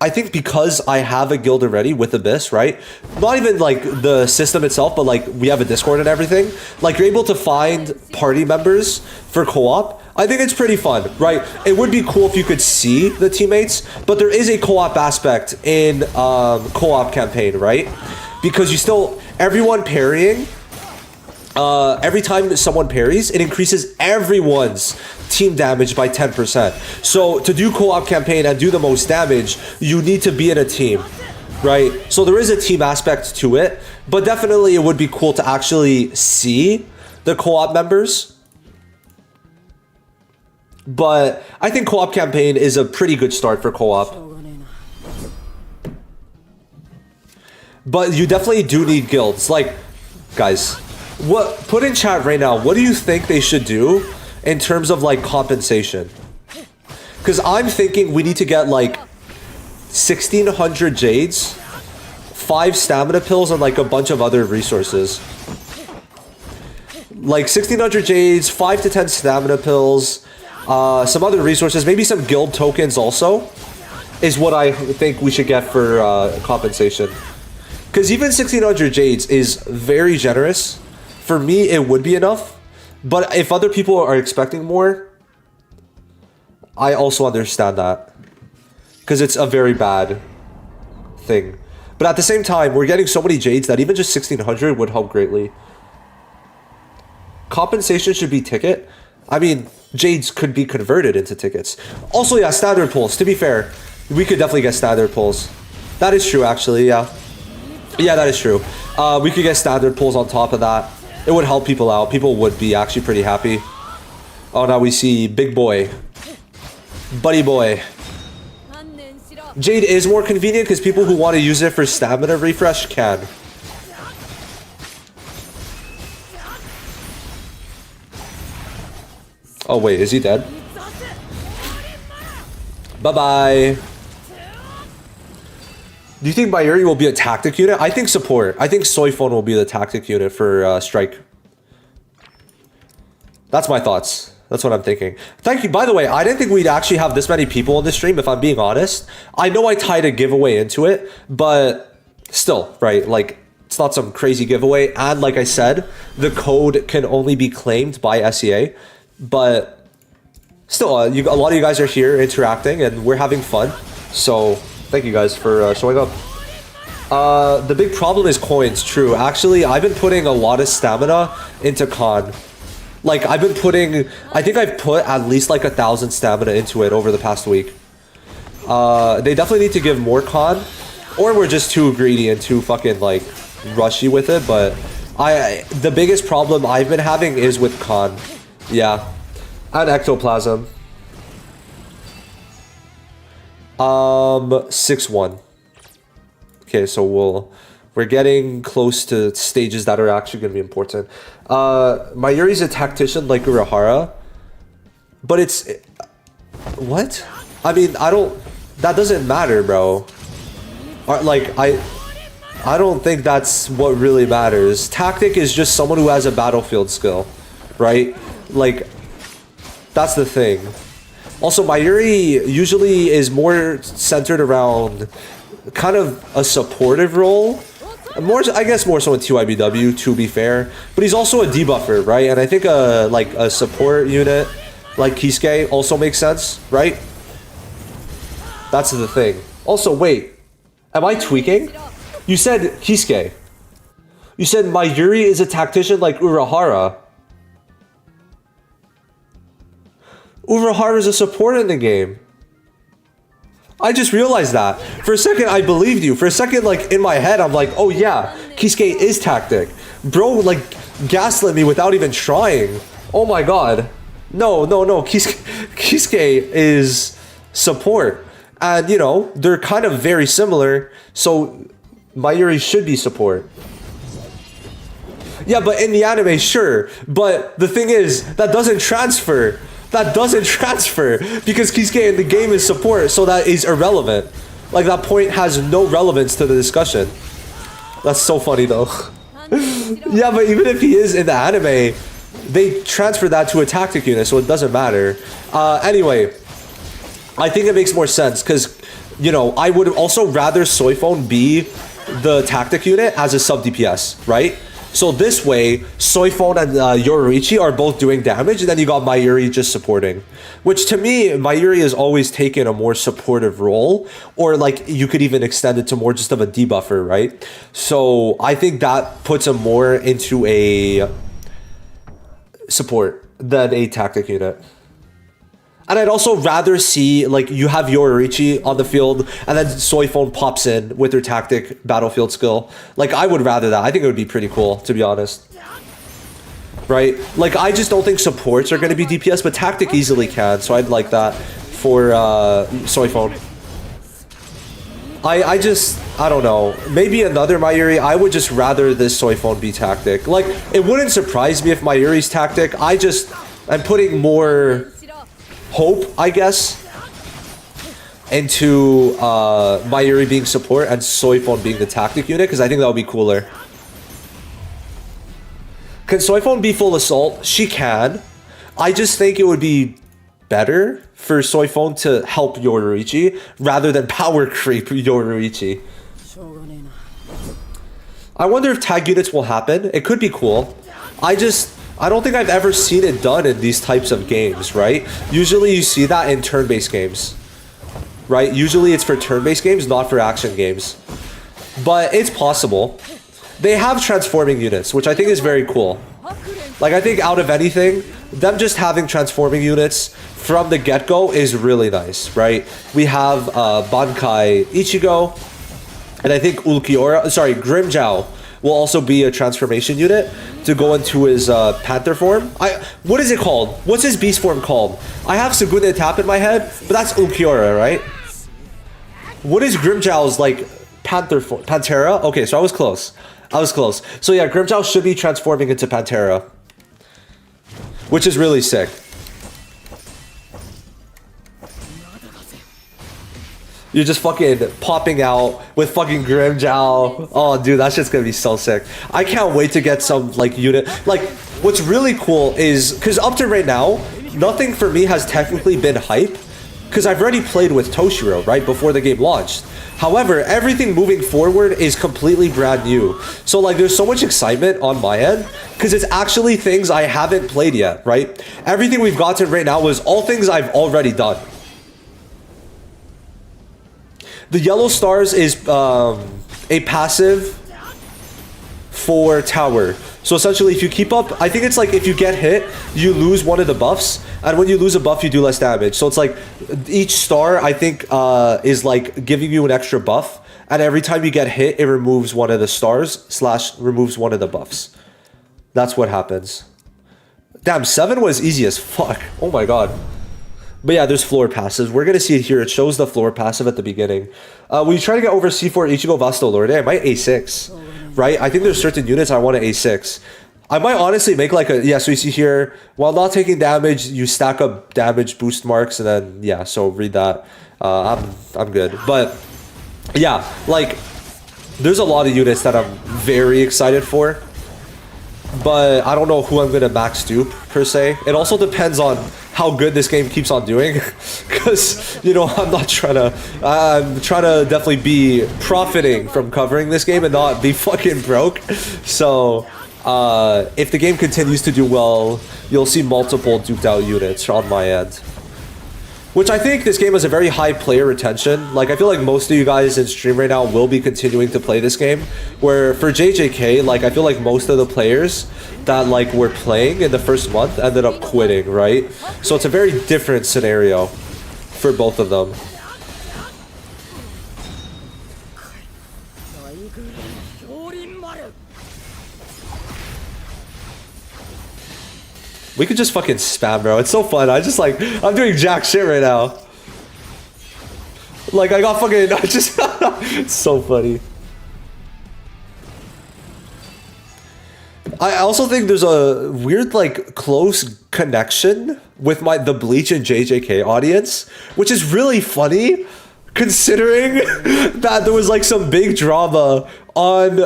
I think because I have a guild already with Abyss, right? Not even like the system itself, but like we have a Discord and everything. Like you're able to find party members for co-op. I think it's pretty fun, right? It would be cool if you could see the teammates, but there is a co-op aspect in co-op campaign, right? Because you still, everyone parrying, every time someone parries, it increases everyone's team damage by 10%. So to do co-op campaign and do the most damage, you need to be in a team, right? So there is a team aspect to it, but definitely it would be cool to actually see the co-op members. But I think co-op campaign is a pretty good start for co-op. But you definitely do need guilds. Like, guys, put in chat right now, what do you think they should do in terms of like compensation? Because I'm thinking we need to get like 1,600 jades, 5 stamina pills, and like a bunch of other resources. Like 1,600 jades, 5 to 10 stamina pills, some other resources, maybe some guild tokens also, is what I think we should get for compensation. Because even 1,600 jades is very generous. For me, it would be enough. But if other people are expecting more, I also understand that. Because it's a very bad thing. But at the same time, we're getting so many jades that even just 1,600 would help greatly. Compensation should be ticket. I mean, jades could be converted into tickets. Also, yeah, standard pulls. To be fair, we could definitely get standard pulls. That is true, actually, yeah. Yeah, that is true. We could get standard pulls on top of that. It would help people out. People would be actually pretty happy. Oh, now we see Big Boy. Buddy Boy. Jade is more convenient because people who want to use it for stamina refresh can. Oh wait, is he dead? Bye-bye. Do you think Mayuri will be a tactic unit? I think support. I think Soifon will be the tactic unit for Strike. That's my thoughts. That's what I'm thinking. Thank you. By the way, I didn't think we'd actually have this many people on the stream, if I'm being honest. I know I tied a giveaway into it, but still, right? Like, it's not some crazy giveaway. And like I said, the code can only be claimed by SEA. But still, a lot of you guys are here interacting and we're having fun. So thank you guys for showing up. The big problem is coins, true. Actually, I've been putting a lot of stamina into Khan. Like, I've been putting, I think I've put at least like 1,000 stamina into it over the past week. They definitely need to give more Khan. Or we're just too greedy and too fucking like rushy with it. But the biggest problem I've been having is with Khan. Yeah. And ectoplasm. 6-1. Okay, so we're getting close to stages that are actually going to be important. Mayuri's a tactician like Urahara. But it's... What? I mean, that doesn't matter, bro. Like, I don't think that's what really matters. Tactic is just someone who has a battlefield skill, right? Like, that's the thing. Also, Mayuri usually is more centered around kind of a supportive role. More, I guess more so in 2IBW, to be fair. But he's also a debuffer, right? And I think like a support unit like Kisuke also makes sense, right? That's the thing. Also, wait. Am I tweaking? You said Kisuke. You said Mayuri is a tactician like Urahara. Urahara is a support in the game. I just realized that. For a second, I believed you. For a second, like, in my head, I'm like, oh yeah, Kisuke is tactic. Bro, like, gaslit me without even trying. Oh my god. No. Kisuke is support. And, you know, they're kind of very similar, so Mayuri should be support. Yeah, but in the anime, sure. But the thing is, that doesn't transfer. That doesn't transfer because Kisuke in the game is support, so that is irrelevant. Like, that point has no relevance to the discussion. That's so funny, though. Yeah, but even if he is in the anime, they transfer that to a tactic unit, so it doesn't matter. Anyway, I think it makes more sense because, you know, I would also rather Soifone be the tactic unit as a sub DPS, right? So this way, Soifone and Yoruichi are both doing damage, and then you got Mayuri just supporting. Which to me, Mayuri has always taken a more supportive role, or like you could even extend it to more just of a debuffer, right? So I think that puts him more into a support than a tactic unit. And I'd also rather see, like, you have Yoruichi on the field, and then Soifone pops in with her tactic battlefield skill. Like, I would rather that. I think it would be pretty cool, to be honest. Right? Like, I just don't think supports are going to be DPS, but tactic easily can, so I'd like that for Soifone. I don't know. Maybe another Mayuri. I would just rather this Soifone be tactic. Like, it wouldn't surprise me if Mayuri's tactic. I'm putting more hope, I guess, into Mayuri being support and Soifone being the tactic unit, because I think that would be cooler. Can Soifone be full assault? She can. I just think it would be better for Soifone to help Yoruichi rather than power creep Yoruichi. I wonder if tag units will happen. It could be cool. I don't think I've ever seen it done in these types of games, right? Usually you see that in turn-based games, right? Usually it's for turn-based games, not for action games. But it's possible. They have transforming units, which I think is very cool. Like, I think out of anything, them just having transforming units from the get-go is really nice, right? We have Bankai Ichigo, and I think Grimjow will also be a transformation unit to go into his Panther form. What is it called? What's his beast form called? I have Sugune Tap in my head, but that's Ulquiorra, right? What is Grimjow's, like, Panther form? Pantera? Okay, so I was close. So yeah, Grimjow should be transforming into Pantera, which is really sick. You're just fucking popping out with fucking Grimjow. Oh, dude, that shit's gonna be so sick. I can't wait to get some, like, unit. Like, what's really cool is, because up to right now, nothing for me has technically been hype, because I've already played with Toshiro, right, before the game launched. However, everything moving forward is completely brand new. So, like, there's so much excitement on my end, because it's actually things I haven't played yet, right? Everything we've gotten right now was all things I've already done. The yellow stars is a passive for tower. So essentially, if you keep up, I think it's like if you get hit, you lose one of the buffs. And when you lose a buff, you do less damage. So it's like each star, I think, is like giving you an extra buff. And every time you get hit, it removes one of the stars / removes one of the buffs. That's what happens. Damn, 7 was easy as fuck. Oh my god. But yeah, there's floor passives. We're going to see it here. It shows the floor passive at the beginning. When you try to get over C4 Ichigo Vasto Lord, I might A6, right? I think there's certain units I want to A6. I might honestly make like a... Yeah, so you see here, while not taking damage, you stack up damage boost marks, and then, yeah, so read that. I'm good. But, yeah, like, there's a lot of units that I'm very excited for. But I don't know who I'm going to max dupe, per se. It also depends on how good this game keeps on doing. Because, you know, I'm trying to definitely be profiting from covering this game and not be fucking broke. So, if the game continues to do well, you'll see multiple duped out units on my end. Which I think this game has a very high player retention. Like, I feel like most of you guys in stream right now will be continuing to play this game. Where for JJK, like, I feel like most of the players that, like, were playing in the first month ended up quitting, right? So it's a very different scenario for both of them. We could just fucking spam, bro. It's so fun. I'm doing jack shit right now. Like, I got fucking... It's so funny. I also think there's a weird like close connection with the Bleach and JJK audience, which is really funny considering that there was like some big drama on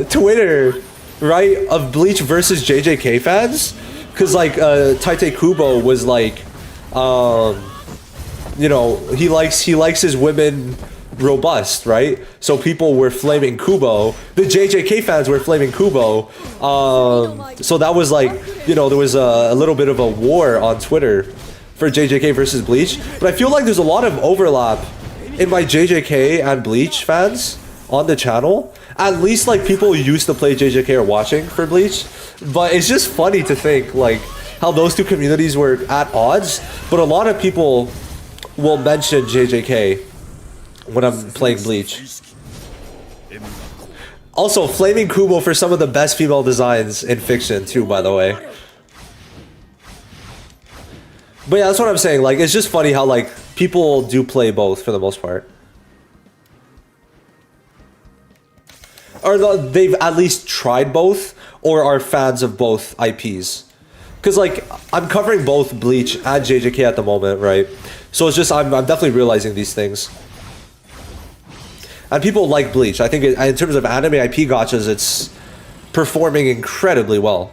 Twitter, right, of Bleach versus JJK fans, because like Taite Kubo was like, you know, he likes his women robust, right? So people were flaming Kubo. The JJK fans were flaming Kubo. So that was like, you know, there was a little bit of a war on Twitter for JJK versus Bleach. But I feel like there's a lot of overlap in my JJK and Bleach fans on the channel. At least like people who used to play JJK are watching for Bleach. But it's just funny to think like how those two communities were at odds. But a lot of people will mention JJK when I'm playing Bleach. Also, flaming Kubo for some of the best female designs in fiction too, by the way. But yeah, that's what I'm saying. Like, it's just funny how like people do play both for the most part. Or they've at least tried both, or are fans of both IPs. Because like, I'm covering both Bleach and JJK at the moment, right? So it's just, I'm definitely realizing these things. And people like Bleach. I think in terms of anime IP gachas, it's performing incredibly well.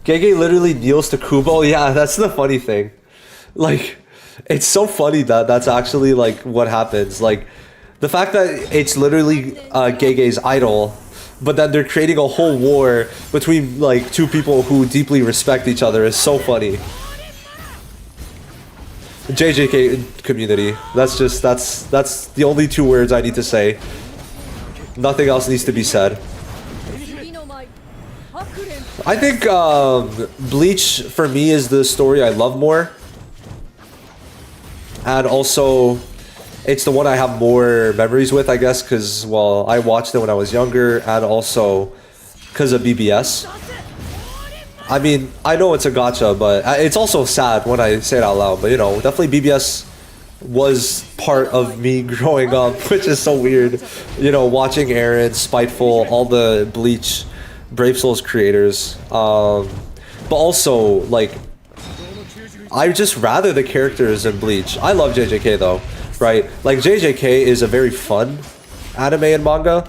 Gege literally kneels to Kubo. Yeah, that's the funny thing. Like, it's so funny that that's actually like what happens. Like, the fact that it's literally Gege's idol, but then they're creating a whole war between like two people who deeply respect each other is so funny. JJK community. That's the only two words I need to say. Nothing else needs to be said. I think Bleach for me is the story I love more. And also, it's the one I have more memories with, I guess, because, well, I watched it when I was younger, and also because of BBS. I mean, I know it's a gacha, but it's also sad when I say it out loud. But, you know, definitely BBS was part of me growing up, which is so weird. You know, watching Eren, Spiteful, all the Bleach, Brave Souls creators. But also, like, I just rather the characters in Bleach. I love JJK, though, right? Like, JJK is a very fun anime and manga.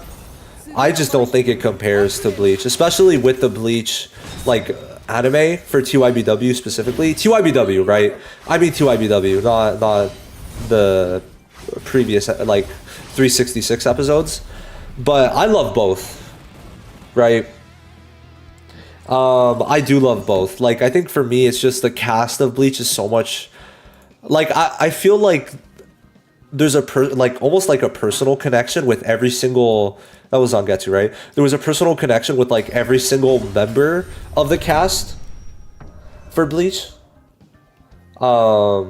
I just don't think it compares to Bleach, especially with the Bleach, like, anime for TYBW specifically. TYBW, right? I mean TYBW, not the previous, like, 366 episodes. But I love both, right? I do love both. Like, I think for me, it's just the cast of Bleach is so much... Like, I feel like there's almost like a personal connection with every single... That was on Getsu, right? There was a personal connection with, like, every single member of the cast for Bleach. Where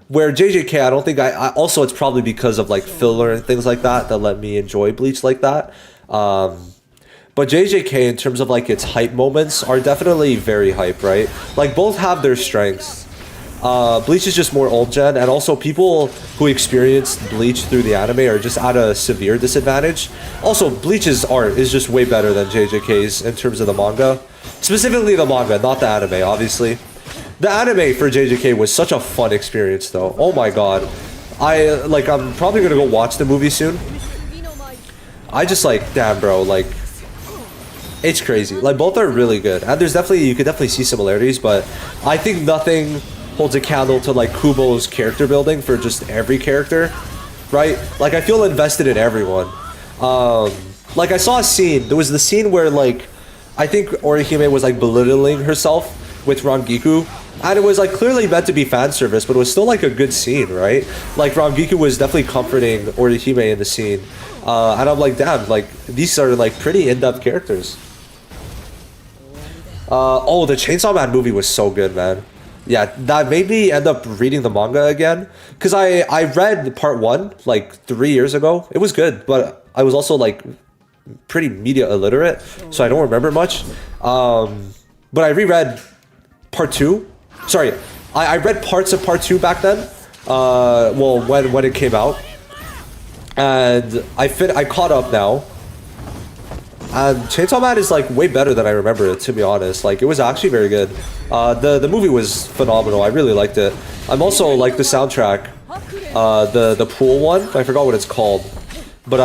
JJK, I don't think I also, it's probably because of, like, filler and things like that that let me enjoy Bleach like that. But JJK, in terms of, like, its hype moments, are definitely very hype, right? Like, both have their strengths. Bleach is just more old gen, and also people who experienced Bleach through the anime are just at a severe disadvantage. Also, Bleach's art is just way better than JJK's in terms of the manga. Specifically the manga, not the anime, obviously. The anime for JJK was such a fun experience, though. Oh my god. I'm probably gonna go watch the movie soon. I just, like, damn, bro, like... It's crazy. Like, both are really good. And you could definitely see similarities, but I think nothing holds a candle to, like, Kubo's character building for just every character, right? Like, I feel invested in everyone. Like, I saw a scene. There was the scene where, like, I think Orihime was, like, belittling herself with Gikku, and it was, like, clearly meant to be fan service, but it was still, like, a good scene, right? Like, Gikku was definitely comforting Orihime in the scene. And I'm like, damn, like, these are, like, pretty in-depth characters. Oh, the Chainsaw Man movie was so good, man. Yeah, that made me end up reading the manga again. Because I read part 1, like, 3 years ago. It was good, but I was also, like, pretty media illiterate, so I don't remember much. But I reread part 2. Sorry, I read parts of part 2 back then. Well, when it came out. And I caught up now. And Chainsaw Man is like way better than I remember it, to be honest. Like it was actually very good. The movie was phenomenal. I really liked it. I'm also like the soundtrack. The pool one. I forgot what it's called. But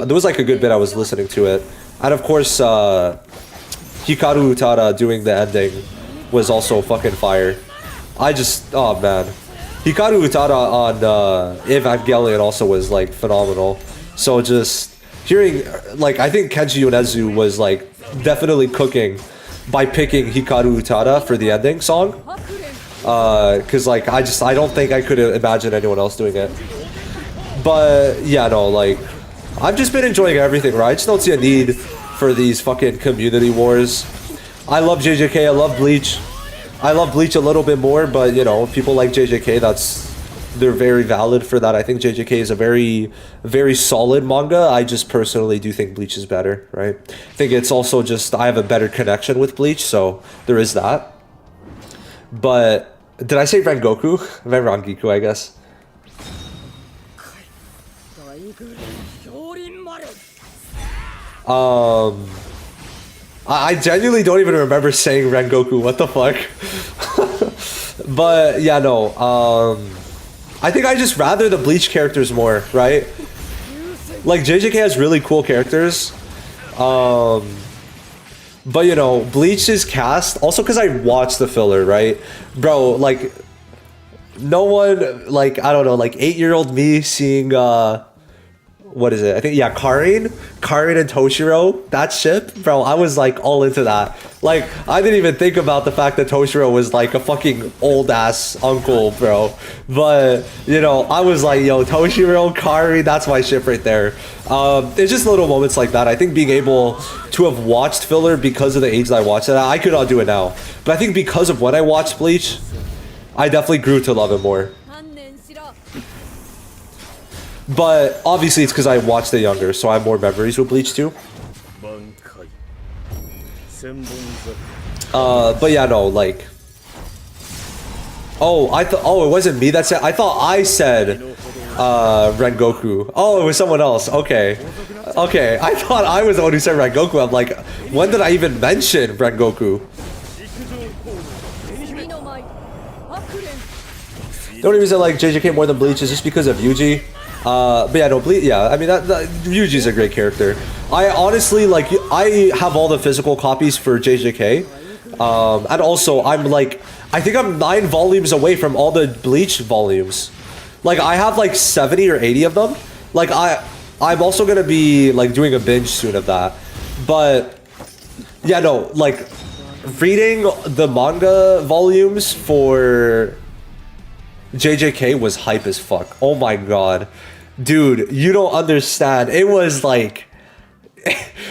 there was like a good bit I was listening to it. And of course, Hikaru Utada doing the ending was also fucking fire. Oh man. Hikaru Utada on Evangelion also was like phenomenal. So just hearing, like, I think Kenji Yonezu was like definitely cooking by picking Hikaru Utada for the ending song. Cause like I don't think I could imagine anyone else doing it. But yeah, no, like I've just been enjoying everything, right? I just don't see a need for these fucking community wars. I love JJK, I love Bleach. I love Bleach a little bit more, but you know, people like JJK, they're very valid for that. I think JJK is a very, very solid manga. I just personally do think Bleach is better, right? I think it's also just, I have a better connection with Bleach, so there is that. But, did I say Rengoku? Rengoku, I guess. I genuinely don't even remember saying Rengoku, what the fuck? But, yeah, no, I think I just rather the Bleach characters more, right? Like, JJK has really cool characters. But, you know, Bleach's cast, also because I watched the filler, right? Bro, like, no one, like, I don't know, like, 8-year-old me seeing, what is it? I think, yeah, Karin and Toshiro, that ship, bro, I was like all into that. Like, I didn't even think about the fact that Toshiro was like a fucking old ass uncle, bro. But, you know, I was like, yo, Toshiro, Karin, that's my ship right there. It's just little moments like that. I think being able to have watched filler because of the age that I watched it, I could not do it now. But I think because of when I watched Bleach, I definitely grew to love it more. But obviously it's because I watched it younger, so I have more memories with Bleach too. But yeah, no, like, oh, it wasn't me that said, I thought I said Rengoku. Oh, it was someone else. Okay, I thought I was the one who said Rengoku. I'm like, when did I even mention Rengoku? The only reason I like JJK more than Bleach is just because of Yuji. But yeah, no, Bleach, yeah, I mean, Yuji's a great character. I honestly, like, I have all the physical copies for JJK. And also, I'm like, I think I'm 9 volumes away from all the Bleach volumes. Like, I have like 70 or 80 of them. Like, I'm also gonna be, like, doing a binge soon of that. But, yeah, no, like, reading the manga volumes for JJK was hype as fuck. Oh my god. Dude, you don't understand. It was like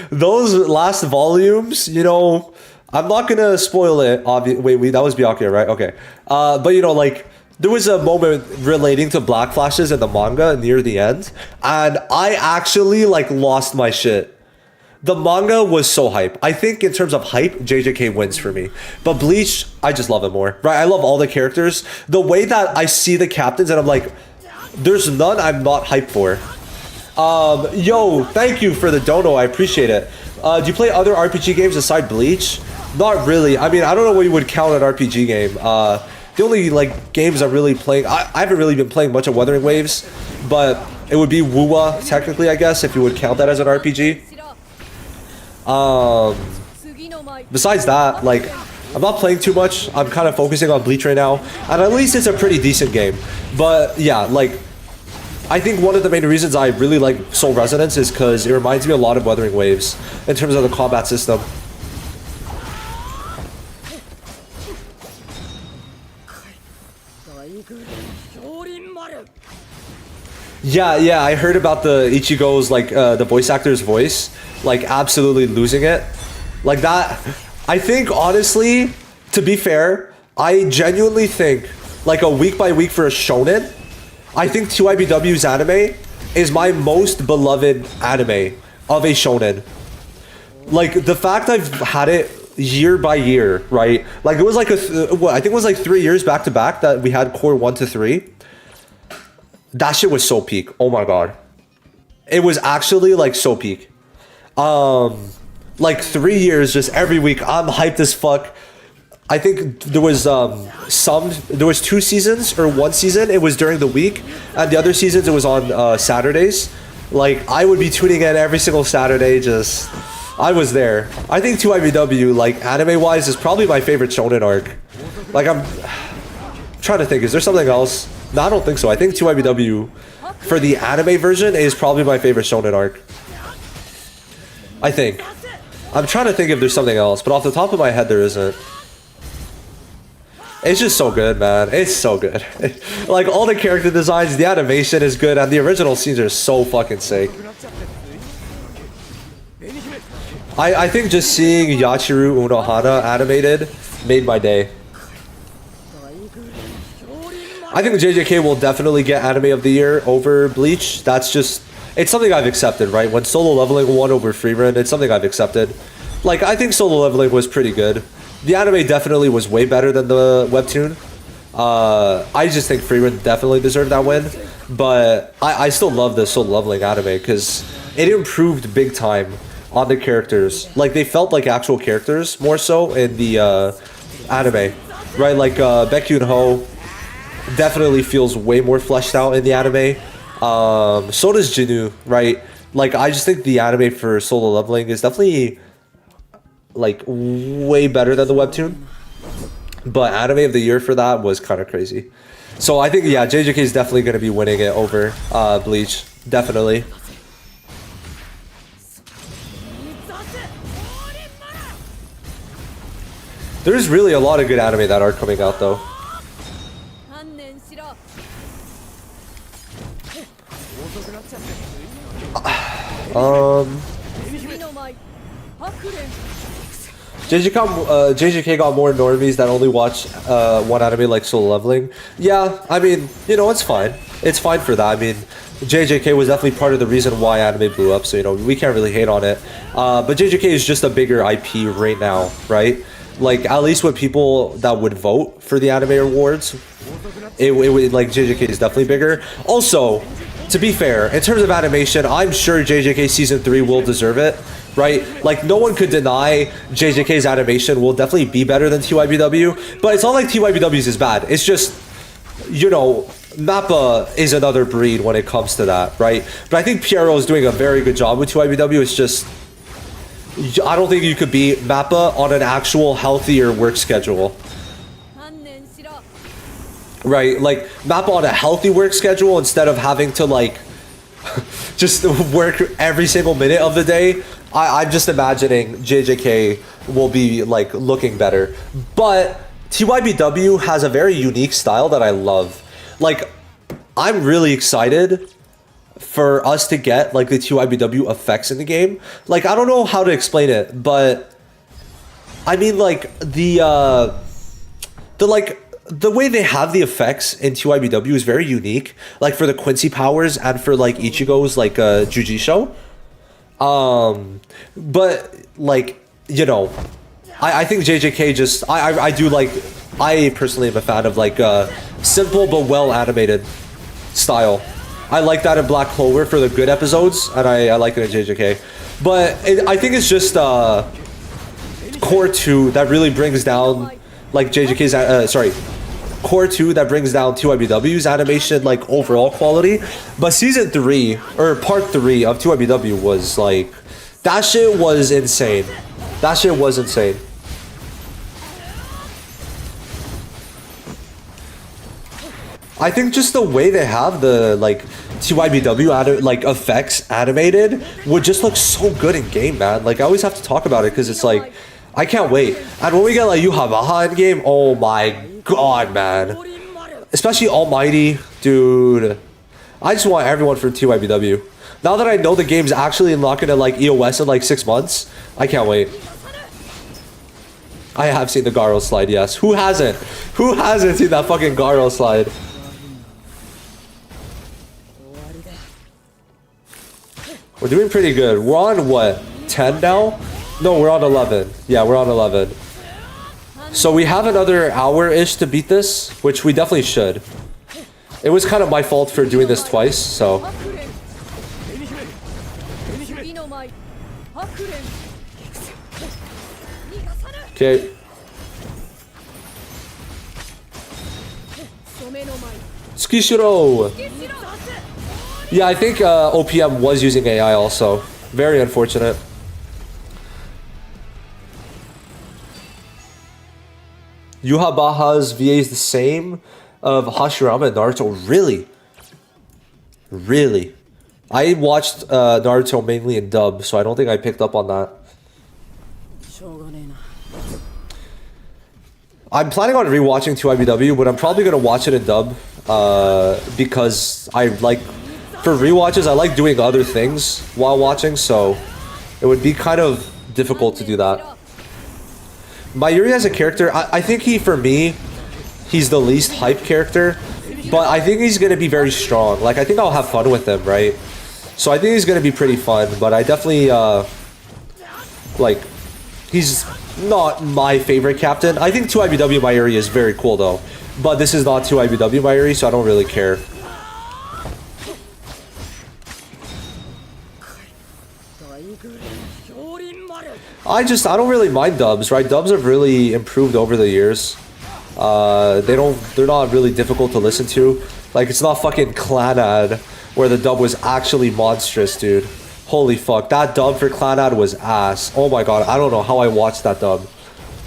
those last volumes, you know, I'm not gonna spoil it. Wait, that was Byakuya, right? Okay. But you know, like, there was a moment relating to Black Flashes in the manga near the end, and I actually like lost my shit. The manga was so hype. I think in terms of hype, JJK wins for me. But Bleach, I just love it more. Right? I love all the characters. The way that I see the captains and I'm like, there's none I'm not hyped for. Yo, thank you for the dono. I appreciate it. Do you play other RPG games aside Bleach? Not really. I mean, I don't know what you would count an RPG game. The only like games I'm really playing, I haven't really been playing much of Wuthering Waves, but it would be Wuwa technically, I guess, if you would count that as an RPG. Besides that, like, I'm not playing too much. I'm kind of focusing on Bleach right now, and at least it's a pretty decent game. But yeah, like, I think one of the main reasons I really like Soul Resonance is because it reminds me a lot of Wuthering Waves in terms of the combat system. Yeah, I heard about the Ichigo's, like, the voice actor's voice, like, absolutely losing it. Like, that, I think, honestly, to be fair, I genuinely think, like, a week by week for a shonen, I think 2IBW's anime is my most beloved anime of a shonen. Like, the fact I've had it year by year, right? Like, it was like I think it was like 3 years back to back that we had core 1 to 3. That shit was so peak. Oh my god. it was actually like so peak. Like 3 years, just every week, I'm hyped as fuck. I think there was there was 2 seasons or 1 season. It was during the week, and the other seasons it was on Saturdays. Like I would be tuning in every single Saturday. Just I was there. I think 2IBW, like anime wise, is probably my favorite shonen arc. Like I'm trying to think, is there something else? No, I don't think so. I think 2IBW for the anime version is probably my favorite shonen arc. I think. I'm trying to think if there's something else, but off the top of my head there isn't. It's just so good, man. It's so good. Like, all the character designs, the animation is good, and the original scenes are so fucking sick. I think just seeing Yachiru Unohana animated made my day. I think JJK will definitely get Anime of the Year over Bleach. That's just... It's something I've accepted, right? When Solo Leveling won over Freerun, it's something I've accepted. Like, I think Solo Leveling was pretty good. The anime definitely was way better than the webtoon. I just think Freerun definitely deserved that win. But I still love the Solo Leveling anime because it improved big time on the characters. Like, they felt like actual characters more so in the anime. Right? Like, Baekhyun-ho definitely feels way more fleshed out in the anime. So does Jinwoo, right? Like, I just think the anime for Solo Leveling is definitely... like way better than the webtoon, but Anime of the Year for that was kind of crazy. So I think, yeah, JJK is definitely going to be winning it over Bleach, definitely. There's really a lot of good anime that are coming out though. JJK got more normies that only watch one anime like Solo Leveling. Yeah, I mean, you know, it's fine. It's fine for that. I mean, JJK was definitely part of the reason why anime blew up, so, you know, we can't really hate on it. But JJK is just a bigger IP right now, right? Like, at least with people that would vote for the anime awards, it would, like, JJK is definitely bigger. Also, to be fair, in terms of animation, I'm sure JJK Season 3 will deserve it. Right? Like, no one could deny JJK's animation will definitely be better than TYBW, but it's not like TYBW's is bad. It's just, you know, Mappa is another breed when it comes to that, right? But I think Pierrot is doing a very good job with TYBW. It's just, I don't think you could beat Mappa on an actual healthier work schedule. Right? Like, Mappa on a healthy work schedule instead of having to, like, just work every single minute of the day. I'm just imagining JJK will be, like, looking better. But TYBW has a very unique style that I love. Like, I'm really excited for us to get, like, the TYBW effects in the game. Like, I don't know how to explain it, but I mean, like, the way they have the effects in TYBW is very unique. Like, for the Quincy powers and for, like, Ichigo's, like, Jujisho. But, like, you know, I think JJK just, I do like, I personally am a fan of, like, simple but well animated style. I like that in Black Clover for the good episodes, and I like it in JJK. But I think it's just, Core 2 that really brings down, like, JJK's, Core 2 that brings down 2IBW's animation, like, overall quality. But Season 3, or Part 3 of 2IBW was, like, that shit was insane. That shit was insane. I think just the way they have the, like, 2IBW like effects animated would just look so good in game, man. Like, I always have to talk about it because it's like, I can't wait. And when we get, like, Yuhamaha in game, oh my god, man. Especially Almighty, dude. I just want everyone from TYBW. Now that I know the game's actually unlocking at, like, EOS in, like, 6 months, I can't wait. I have seen the Garo slide, yes. Who hasn't? Who hasn't seen that fucking Garo slide? We're doing pretty good. We're on, what, 10 now? No, we're on 11. Yeah, we're on 11. So we have another hour-ish to beat this, which we definitely should. It was kind of my fault for doing this twice, so... Okay. Toshiro. Yeah, I think OPM was using AI also. Very unfortunate. Yuhabaha's VA is the same of Hashirama and Naruto. Really? Really? I watched Naruto mainly in dub, so I don't think I picked up on that. I'm planning on rewatching 2IBW, but I'm probably going to watch it in dub because I like, for rewatches, I like doing other things while watching, so it would be kind of difficult to do that. Mayuri as a character, I think for me, he's the least hype character, but I think he's going to be very strong. Like, I think I'll have fun with him, right? So I think he's going to be pretty fun, but I definitely, like, he's not my favorite captain. I think 2IBW Mayuri is very cool, though. But this is not 2IBW Mayuri, so I don't really care. I don't really mind dubs, right? Dubs have really improved over the years. They're not really difficult to listen to. Like, it's not fucking Clanad, where the dub was actually monstrous, dude. Holy fuck, that dub for Clanad was ass. Oh my god, I don't know how I watched that dub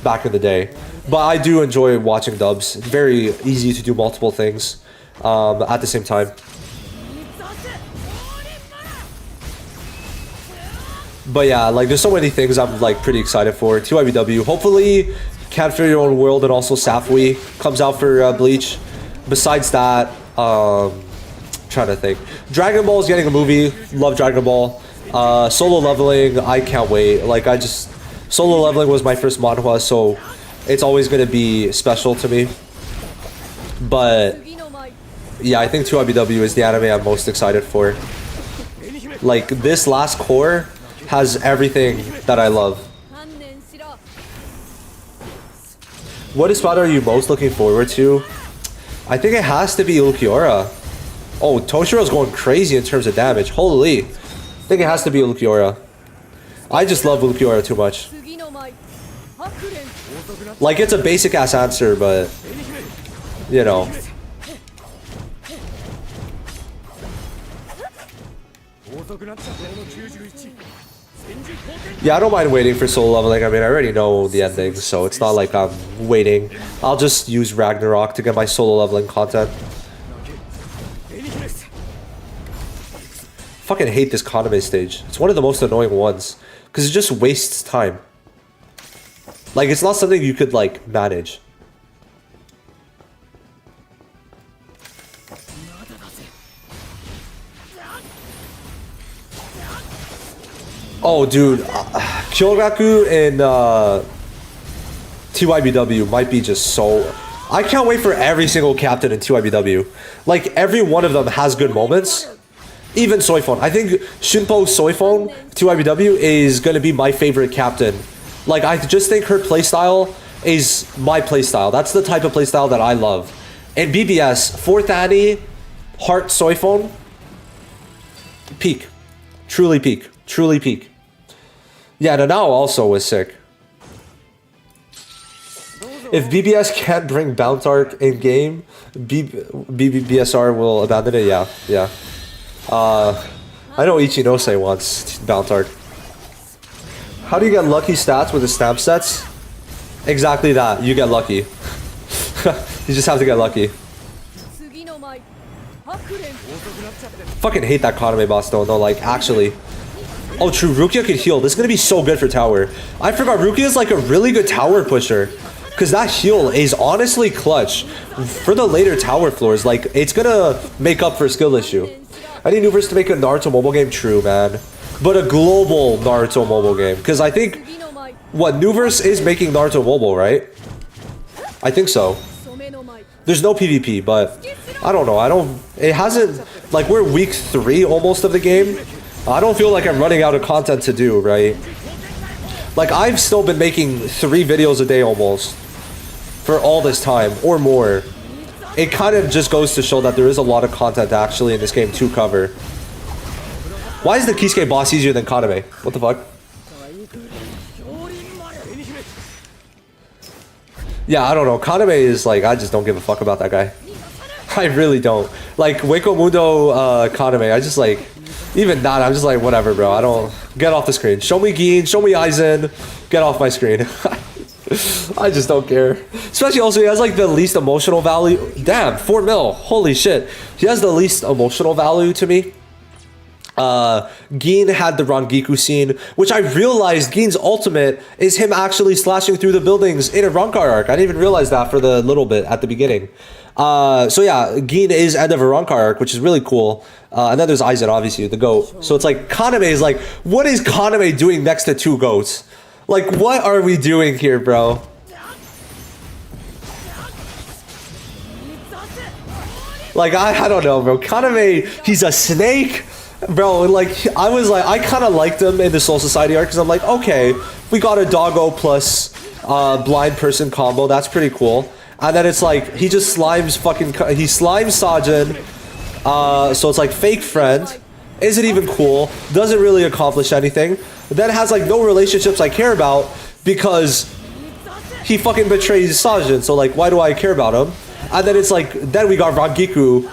back in the day. But I do enjoy watching dubs. It's very easy to do multiple things at the same time. But yeah, like, there's so many things I'm like pretty excited for. 2IBW. Hopefully, Can't Fear Your Own World and also Safwi comes out for Bleach. Besides that, trying to think. Dragon Ball is getting a movie. Love Dragon Ball. Solo Leveling, I can't wait. Like, Solo Leveling was my first manhwa, so it's always going to be special to me. But yeah, I think 2IBW is the anime I'm most excited for. Like, this last core has everything that I love. What spot are you most looking forward to? I think it has to be Ulquiorra. Oh, Toshiro's going crazy in terms of damage. Holy. I think it has to be Ulquiorra. I just love Ulquiorra too much. Like, it's a basic ass answer, but you know. Yeah, I don't mind waiting for solo leveling. I mean, I already know the ending, so it's not like I'm waiting. I'll just use Ragnarok to get my solo leveling content. Fucking hate this Kaname stage. It's one of the most annoying ones because it just wastes time. Like, it's not something you could like manage. Oh, dude, Kyogaku and 2IBW might be just so... I can't wait for every single captain in 2IBW. Like, every one of them has good moments. Even Soifon. I think Shunpo Soifon, 2IBW, is going to be my favorite captain. Like, I just think her playstyle is my playstyle. That's the type of playstyle that I love. And BBS, 4th Annie, Heart Soifon, peak. Truly peak. Truly peak. Yeah, Nanao also was sick. If BBS can't bring Bounce Arc in game, BSR will abandon it. Yeah, yeah. I know Ichinose wants Bounce Arc. How do you get lucky stats with the stamp sets? Exactly that. You get lucky. You just have to get lucky. Fucking hate that Kaname boss though. No, like, actually. Oh, true. Rukia could heal. This is going to be so good for tower. I forgot Rukia is like a really good tower pusher. Because that heal is honestly clutch. For the later tower floors, like, it's going to make up for a skill issue. I need Nuverse to make a Naruto mobile game. True, man. But a global Naruto mobile game. Because I think, what, Nuverse is making Naruto mobile, right? I think so. There's no PvP, but I don't know. It hasn't, like, we're week 3 almost of the game. I don't feel like I'm running out of content to do, right? Like, I've still been making 3 videos a day almost for all this time, or more. It kind of just goes to show that there is a lot of content actually in this game to cover. Why is the Kisuke boss easier than Kaname? What the fuck? Yeah, I don't know. Kaname is like, I just don't give a fuck about that guy. I really don't. Like, Wako Mundo Kaname, I just like, even that, I'm just like, whatever, bro. I don't, get off the screen. Show me Gin, show me Aizen, get off my screen. I just don't care. Especially also, he has like the least emotional value. Damn, 4 mil. Holy shit. He has the least emotional value to me. Gin had the Gikku scene, which I realized Gin's ultimate is him actually slashing through the buildings in a Rankar arc. I didn't even realize that for the little bit at the beginning. So yeah, Gin is end of a Rankar arc, which is really cool. And then there's Aizen, obviously, the GOAT. So it's like, Kaname is like, what is Kaname doing next to 2 GOATs? Like, what are we doing here, bro? Like, I don't know, bro. Kaname, he's a snake. Bro, like, I kind of liked him in the Soul Society arc because I'm like, okay, we got a doggo plus blind person combo. That's pretty cool. And then it's like, he just slimes he slimes Sajin. So it's like fake friend. Isn't even cool. Doesn't really accomplish anything. Then has like no relationships I care about because he fucking betrays Sajin. So like, why do I care about him? And then it's like, then we got Gikku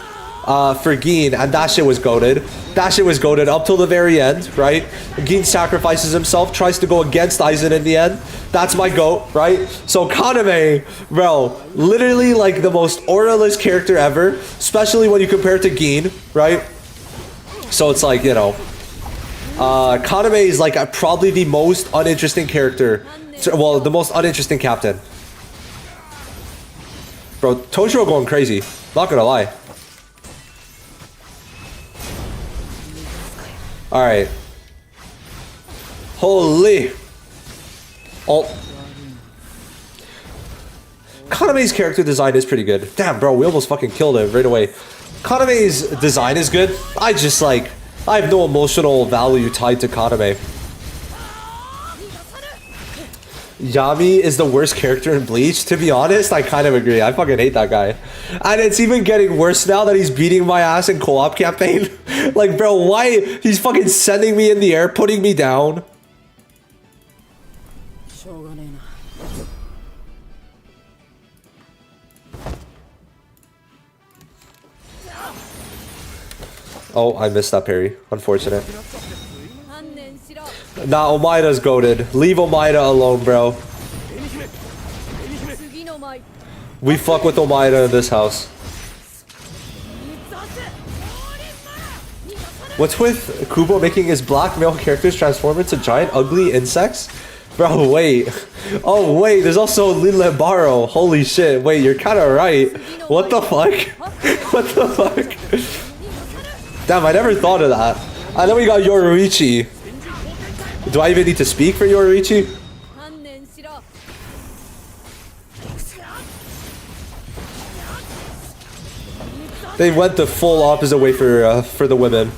for Gin, and that shit was goated. That shit was goated up till the very end, right? Gin sacrifices himself, tries to go against Aizen in the end. That's my goat, right? So Kaname, bro, literally like the most auraless character ever, especially when you compare it to Gin, right? So it's like, you know, Kaname is like probably the most uninteresting character. Well, the most uninteresting captain. Bro, Toshiro going crazy. Not gonna lie. Alright. Holy. Oh. Kaname's character design is pretty good. Damn, bro, we almost fucking killed him right away. Kaname's design is good. I just like, I have no emotional value tied to Kaname. Yami is the worst character in Bleach. To be honest, I kind of agree. I fucking hate that guy. And it's even getting worse now that he's beating my ass in co-op campaign. Like, bro, why? He's fucking sending me in the air, putting me down. Oh, I missed that parry. Unfortunate. Nah, Omaida's goated. Leave Omaida alone, bro. We fuck with Omaida in this house. What's with Kubo making his black male characters transform into giant ugly insects? Bro, wait. Oh, wait, there's also Lilebaro. Holy shit. Wait, you're kind of right. What the fuck? What the fuck? Damn, I never thought of that. And then we got Yoruichi. Do I even need to speak for Yoruichi? They went the full opposite way for the women.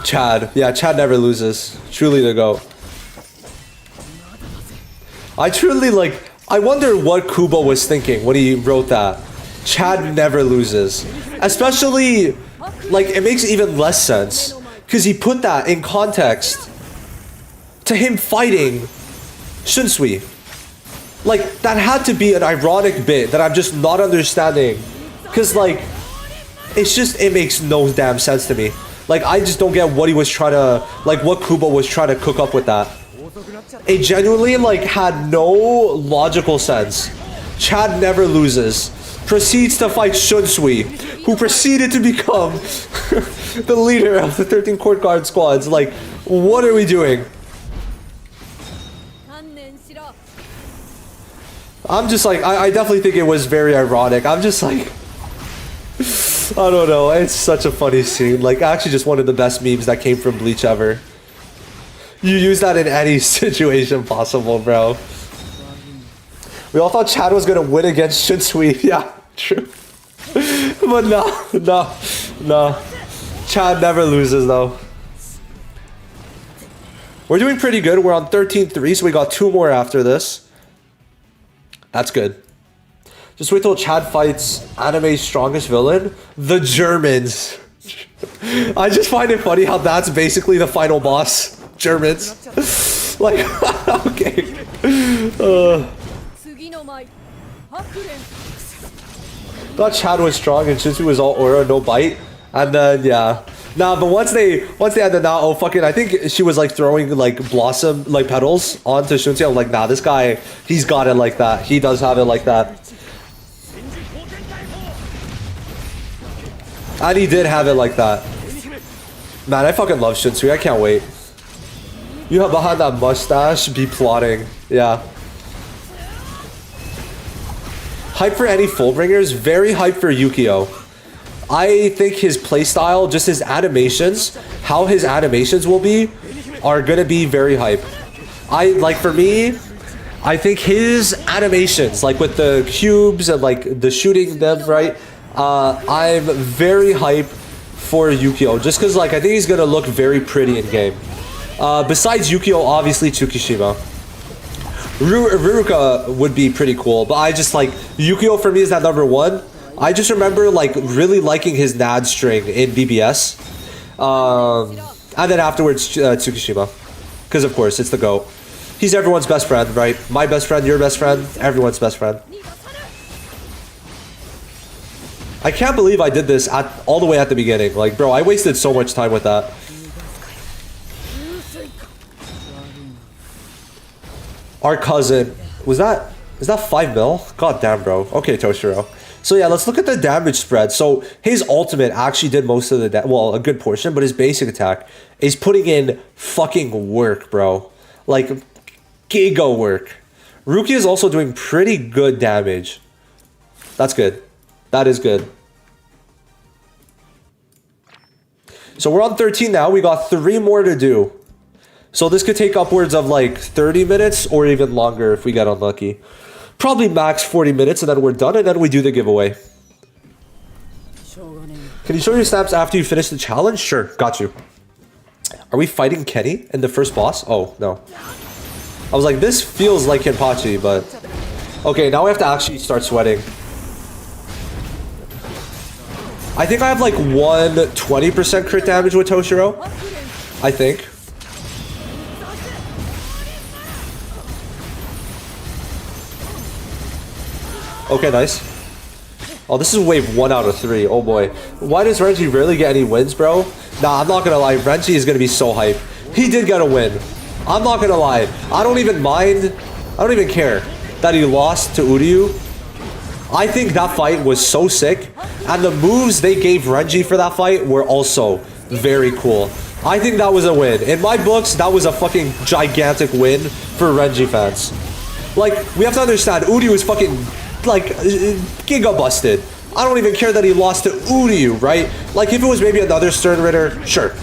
Chad. Yeah, Chad never loses. Truly the GOAT. I truly like, I wonder what Kubo was thinking when he wrote that. Chad never loses. Especially, like, it makes even less sense. Because he put that in context to him fighting Shunsui. Like, that had to be an ironic bit that I'm just not understanding. Because, like, it's just, it makes no damn sense to me. Like, I just don't get what he was trying to, like, what Kubo was trying to cook up with that. It genuinely, like, had no logical sense. Chad never loses. Proceeds to fight Shunsui, who proceeded to become the leader of the 13 court guard squads. Like, what are we doing? I'm just like, I definitely think it was very ironic. I'm just like, I don't know. It's such a funny scene. Like, actually just one of the best memes that came from Bleach ever. You use that in any situation possible, bro. We all thought Chad was gonna win against Shunsui. Yeah, true. But no. Chad never loses though. We're doing pretty good. We're on 13-3, so we got 2 more after this. That's good. Just wait till Chad fights anime's strongest villain, the Germans. I just find it funny how that's basically the final boss. Germans. Like, okay. Thought Chad was strong and Shinsu was all aura, no bite. And then, yeah. Nah, but once they had the now, oh fucking, I think she was like throwing like blossom, like petals onto Shinsu. I'm like, nah, this guy, he's got it like that. He does have it like that. And he did have it like that. Man, I fucking love Shinsu. I can't wait. You have behind that mustache, be plotting. Yeah. Hype for any Fullbringers, very hype for Yukio. I think his playstyle, just his animations, how his animations will be, are gonna be very hype. For me, I think his animations, like with the cubes and like the shooting them, right? I'm very hype for Yukio, just because like I think he's gonna look very pretty in game. Besides Yukio, obviously Tsukishima. Ruruka would be pretty cool, but I just like Yukio for me is that number one. I just remember like really liking his NAD string in BBS, and then afterwards Tsukishima, because of course it's the GOAT. He's everyone's best friend, right? My best friend, your best friend, everyone's best friend. I can't believe I did this all the way at the beginning. Like, bro, I wasted so much time with that. Our cousin, is that 5 mil? God damn, bro. Okay, Toshiro. So yeah, let's look at the damage spread. So his ultimate actually did most of the well, a good portion, but his basic attack is putting in fucking work, bro. Like, giga work. Ruki is also doing pretty good damage. That's good. That is good. So we're on 13 now. We got 3 more to do. So this could take upwards of like 30 minutes or even longer if we get unlucky. Probably max 40 minutes and then we're done and then we do the giveaway. Can you show your snaps after you finish the challenge? Sure, got you. Are we fighting Kenny in the first boss? Oh, no. I was like, this feels like Kenpachi, but... Okay, now we have to actually start sweating. I think I have like 120% crit damage with Toshiro. I think. Okay, nice. Oh, this is wave 1 out of 3. Oh boy. Why does Renji rarely get any wins, bro? Nah, I'm not gonna lie. Renji is gonna be so hype. He did get a win. I'm not gonna lie. I don't even mind. I don't even care that he lost to Uryu. I think that fight was so sick. And the moves they gave Renji for that fight were also very cool. I think that was a win. In my books, that was a fucking gigantic win for Renji fans. Like, we have to understand, Uryu is fucking, like, giga busted. I don't even care that he lost to Uryu, right? Like, if it was maybe another Stern Ritter, sure.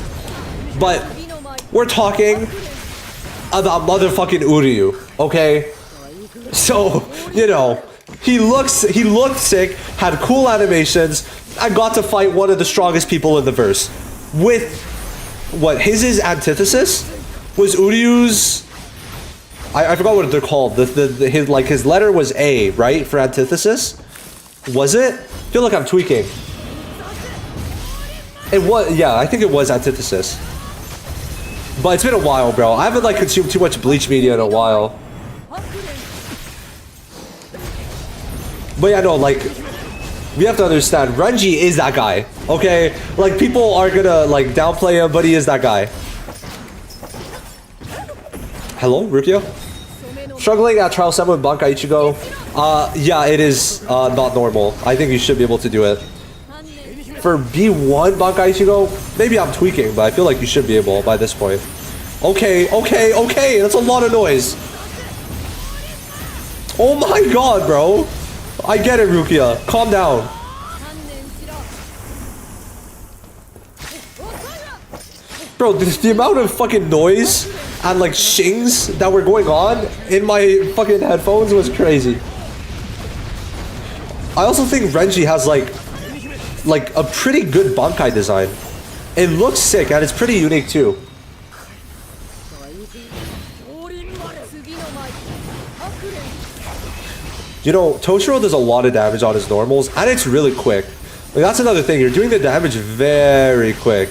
But we're talking about motherfucking Uryu, okay? So, you know, he looked sick, had cool animations, and got to fight one of the strongest people in the verse. With, what, his antithesis was Uryu's... I forgot what they're called. His letter was A, right? For antithesis? Was it? I feel like I'm tweaking. It was, yeah, I think it was antithesis. But it's been a while, bro. I haven't like consumed too much Bleach media in a while. But yeah, no, like, we have to understand, Renji is that guy, okay? Like, people are gonna, like, downplay him, but he is that guy. Hello, Rukio? Struggling at Trial 7 with Bankai Ichigo? Yeah, it is not normal. I think you should be able to do it. For B1 Bankai Ichigo, maybe I'm tweaking, but I feel like you should be able by this point. Okay, okay, okay, that's a lot of noise. Oh my god, bro. I get it, Rukia. Calm down. Bro, the amount of fucking noise and like shings that were going on in my fucking headphones was crazy. I also think Renji has like a pretty good Bankai design. It looks sick and it's pretty unique too. You know, Toshiro does a lot of damage on his normals, and it's really quick. Like, that's another thing. You're doing the damage very quick.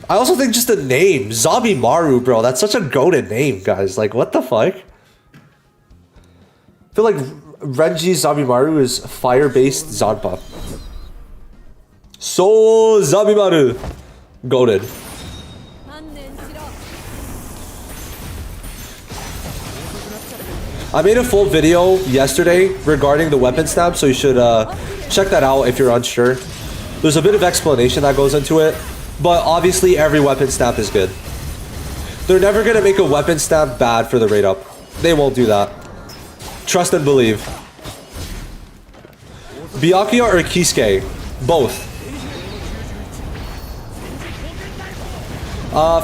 I also think just the name, Zabimaru, bro. That's such a goated name, guys. Like, what the fuck? I feel like Renji Zabimaru is fire-based Zanpa. So Zabimaru. Goated. I made a full video yesterday regarding the weapon snap, so you should check that out if you're unsure. There's a bit of explanation that goes into it, but obviously every weapon snap is good. They're never gonna make a weapon snap bad for the rate up. They won't do that. Trust and believe. Byakuya or Kisuke? Both.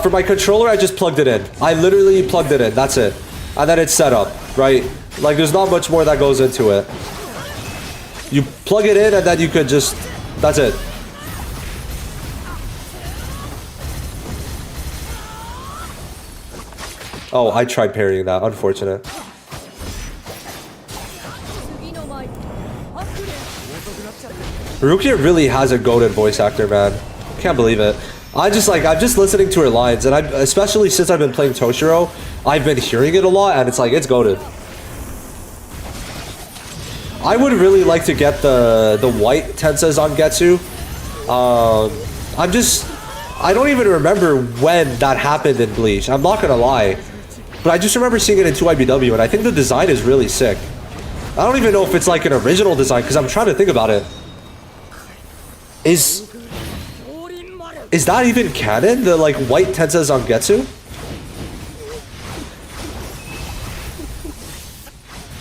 For my controller, I just plugged it in. I literally plugged it in, that's it. And then it's set up, right? Like, there's not much more that goes into it. You plug it in and then you could just... That's it. Oh, I tried parrying that. Unfortunate. Rukia really has a goated voice actor, man. Can't believe it. I'm just listening to her lines, and especially since I've been playing Toshiro, I've been hearing it a lot, and it's like, it's goated. I would really like to get the white Tensei Zangetsu. I don't even remember when that happened in Bleach. I'm not gonna lie. But I just remember seeing it in 2IBW, and I think the design is really sick. I don't even know if it's like an original design, because I'm trying to think about it. Is that even canon? The like white Tensei Zangetsu?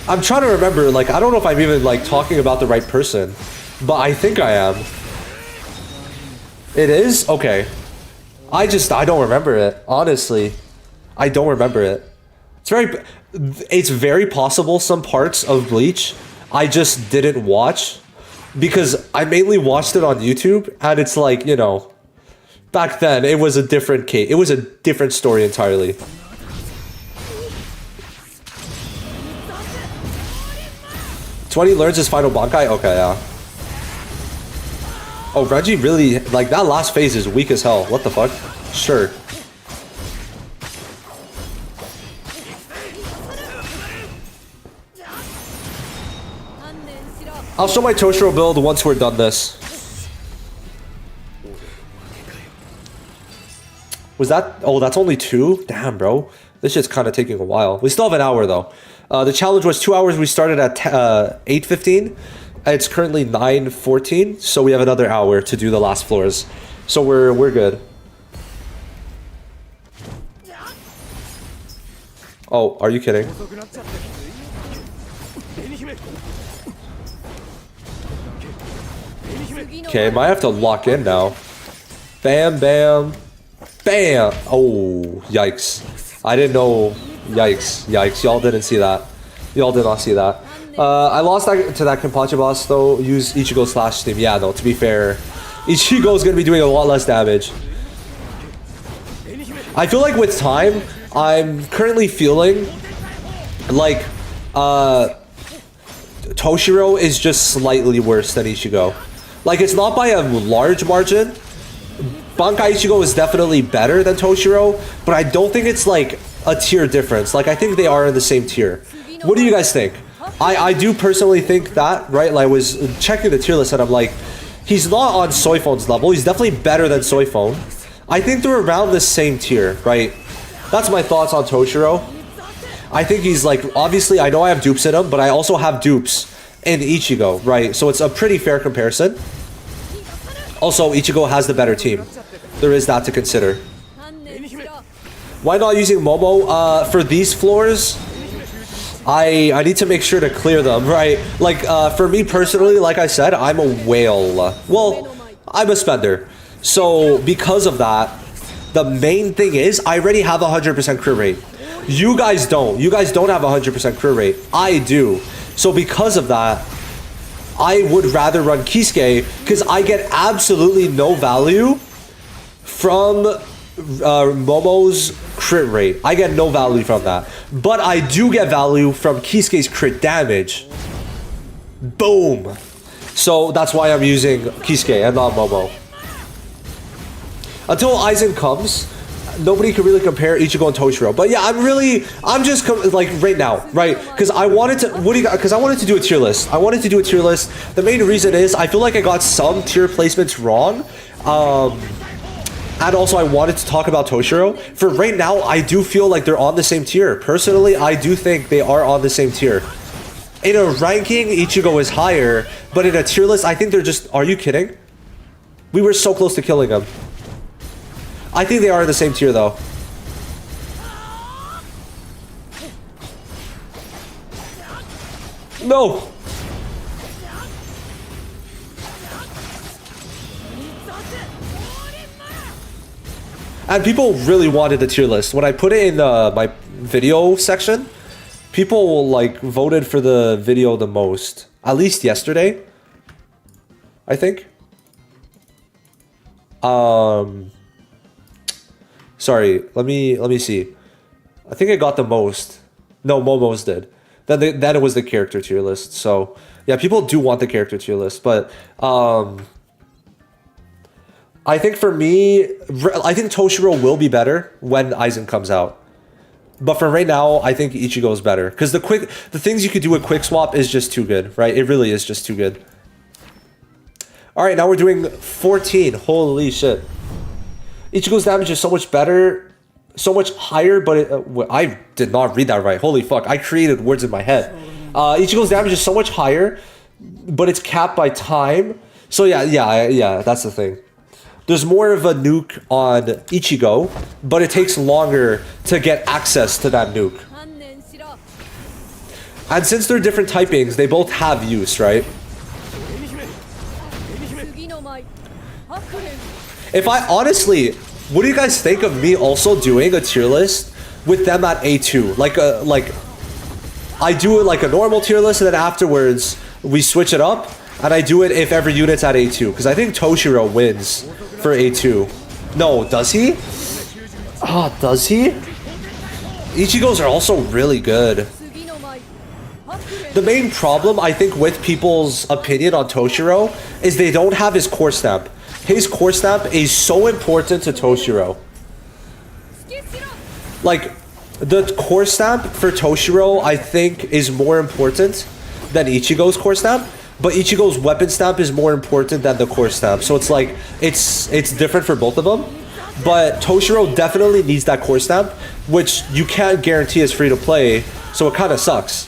I'm trying to remember, like, I don't know if I'm even like talking about the right person, but I think I am. It is? Okay. I don't remember it. Honestly, I don't remember it. It's very possible some parts of Bleach I just didn't watch because I mainly watched it on YouTube, and it's like, you know, back then it was a different case. It was a different story entirely. Twenty learns his final Bankai? Okay, yeah. Oh, Renji really, like, that last phase is weak as hell. What the fuck? Sure. I'll show my Toshiro build once we're done this. Was that... Oh, that's only 2? Damn, bro. This shit's kind of taking a while. We still have an hour, though. The challenge was 2 hours. We started at 8:15. It's currently 9:14, so we have another hour to do the last floors. So we're good. Oh, are you kidding? Okay, might have to lock in now. Bam, bam, bam. Oh, yikes. I didn't know. Yikes, yikes. Y'all didn't see that. Y'all did not see that. I lost to that Kenpachi boss, though. Use Ichigo slash Steam. Yeah, no, to be fair, Ichigo's gonna be doing a lot less damage. I feel like with time, I'm currently feeling like Toshiro is just slightly worse than Ichigo. Like, it's not by a large margin. Bankai Ichigo is definitely better than Toshiro, but I don't think it's like a tier difference. Like, I think they are in the same tier. What do you guys think? I do personally think that, right? Like, I was checking the tier list and I'm like, he's not on Soifon's level. He's definitely better than Soifon. I think they're around the same tier, right? That's my thoughts on Toshiro. I think he's like, obviously, I know I have dupes in him, but I also have dupes in Ichigo, right? So it's a pretty fair comparison. Also, Ichigo has the better team. There is that to consider. Why not using Momo? For these floors, I need to make sure to clear them, right? Like, for me personally, like I said, I'm a whale. Well, I'm a spender. So, because of that, the main thing is, I already have a 100% crit rate. You guys don't. You guys don't have a 100% crit rate. I do. So, because of that, I would rather run Kisuke, because I get absolutely no value from Momo's crit rate. I get no value from that. But I do get value from Kisuke's crit damage. Boom. So that's why I'm using Kisuke and not Momo. Until Aizen comes, nobody can really compare Ichigo and Toshiro. But yeah, I'm just like right now, right? Because I wanted to, because I wanted to do a tier list. I wanted to do a tier list. The main reason is I feel like I got some tier placements wrong. And also I wanted to talk about Toshiro. For right now, I do feel like they're on the same tier. Personally, I do think they are on the same tier. In a ranking, Ichigo is higher, but in a tier list, I think they're just... Are you kidding? We were so close to killing them. I think they are in the same tier, though. No! And people really wanted the tier list. When I put it in my video section, people like voted for the video the most. At least yesterday, I think. Sorry, let me see. I think I got the most. No, Momo's did. Then it was the character tier list. So yeah, people do want the character tier list, but I think for me, I think Toshiro will be better when Aizen comes out. But for right now, I think Ichigo is better. Because the things you could do with quick swap is just too good, right? It really is just too good. Alright, now we're doing 14. Holy shit. Ichigo's damage is so much better, so much higher, but I did not read that right. Holy fuck, I created words in my head. Ichigo's damage is so much higher, but it's capped by time. So yeah, that's the thing. There's more of a nuke on Ichigo, but it takes longer to get access to that nuke. And since they're different typings, they both have use, right? If I honestly, what do you guys think of me also doing a tier list with them at A2? Like I do it like a normal tier list, and then afterwards we switch it up, and I do it if every unit's at A2, because I think Toshiro wins for A2. No, does he? Ah, does he? Ichigos are also really good. The main problem, I think, with people's opinion on Toshiro is they don't have his core stamp. His core stamp is so important to Toshiro. Like, the core stamp for Toshiro, I think, is more important than Ichigo's core stamp. But Ichigo's weapon stamp is more important than the core stamp. So it's like, it's different for both of them. But Toshiro definitely needs that core stamp, which you can't guarantee is free to play. So it kind of sucks.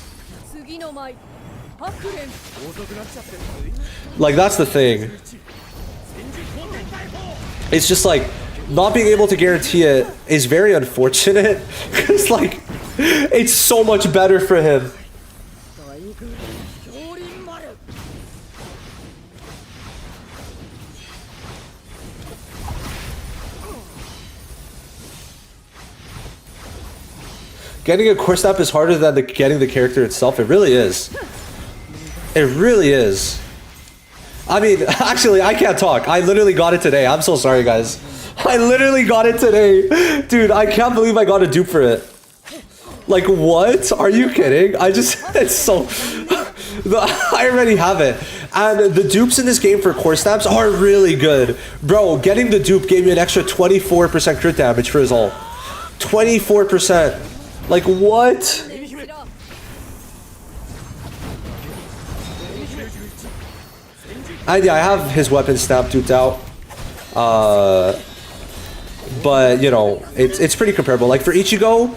Like, that's the thing. It's just like, not being able to guarantee it is very unfortunate. Because, like, it's so much better for him. Getting a core stamp is harder than getting the character itself. It really is. It really is. I mean, actually, I can't talk. I literally got it today. I'm so sorry, guys. I literally got it today. Dude, I can't believe I got a dupe for it. Like, what? Are you kidding? It's so... I already have it. And the dupes in this game for core stamps are really good. Bro, getting the dupe gave me an extra 24% crit damage for his ult. 24%. Like, what? And yeah, I have his weapon stamp duped out. But, you know, it's pretty comparable. Like, for Ichigo,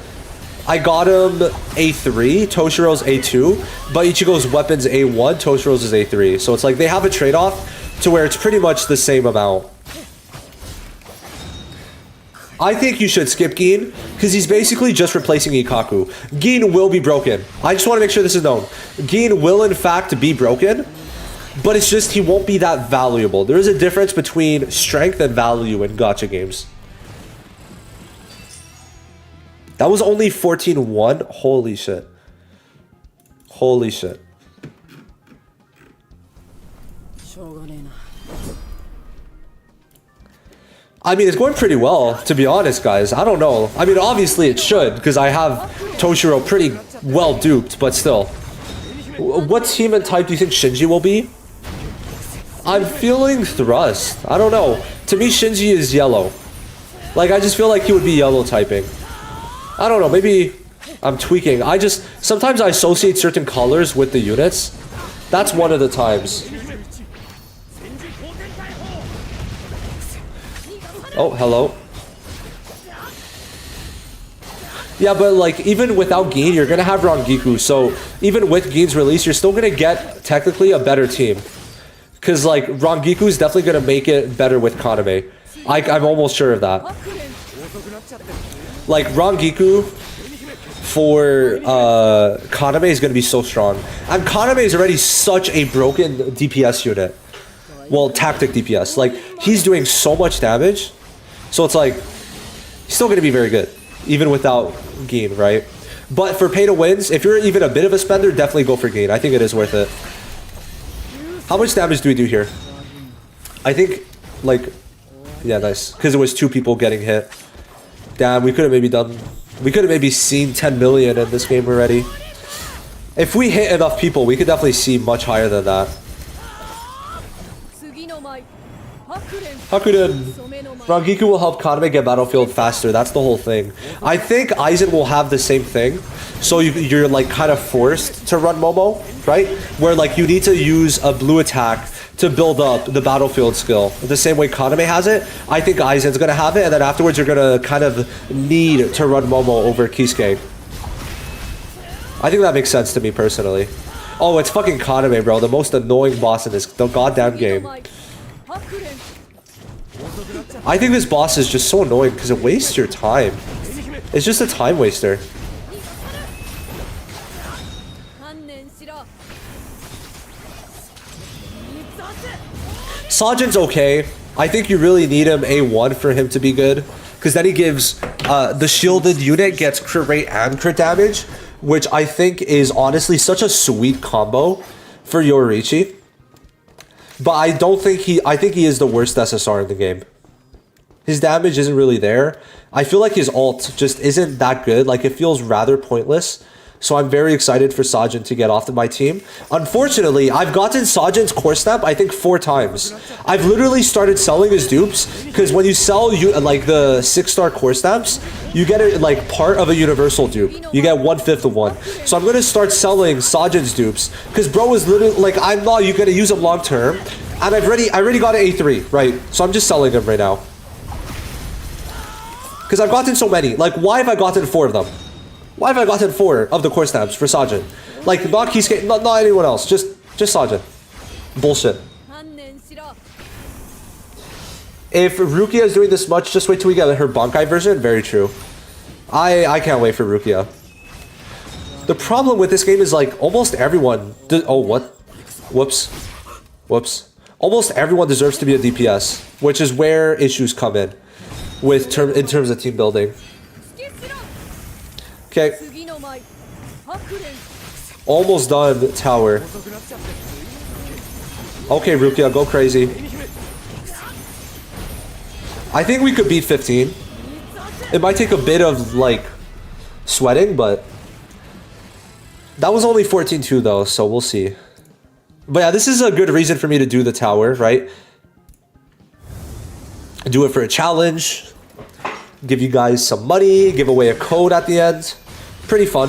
I got him A3, Toshiro's A2, but Ichigo's weapon's A1, Toshiro's is A3. So it's like they have a trade-off to where it's pretty much the same amount. I think you should skip Gin, because he's basically just replacing Ikkaku. Gin will be broken. I just want to make sure this is known. Gin will, in fact, be broken, but it's just he won't be that valuable. There is a difference between strength and value in gacha games. That was only 14-1? Holy shit. Holy shit. I mean, it's going pretty well, to be honest, guys. I don't know. I mean, obviously it should, because I have Toshiro pretty well duped, but still. What team and type do you think Shinji will be? I'm feeling Thrust. I don't know. To me, Shinji is yellow. Like, I just feel like he would be yellow typing. I don't know, maybe I'm tweaking. Sometimes I associate certain colors with the units. That's one of the times. Oh, hello. Yeah, but like, even without Gin, you're gonna have Gikku. So even with Gin's release, you're still gonna get technically a better team. Because like, Gikku is definitely gonna make it better with Kaname. I'm almost sure of that. Like, Gikku for Kaname is gonna be so strong. And Kaname is already such a broken DPS unit. Well, tactic DPS. Like, he's doing so much damage. So it's like, he's still gonna be very good. Even without Gin, right? But for pay to wins, if you're even a bit of a spender, definitely go for Gin. I think it is worth it. How much damage do we do here? I think, like, yeah, nice. Because it was 2 people getting hit. Damn, we could have maybe seen 10 million in this game already. If we hit enough people, we could definitely see much higher than that. Hakuren. Gikku will help Kaname get battlefield faster. That's the whole thing. I think Aizen will have the same thing. So you're like kind of forced to run Momo, right? Where like you need to use a blue attack to build up the battlefield skill. The same way Kaname has it, I think Aizen's gonna have it, and then afterwards you're gonna kind of need to run Momo over Kisuke. I think that makes sense to me personally. Oh, it's fucking Kaname, bro. The most annoying boss in this goddamn game. I think this boss is just so annoying because it wastes your time. It's just a time waster. Sajin's okay. I think you really need him A1 for him to be good. Because then he gives... the shielded unit gets crit rate and crit damage. Which I think is honestly such a sweet combo for Yoruichi. But I don't think I think he is the worst SSR in the game. His damage isn't really there. I feel like his ult just isn't that good. Like, it feels rather pointless. So I'm very excited for Sajin to get off of my team. Unfortunately, I've gotten Sajin's core snap, I think 4 times. I've literally started selling his dupes. Because when you sell like the 6-star core snaps, you get it like part of a universal dupe. You get 1/5 of one. So I'm going to start selling Sajin's dupes. Because bro is literally like, I'm not going to use him long term. And I already got an A3, right? So I'm just selling him right now. Because I've gotten so many. Like, why have I gotten 4 of them? Why have I gotten 4 of the core snaps for Sajin? Like, not Kisuke, not anyone else. Just Sajin. Bullshit. If Rukia is doing this much, just wait till we get her Bankai version. Very true. I can't wait for Rukia. The problem with this game is, like, almost everyone... Oh, what? Whoops. Whoops. Almost everyone deserves to be a DPS, which is where issues come in. In terms of team building. Okay. Almost done, tower. Okay, Rukia, go crazy. I think we could beat 15. It might take a bit of, like, sweating, but... That was only 14-2, though, so we'll see. But yeah, this is a good reason for me to do the tower, right? Do it for a challenge. Give you guys some money. Give away a code at the end. Pretty fun.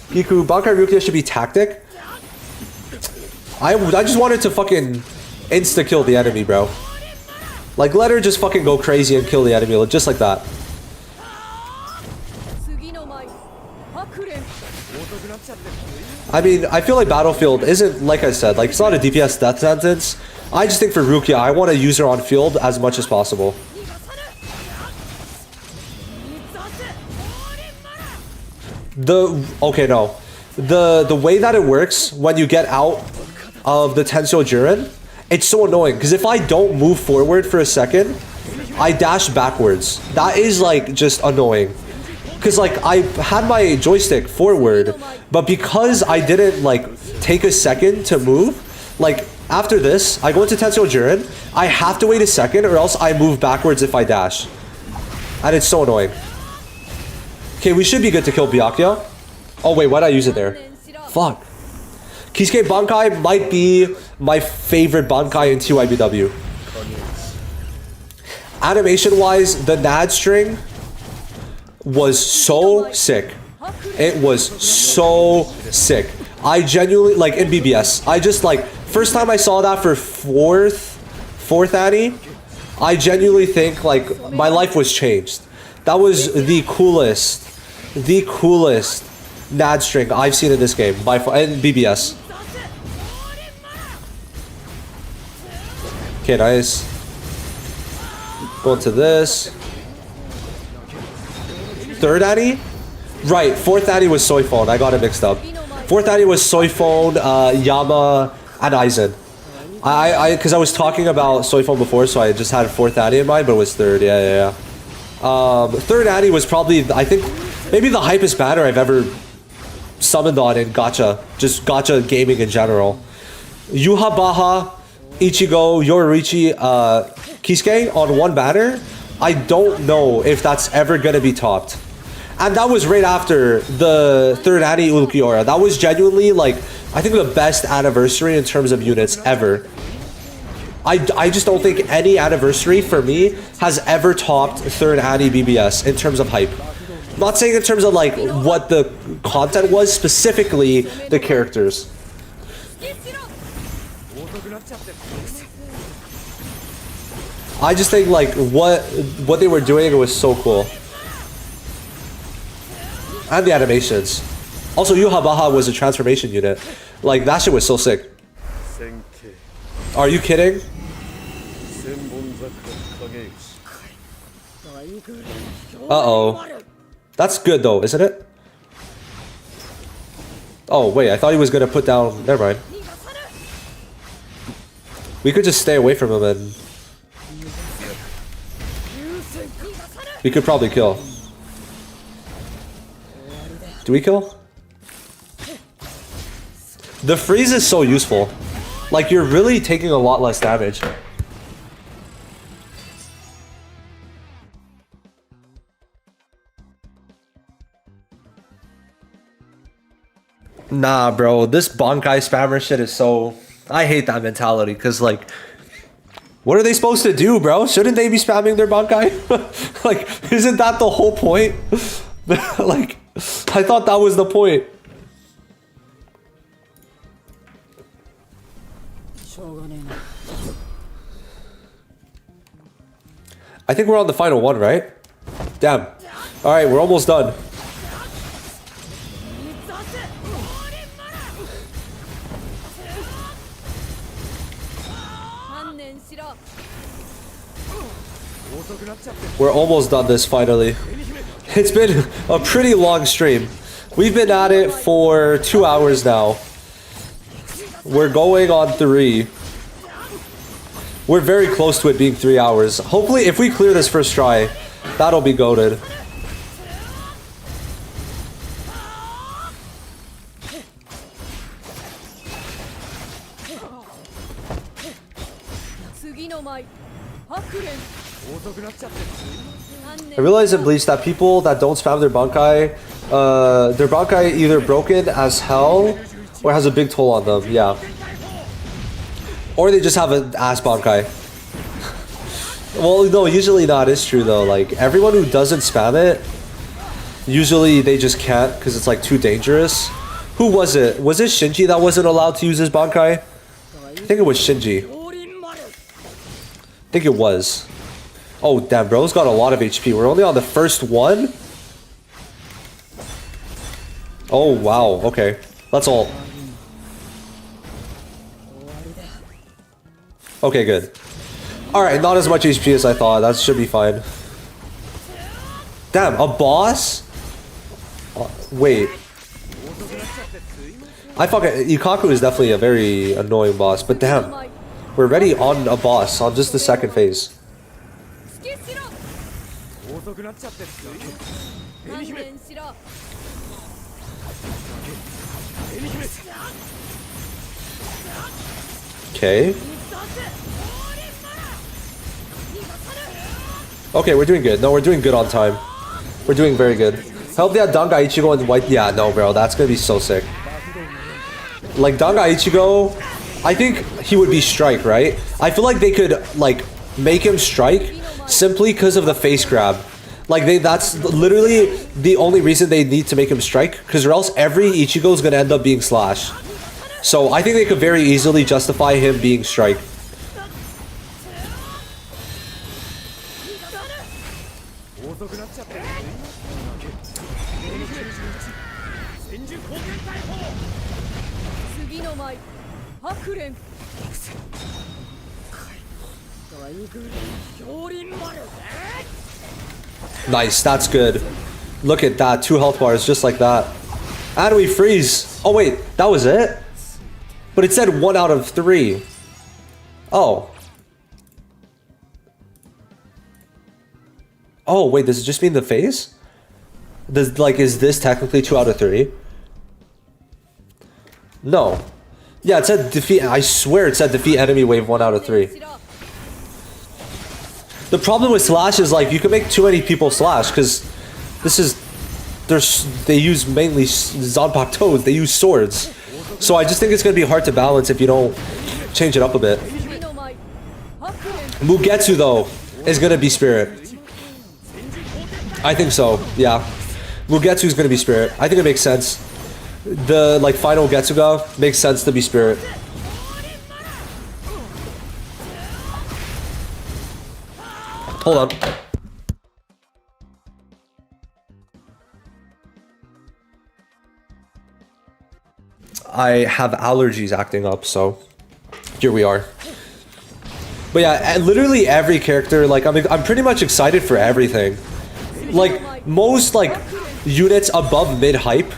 Gikku, Bankai Rukia should be tactic. I just wanted to fucking insta-kill the enemy, bro. Like, let her just fucking go crazy and kill the enemy, just like that. I mean, I feel like Battlefield isn't, like I said, like, it's not a DPS death sentence. I just think for Rukia, I want to use her on field as much as possible. Okay, no. The way that it works when you get out of the Tensho Jiren, it's so annoying. Because if I don't move forward for a second, I dash backwards. That is, like, just annoying. Because, like, I had my joystick forward, but because I didn't, like, take a second to move, like, after this, I go into Tensho Jiren, I have to wait a second or else I move backwards if I dash. And it's so annoying. Okay, we should be good to kill Byakuya. Oh, wait, why did I use it there? Fuck. Kisuke Bankai might be my favorite Bankai in 2IBW. Animation wise, the NAD string was so sick. It was so sick. I genuinely, like in BBS, I just like, first time I saw that for fourth Annie, I genuinely think like my life was changed. That was the coolest NAD string I've seen in this game by far, and BBS. Okay, nice. Going to this. Third Annie? Right, fourth Annie was Soy Phone. I got it mixed up. Fourth Annie was Soy Phone, Yama, and Aizen. Because I was talking about Soy Phone before, so I just had fourth Annie in mind, but it was third. Yeah. Third Annie was probably, I think, maybe the hypest banner I've ever summoned on in gacha. Just gacha gaming in general. Yuha Baha, Ichigo, Yoririchi, Kisuke on one banner. I don't know if that's ever gonna be topped. And that was right after the third Annie Ulquiorra. That was genuinely like, I think the best anniversary in terms of units ever. I just don't think any anniversary for me has ever topped third Annie BBS in terms of hype. I'm not saying in terms of like what the content was, specifically the characters. I just think like what they were doing was so cool. And the animations. Also, Yuha Baha was a transformation unit. Like, that shit was so sick. Are you kidding? Uh-oh. That's good though, isn't it? Oh, wait, I thought he was gonna put down... Never mind. We could just stay away from him and... we could probably kill. Do we kill? The freeze is so useful. Like, you're really taking a lot less damage. Nah, bro. This Bankai spammer shit is so... I hate that mentality, because, like... what are they supposed to do, bro? Shouldn't they be spamming their Bankai? Like, isn't that the whole point? Like... I thought that was the point. I think we're on the final one, right? Damn. Alright, we're almost done. We're almost done this finally. It's been a pretty long stream. We've been at it for 2 hours now. We're going on 3. We're very close to it being 3 hours. Hopefully, if we clear this first try, that'll be goated. I realize in Bleach that people that don't spam their Bankai either broken as hell or has a big toll on them, yeah. Or they just have an ass Bankai. Well, no, usually not. It's true though. Like, everyone who doesn't spam it, usually they just can't because it's like too dangerous. Who was it? Was it Shinji that wasn't allowed to use his Bankai? I think it was Shinji. I think it was. Oh, damn, bro's got a lot of HP. We're only on the first one? Oh, wow. Okay. That's all. Okay, good. Alright, not as much HP as I thought. That should be fine. Damn, a boss? Wait. Ikkaku is definitely a very annoying boss, but damn. We're already on a boss on just the second phase. Okay. Okay, we're doing good. No, we're doing good on time. We're doing very good. Help that Dangai Ichigo and white. Yeah, no, bro. That's gonna be so sick. Like, Dangai Ichigo, I think he would be strike, right? I feel like they could, like, make him strike simply because of the face grab. Like, that's literally the only reason they need to make him strike, because or else every Ichigo is going to end up being slash. So I think they could very easily justify him being strike. Nice, that's good. Look at that, 2 health bars just like that. And we freeze. Oh wait, that was it? But it said 1 out of 3. Oh. Oh wait, does it just mean the phase? Does, like, is this technically 2 out of 3? No. Yeah, it said defeat. I swear it said defeat enemy wave 1 out of 3. The problem with slash is, like, you can make too many people slash, because this is, they use mainly Zanpakutos, they use swords. So I just think it's going to be hard to balance if you don't change it up a bit. Mugetsu, though, is going to be spirit. I think so, yeah. Mugetsu is going to be spirit. I think it makes sense. The, like, final Getsuga makes sense to be spirit. Hold on. I have allergies acting up, so here we are. But yeah, literally every character, like, I'm pretty much excited for everything. Like, most, like, units above mid-hype,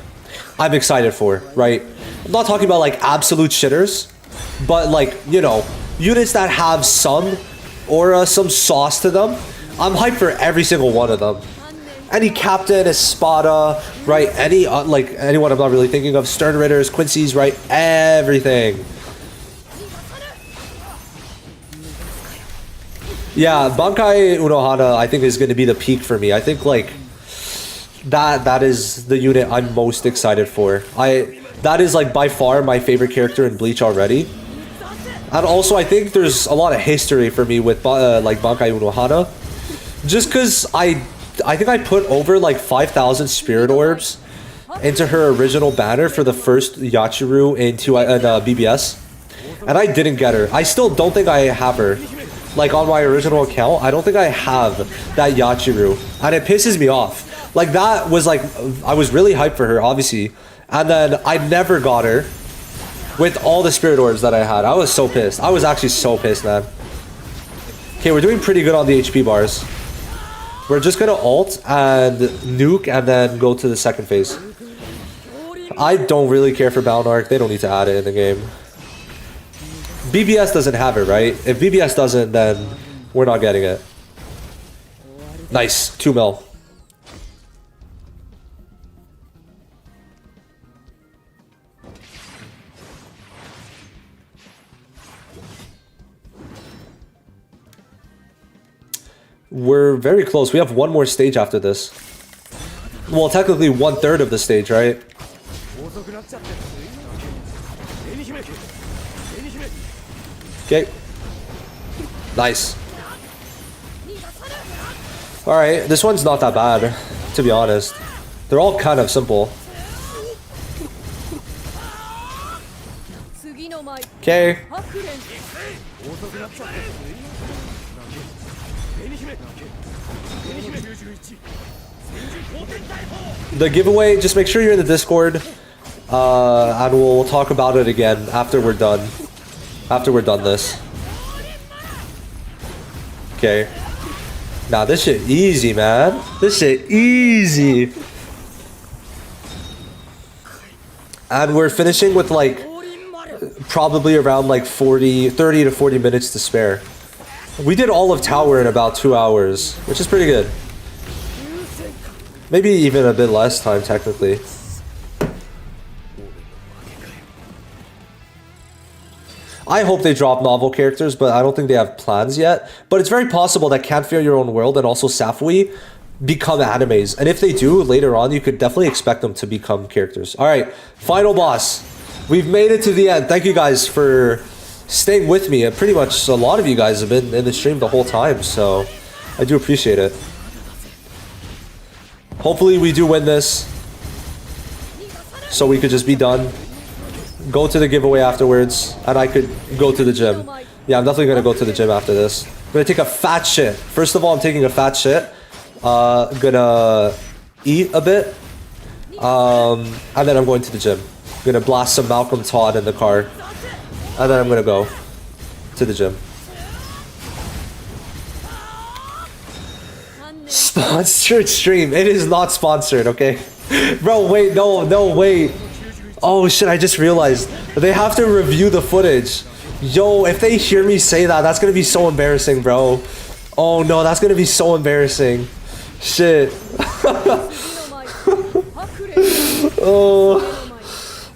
I'm excited for, right? I'm not talking about, like, absolute shitters, but, like, you know, units that have some aura, some sauce to them. I'm hyped for every single one of them. Any captain, Espada, right? Any, like, anyone I'm not really thinking of. Stern Ritters, Quincy's, right? Everything. Yeah, Bankai Unohana, I think, is going to be the peak for me. I think, like, that is the unit I'm most excited for. That is, like, by far my favorite character in Bleach already. And also, I think there's a lot of history for me with, like, Bankai Unohana. Just because I think I put over, like, 5,000 spirit orbs into her original banner for the first Yachiru in BBS. And I didn't get her. I still don't think I have her. Like, on my original account, I don't think I have that Yachiru. And it pisses me off. Like, that was, like, I was really hyped for her, obviously. And then I never got her with all the spirit orbs that I had. I was so pissed. I was actually so pissed, man. Okay, we're doing pretty good on the HP bars. We're just gonna ult and nuke and then go to the second phase. I don't really care for Bound Arc. They don't need to add it in the game. BBS doesn't have it, right? If BBS doesn't, then we're not getting it. Nice. 2 mil. We're very close. We have one more stage after this. Well, technically 1/3 of the stage, right? Okay. Nice. Alright, this one's not that bad, to be honest. They're all kind of simple. Okay. The giveaway, just make sure you're in the Discord, and we'll talk about it again after we're done. After we're done this. Okay. Nah, this shit easy, man. This shit easy. And we're finishing with, like, probably around, like, 30 to 40 minutes to spare. We did all of Tower in about 2 hours, which is pretty good. Maybe even a bit less time, technically. I hope they drop novel characters, but I don't think they have plans yet. But it's very possible that Can't Fear Your Own World and also Safui become animes. And if they do, later on, you could definitely expect them to become characters. Alright, final boss. We've made it to the end. Thank you guys for staying with me. Pretty much a lot of you guys have been in the stream the whole time, so I do appreciate it. Hopefully we do win this, so we could just be done. Go to the giveaway afterwards, and I could go to the gym. Yeah, I'm definitely gonna go to the gym after this. I'm gonna take a fat shit. First of all, I'm taking a fat shit. Gonna eat a bit. And then I'm going to the gym. I'm gonna blast some Malcolm Todd in the car. And then I'm gonna go to the gym. Sponsored stream. It is not sponsored, okay? Bro, wait, no, wait. Oh shit, I just realized. They have to review the footage. Yo, if they hear me say that, that's gonna be so embarrassing, bro. Oh no, that's gonna be so embarrassing. Shit.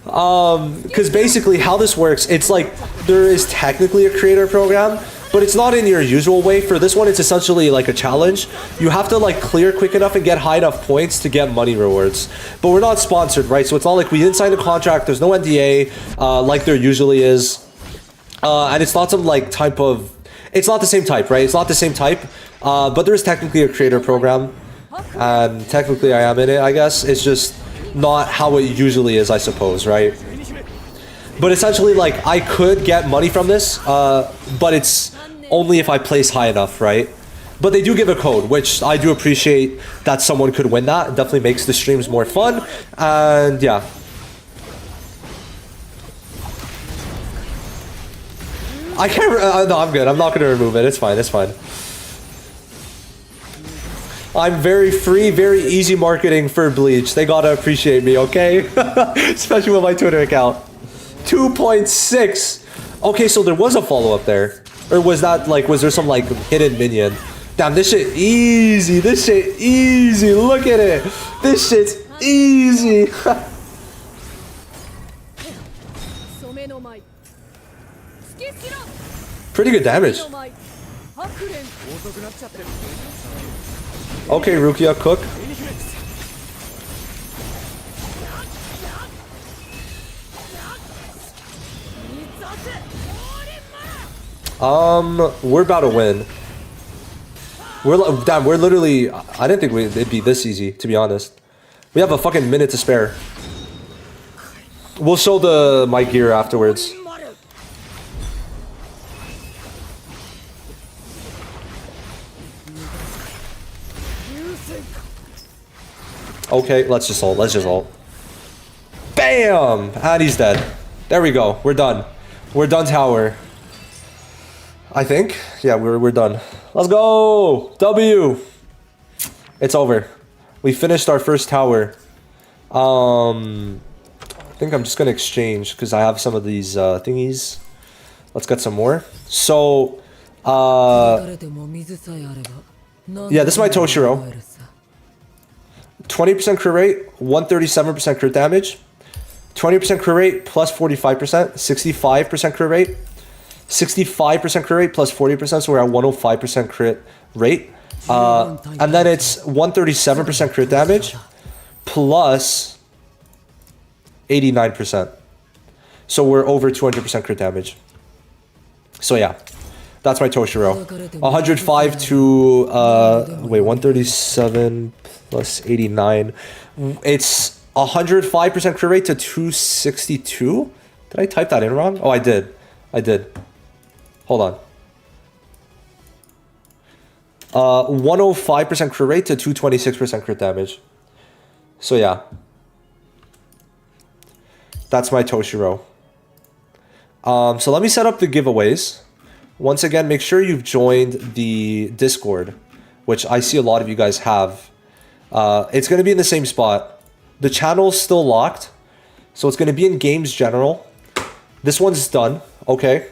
Because basically how this works, it's like there is technically a creator program, but it's not in your usual way. For this one, it's essentially like a challenge. You have to like clear quick enough and get high enough points to get money rewards. But we're not sponsored, right? So it's not like we didn't sign a contract. There's no NDA like there usually is. And it's not some like type of... It's not the same type, right? It's not the same type. But there is technically a creator program. And technically I am in it, I guess. It's just not how it usually is, I suppose, right? But essentially, like, I could get money from this, but it's only if I place high enough, right? But they do give a code, which I do appreciate that someone could win that. It definitely makes the streams more fun, and yeah. I can't, no, I'm good. I'm not going to remove it. It's fine, it's fine. I'm very free, very easy marketing for Bleach. They gotta appreciate me, okay? Especially with my Twitter account. 2.6. Okay, so there was a follow-up there. Or was that, like, was there some, like, hidden minion? Damn, this shit easy. This shit easy. Look at it. This shit's easy. Pretty good damage. Okay, Rukia, cook. We're about to win. We're literally... I didn't think it'd be this easy, to be honest. We have a fucking minute to spare. We'll show my gear afterwards. Okay, let's just ult. Let's just ult. Bam! And he's dead. There we go. We're done. We're done tower. I think. Yeah, we're done. Let's go! W! It's over. We finished our first tower. I think I'm just gonna exchange because I have some of these thingies. Let's get some more. So, yeah, this is my Toshiro. 20% crit rate, 137% crit damage, 20% crit rate plus 45%, 65% crit rate, 65% crit rate plus 40%, so we're at 105% crit rate. And then it's 137% crit damage plus 89%. So we're over 200% crit damage. So yeah, that's my Toshiro. 105 to, wait, 137 plus 89. It's 105% crit rate to 262. Did I type that in wrong? Oh, I did. I did. Hold on. 105% crit rate to 226% crit damage. So yeah. That's my Toshiro. So let me set up the giveaways. Once again, make sure you've joined the Discord, which I see a lot of you guys have. It's going to be in the same spot. The channel's still locked, so it's going to be in Games General. This one's done, okay?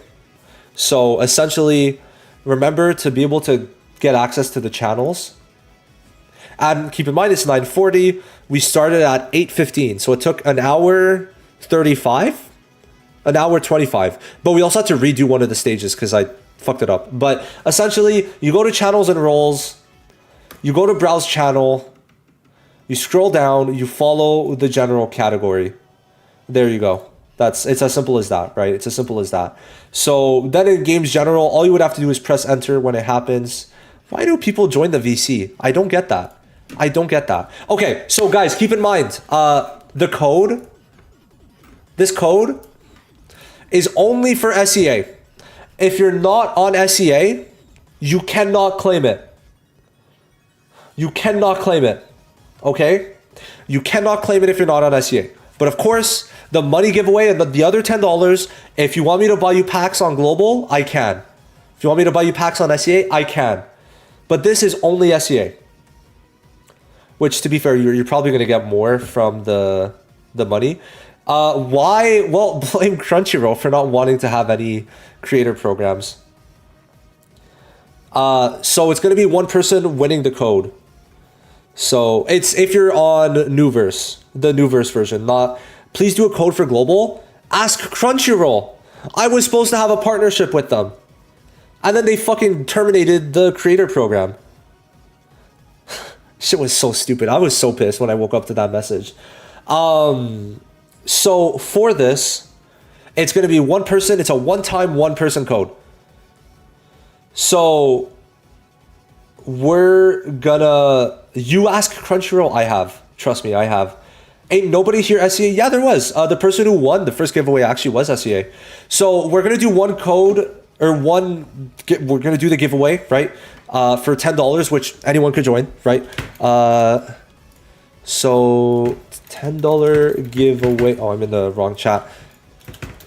So essentially, remember to be able to get access to the channels. And keep in mind, it's 9:40. We started at 8:15, so it took an hour 35, an hour 25. But we also had to redo one of the stages because I fucked it up. But essentially, you go to channels and roles, you go to browse channel, you scroll down, you follow the general category. There you go. It's as simple as that, right? It's as simple as that. So then in Games General, all you would have to do is press enter when it happens. Why do people join the VC? I don't get that. I don't get that. Okay, so guys, keep in mind, the code, this code is only for SEA. If you're not on SEA, you cannot claim it. You cannot claim it, okay? You cannot claim it if you're not on SEA. But of course, the money giveaway and the other $10, if you want me to buy you packs on Global, I can. If you want me to buy you packs on SEA, I can. But this is only SEA. Which, to be fair, you're probably going to get more from the money. Why? Well, blame Crunchyroll for not wanting to have any creator programs. So it's going to be one person winning the code. So it's if you're on Newverse, the Newverse version, not please do a code for Global. Ask Crunchyroll. I was supposed to have a partnership with them. And then they fucking terminated the creator program. Shit was so stupid. I was so pissed when I woke up to that message. So for this, it's going to be one person. It's a one-time one-person code. So we're gonna... You ask Crunchyroll, I have. Trust me, I have. Ain't nobody here SEA? Yeah, there was. The person who won the first giveaway actually was SEA. So we're going to do one code, or one... We're going to do the giveaway, right? For $10, which anyone could join, right? So $10 giveaway. Oh, I'm in the wrong chat.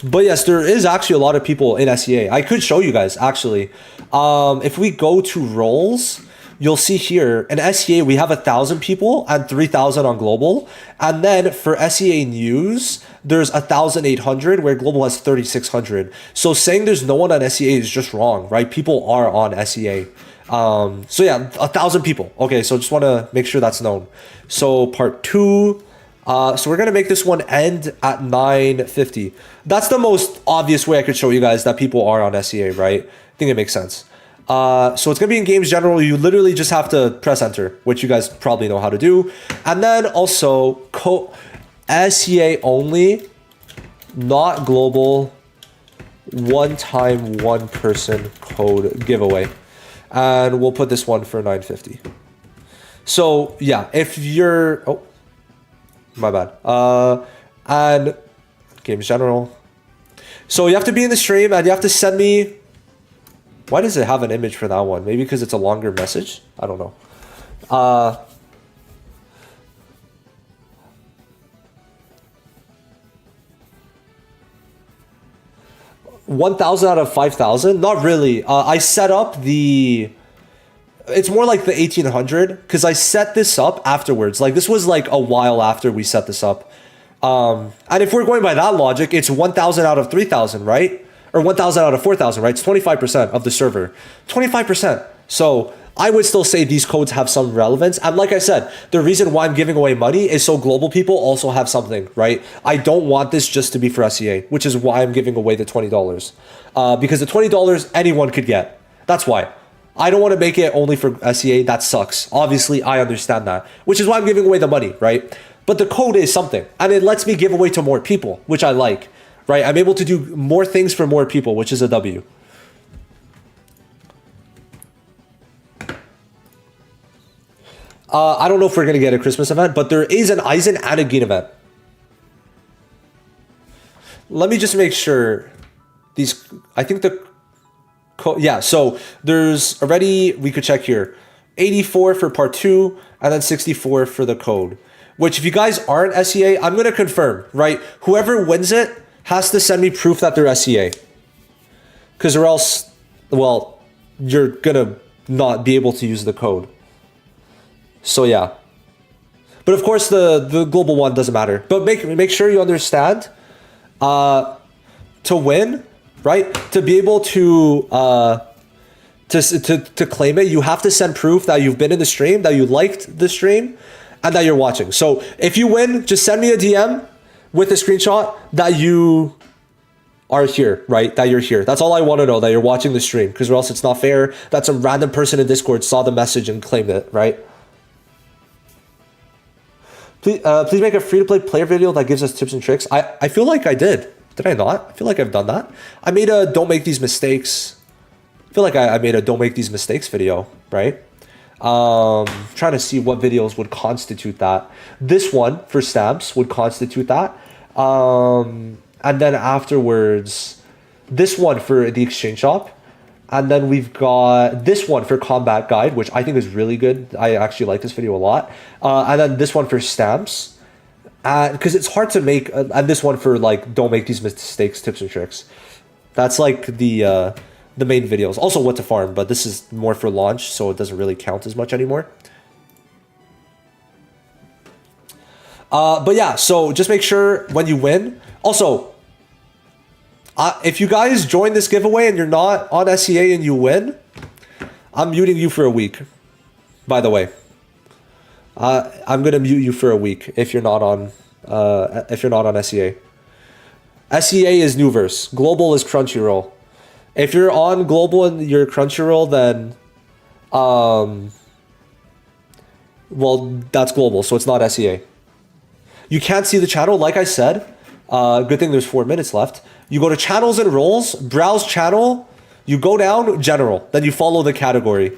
But yes, there is actually a lot of people in SEA. I could show you guys, actually. If we go to roles, you'll see here in SEA, we have 1,000 people and 3,000 on Global. And then for SEA News, there's 1,800 where Global has 3,600. So saying there's no one on SEA is just wrong, right? People are on SEA. So yeah, 1,000 people. Okay, so just want to make sure that's known. So part 2. So we're going to make this one end at 9:50. That's the most obvious way I could show you guys that people are on SEA, right? I think it makes sense. So it's going to be in games general. You literally just have to press enter, which you guys probably know how to do. And then also SEA only, not Global, one-time one-person code giveaway. And we'll put this one for 9:50. So yeah, if you're... Oh. My bad. And games general. So you have to be in the stream and you have to send me... Why does it have an image for that one? Maybe because it's a longer message? I don't know. 1,000 out of 5,000? Not really. I set up the... It's more like the 1,800 because I set this up afterwards. Like this was like a while after we set this up. And if we're going by that logic, it's 1,000 out of 3,000, right? Or 1,000 out of 4,000, right? It's 25% of the server. 25%. So I would still say these codes have some relevance. And like I said, the reason why I'm giving away money is so global people also have something, right? I don't want this just to be for SEA, which is why I'm giving away the $20. Because the $20 anyone could get. That's why. I don't want to make it only for SEA. That sucks. Obviously, I understand that, which is why I'm giving away the money, right? But the code is something, and it lets me give away to more people, which I like, right? I'm able to do more things for more people, which is a W. I don't know if we're going to get a Christmas event, but there is an Aizen and a Gin event. Let me just make sure these, I think the... Yeah, so there's already, we could check here, 84 for part 2 and then 64 for the code, which if you guys aren't SEA, I'm going to confirm, right? Whoever wins it has to send me proof that they're SEA, because or else, well, you're going to not be able to use the code. So yeah, but of course the global one doesn't matter, but make sure you understand, to win, right? To be able to claim it, you have to send proof that you've been in the stream, that you liked the stream, and that you're watching. So if you win, just send me a DM with a screenshot that you are here, right? That you're here. That's all I want to know, that you're watching the stream, because or else it's not fair that some random person in Discord saw the message and claimed it, right? Please make a free-to-play player video that gives us tips and tricks. I feel like I did. Did I not? I feel like I've done that. I made a don't make these mistakes feel like I made a don't make these mistakes video, right? Trying to see what videos would constitute that. This one for stamps would constitute that. And then afterwards, this one for the exchange shop. And then we've got this one for combat guide, which I think is really good. I actually like this video a lot. And then this one for stamps. Because it's hard to make, and this one for like, don't make these mistakes, tips and tricks. That's like the main videos. Also what to farm, but this is more for launch, so it doesn't really count as much anymore. But yeah, so just make sure when you win. Also, if you guys join this giveaway and you're not on SEA and you win, I'm muting you for a week, by the way. I'm gonna mute you for a week if you're not on SEA. SEA is Newverse. Global is Crunchyroll. If you're on global and you're Crunchyroll, then well, that's global, so it's not SEA. You can't see the channel, like I said. Good thing there's 4 minutes left. You go to channels and roles, browse channel, you go down general, then you follow the category,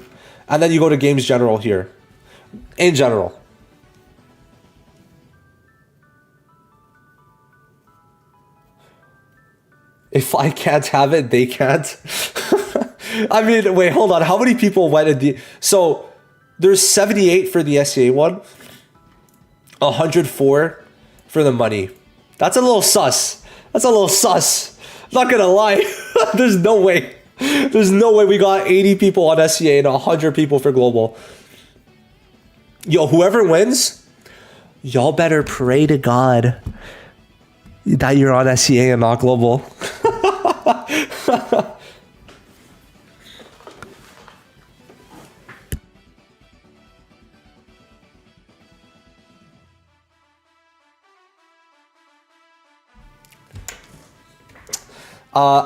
and then you go to games general here. In general. If I can't have it, they can't. I mean, wait, hold on. How many people went in the... So, there's 78 for the SEA one. 104 for the money. That's a little sus. That's a little sus. Not gonna lie. There's no way. There's no way we got 80 people on SEA and 100 people for global. Yo, whoever wins, y'all better pray to God that you're on SEA and not global.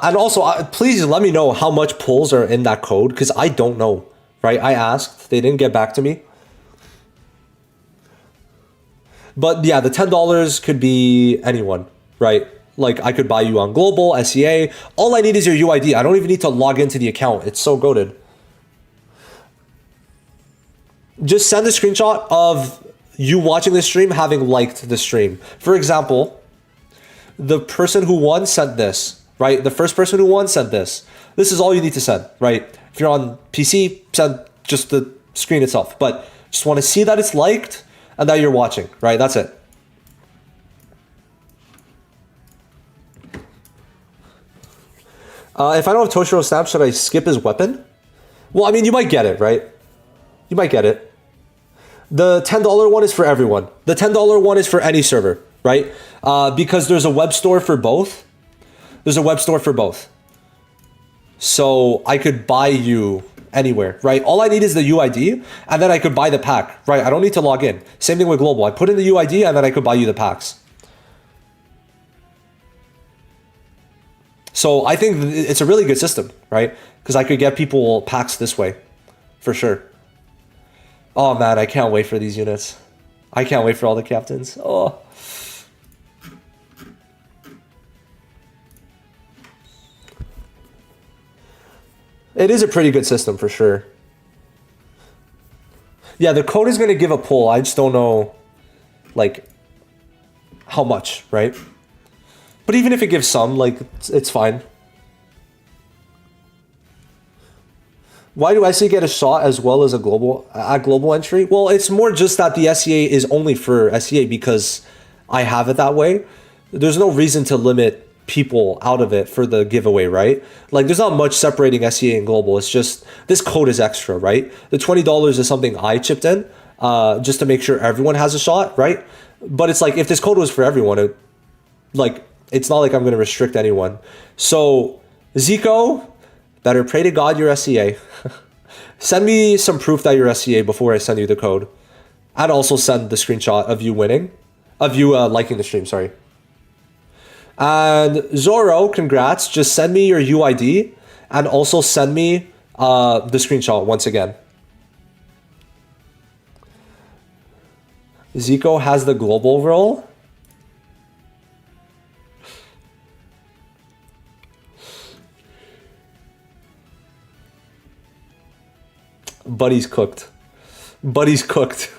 And also, please let me know how much pulls are in that code, because I don't know, right? I asked, they didn't get back to me. But yeah, the $10 could be anyone, right? Like I could buy you on global, SEA. All I need is your UID. I don't even need to log into the account. It's so goated. Just send a screenshot of you watching the stream, having liked the stream. For example, the person who won sent this, right? The first person who won sent this. This is all you need to send, right? If you're on PC, send just the screen itself. But just want to see that it's liked and that you're watching, right? That's it. If I don't have Toshiro snap, should I skip his weapon? Well, I mean, you might get it, right? You might get it. The $10 one is for everyone. The $10 one is for any server, right? Because there's a web store for both. There's a web store for both. So I could buy you anywhere, right? All I need is the UID, and then I could buy the pack, right? I don't need to log in. Same thing with global. I put in the UID, and then I could buy you the packs. So I think it's a really good system, right? Because I could get people packs this way, for sure. Oh man, I can't wait for these units. I can't wait for all the captains. Oh. It is a pretty good system for sure. Yeah, the code is going to give a pull. I just don't know, like, how much, right? But even if it gives some, like, it's fine. Why do SEA get a shot as well as a global entry? Well, it's more just that the SEA is only for SEA because I have it that way. There's no reason to limit people out of it for the giveaway, right? Like, there's not much separating SEA and global. It's just this code is extra, right? The $20 is something I chipped in just to make sure everyone has a shot, right? But it's like, if this code was for everyone, it's not like I'm going to restrict anyone. So, Zico, better pray to God you're SEA. Send me some proof that you're SEA before I send you the code. And also send the screenshot of you winning. Of you liking the stream, sorry. And Zoro, congrats. Just send me your UID. And also send me the screenshot once again. Zico has the global role. Buddy's cooked. Buddy's cooked.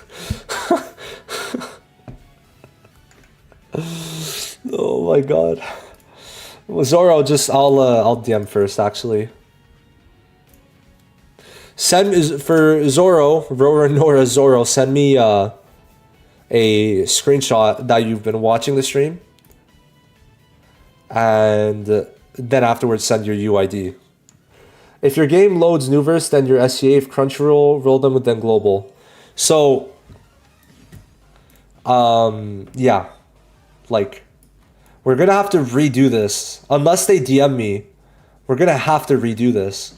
Oh my god. Zoro, just I'll DM first actually. Send for Zoro, Rora Nora Zoro, send me a screenshot that you've been watching the stream. And then afterwards send your UID. If your game loads Nuverse, then your SCA. If Crunchyroll, roll them with then global. So yeah. Like, we're gonna have to redo this. Unless they DM me, we're gonna have to redo this.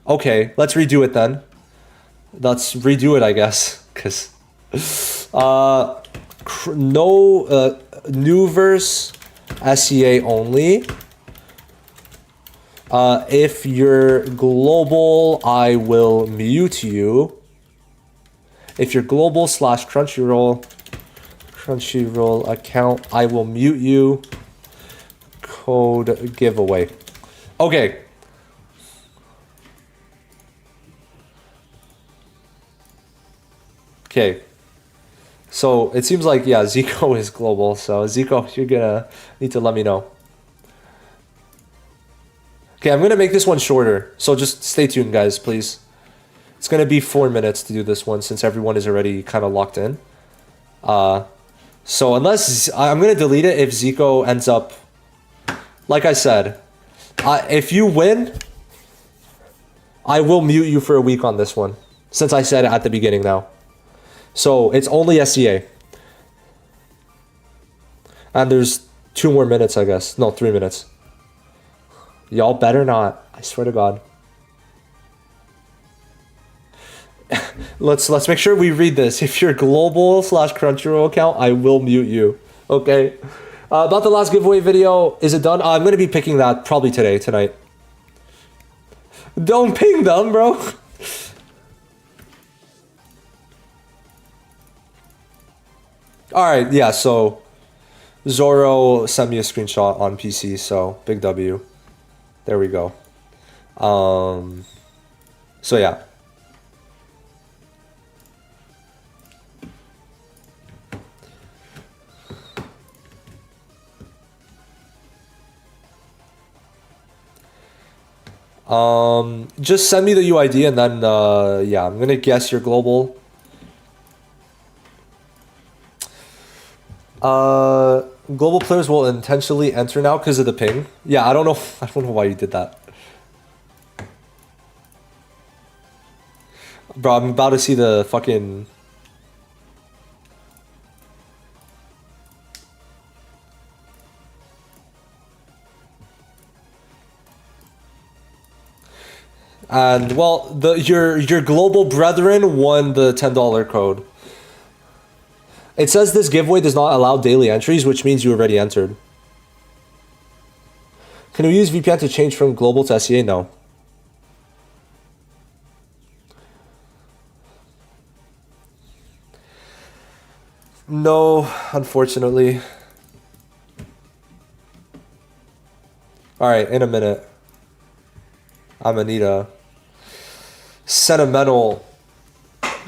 Okay, let's redo it then. Let's redo it, I guess. Cause Nuverse SCA only. If you're global, I will mute you. If you're global / Crunchyroll account, I will mute you. Code giveaway. Okay. Okay. So it seems like, yeah, Zico is global. So Zico, you're gonna need to let me know. Okay, I'm gonna make this one shorter. So just stay tuned, guys, please. It's gonna be 4 minutes to do this one since everyone is already kind of locked in. So unless I'm gonna delete it if Zico ends up, like I said, if you win, I will mute you for a week on this one, since I said it at the beginning now. So it's only SCA. And there's 2 more minutes, I guess. No, 3 minutes. Y'all better not. I swear to God. Let's make sure we read this. If you're global / Crunchyroll account, I will mute you. Okay. About the last giveaway video, is it done? I'm gonna be picking that probably tonight. Don't ping them, bro. All right, yeah. So Zoro sent me a screenshot on PC. So big W. There we go. So yeah. Just send me the UID and then yeah, I'm gonna guess you're global. Global players will intentionally enter now because of the ping. Yeah, I don't know why you did that. Bro, I'm about to see the fucking... And well, your global brethren won the $10 code. It says this giveaway does not allow daily entries, which means you already entered. Can we use VPN to change from global to SCA? No. No, unfortunately. Alright, in a minute. I'm gonna need a sentimental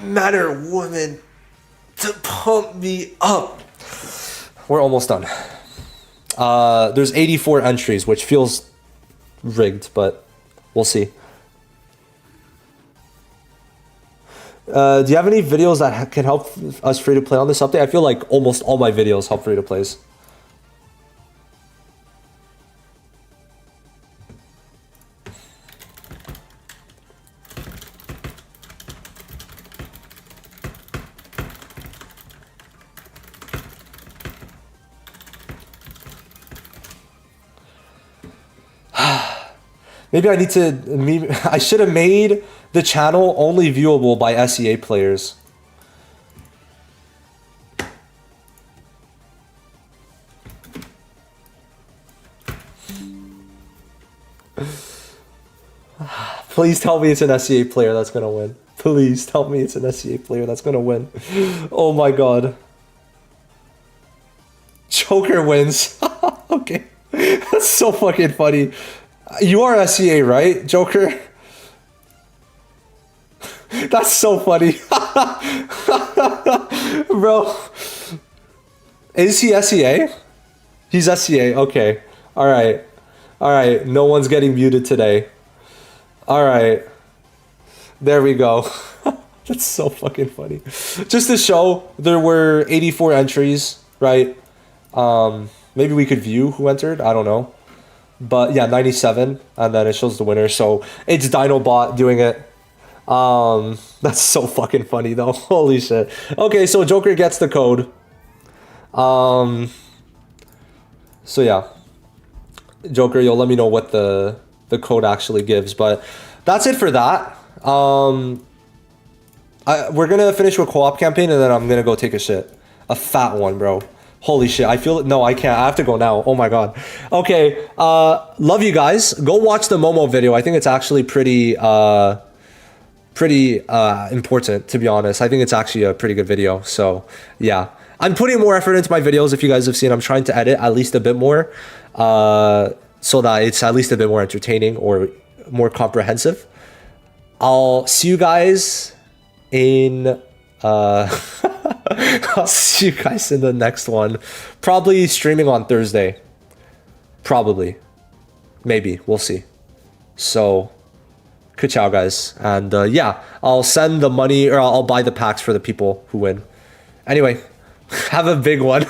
man or woman to pump me up. We're almost done. There's 84 entries, which feels rigged, but we'll see. Do you have any videos that can help us free to play on this update? I feel like almost all my videos help free to plays. Maybe I need to... I should have made the channel only viewable by SEA players. Please tell me it's an SEA player that's gonna win. Please tell me it's an SEA player that's gonna win. Oh my god. Joker wins. Okay. That's so fucking funny. You are SEA, right, Joker? That's so funny. Bro. Is he SEA? He's SEA. Okay. All right. All right. No one's getting muted today. All right. There we go. That's so fucking funny. Just to show, there were 84 entries, right? Maybe we could view who entered. I don't know. But yeah, 97. And then it shows the winner. So it's Dinobot doing it. That's so fucking funny though. Holy shit. Okay, so Joker gets the code. So yeah. Joker, you'll let me know what the code actually gives. But that's it for that. We're gonna finish with co-op campaign and then I'm gonna go take a shit. A fat one, bro. Holy shit, I feel it. No, I can't. I have to go now. Oh my god. Okay, love you guys. Go watch the Momo video. I think it's actually pretty important, to be honest. I think it's actually a pretty good video. So yeah, I'm putting more effort into my videos. If you guys have seen, I'm trying to edit at least a bit more, so that it's at least a bit more entertaining or more comprehensive. I'll see you guys in I'll see you guys in the next one. Probably streaming on Thursday. Probably. Maybe. We'll see. So, good ciao, guys. And yeah, I'll send the money, or I'll buy the packs for the people who win. Anyway, have a big one.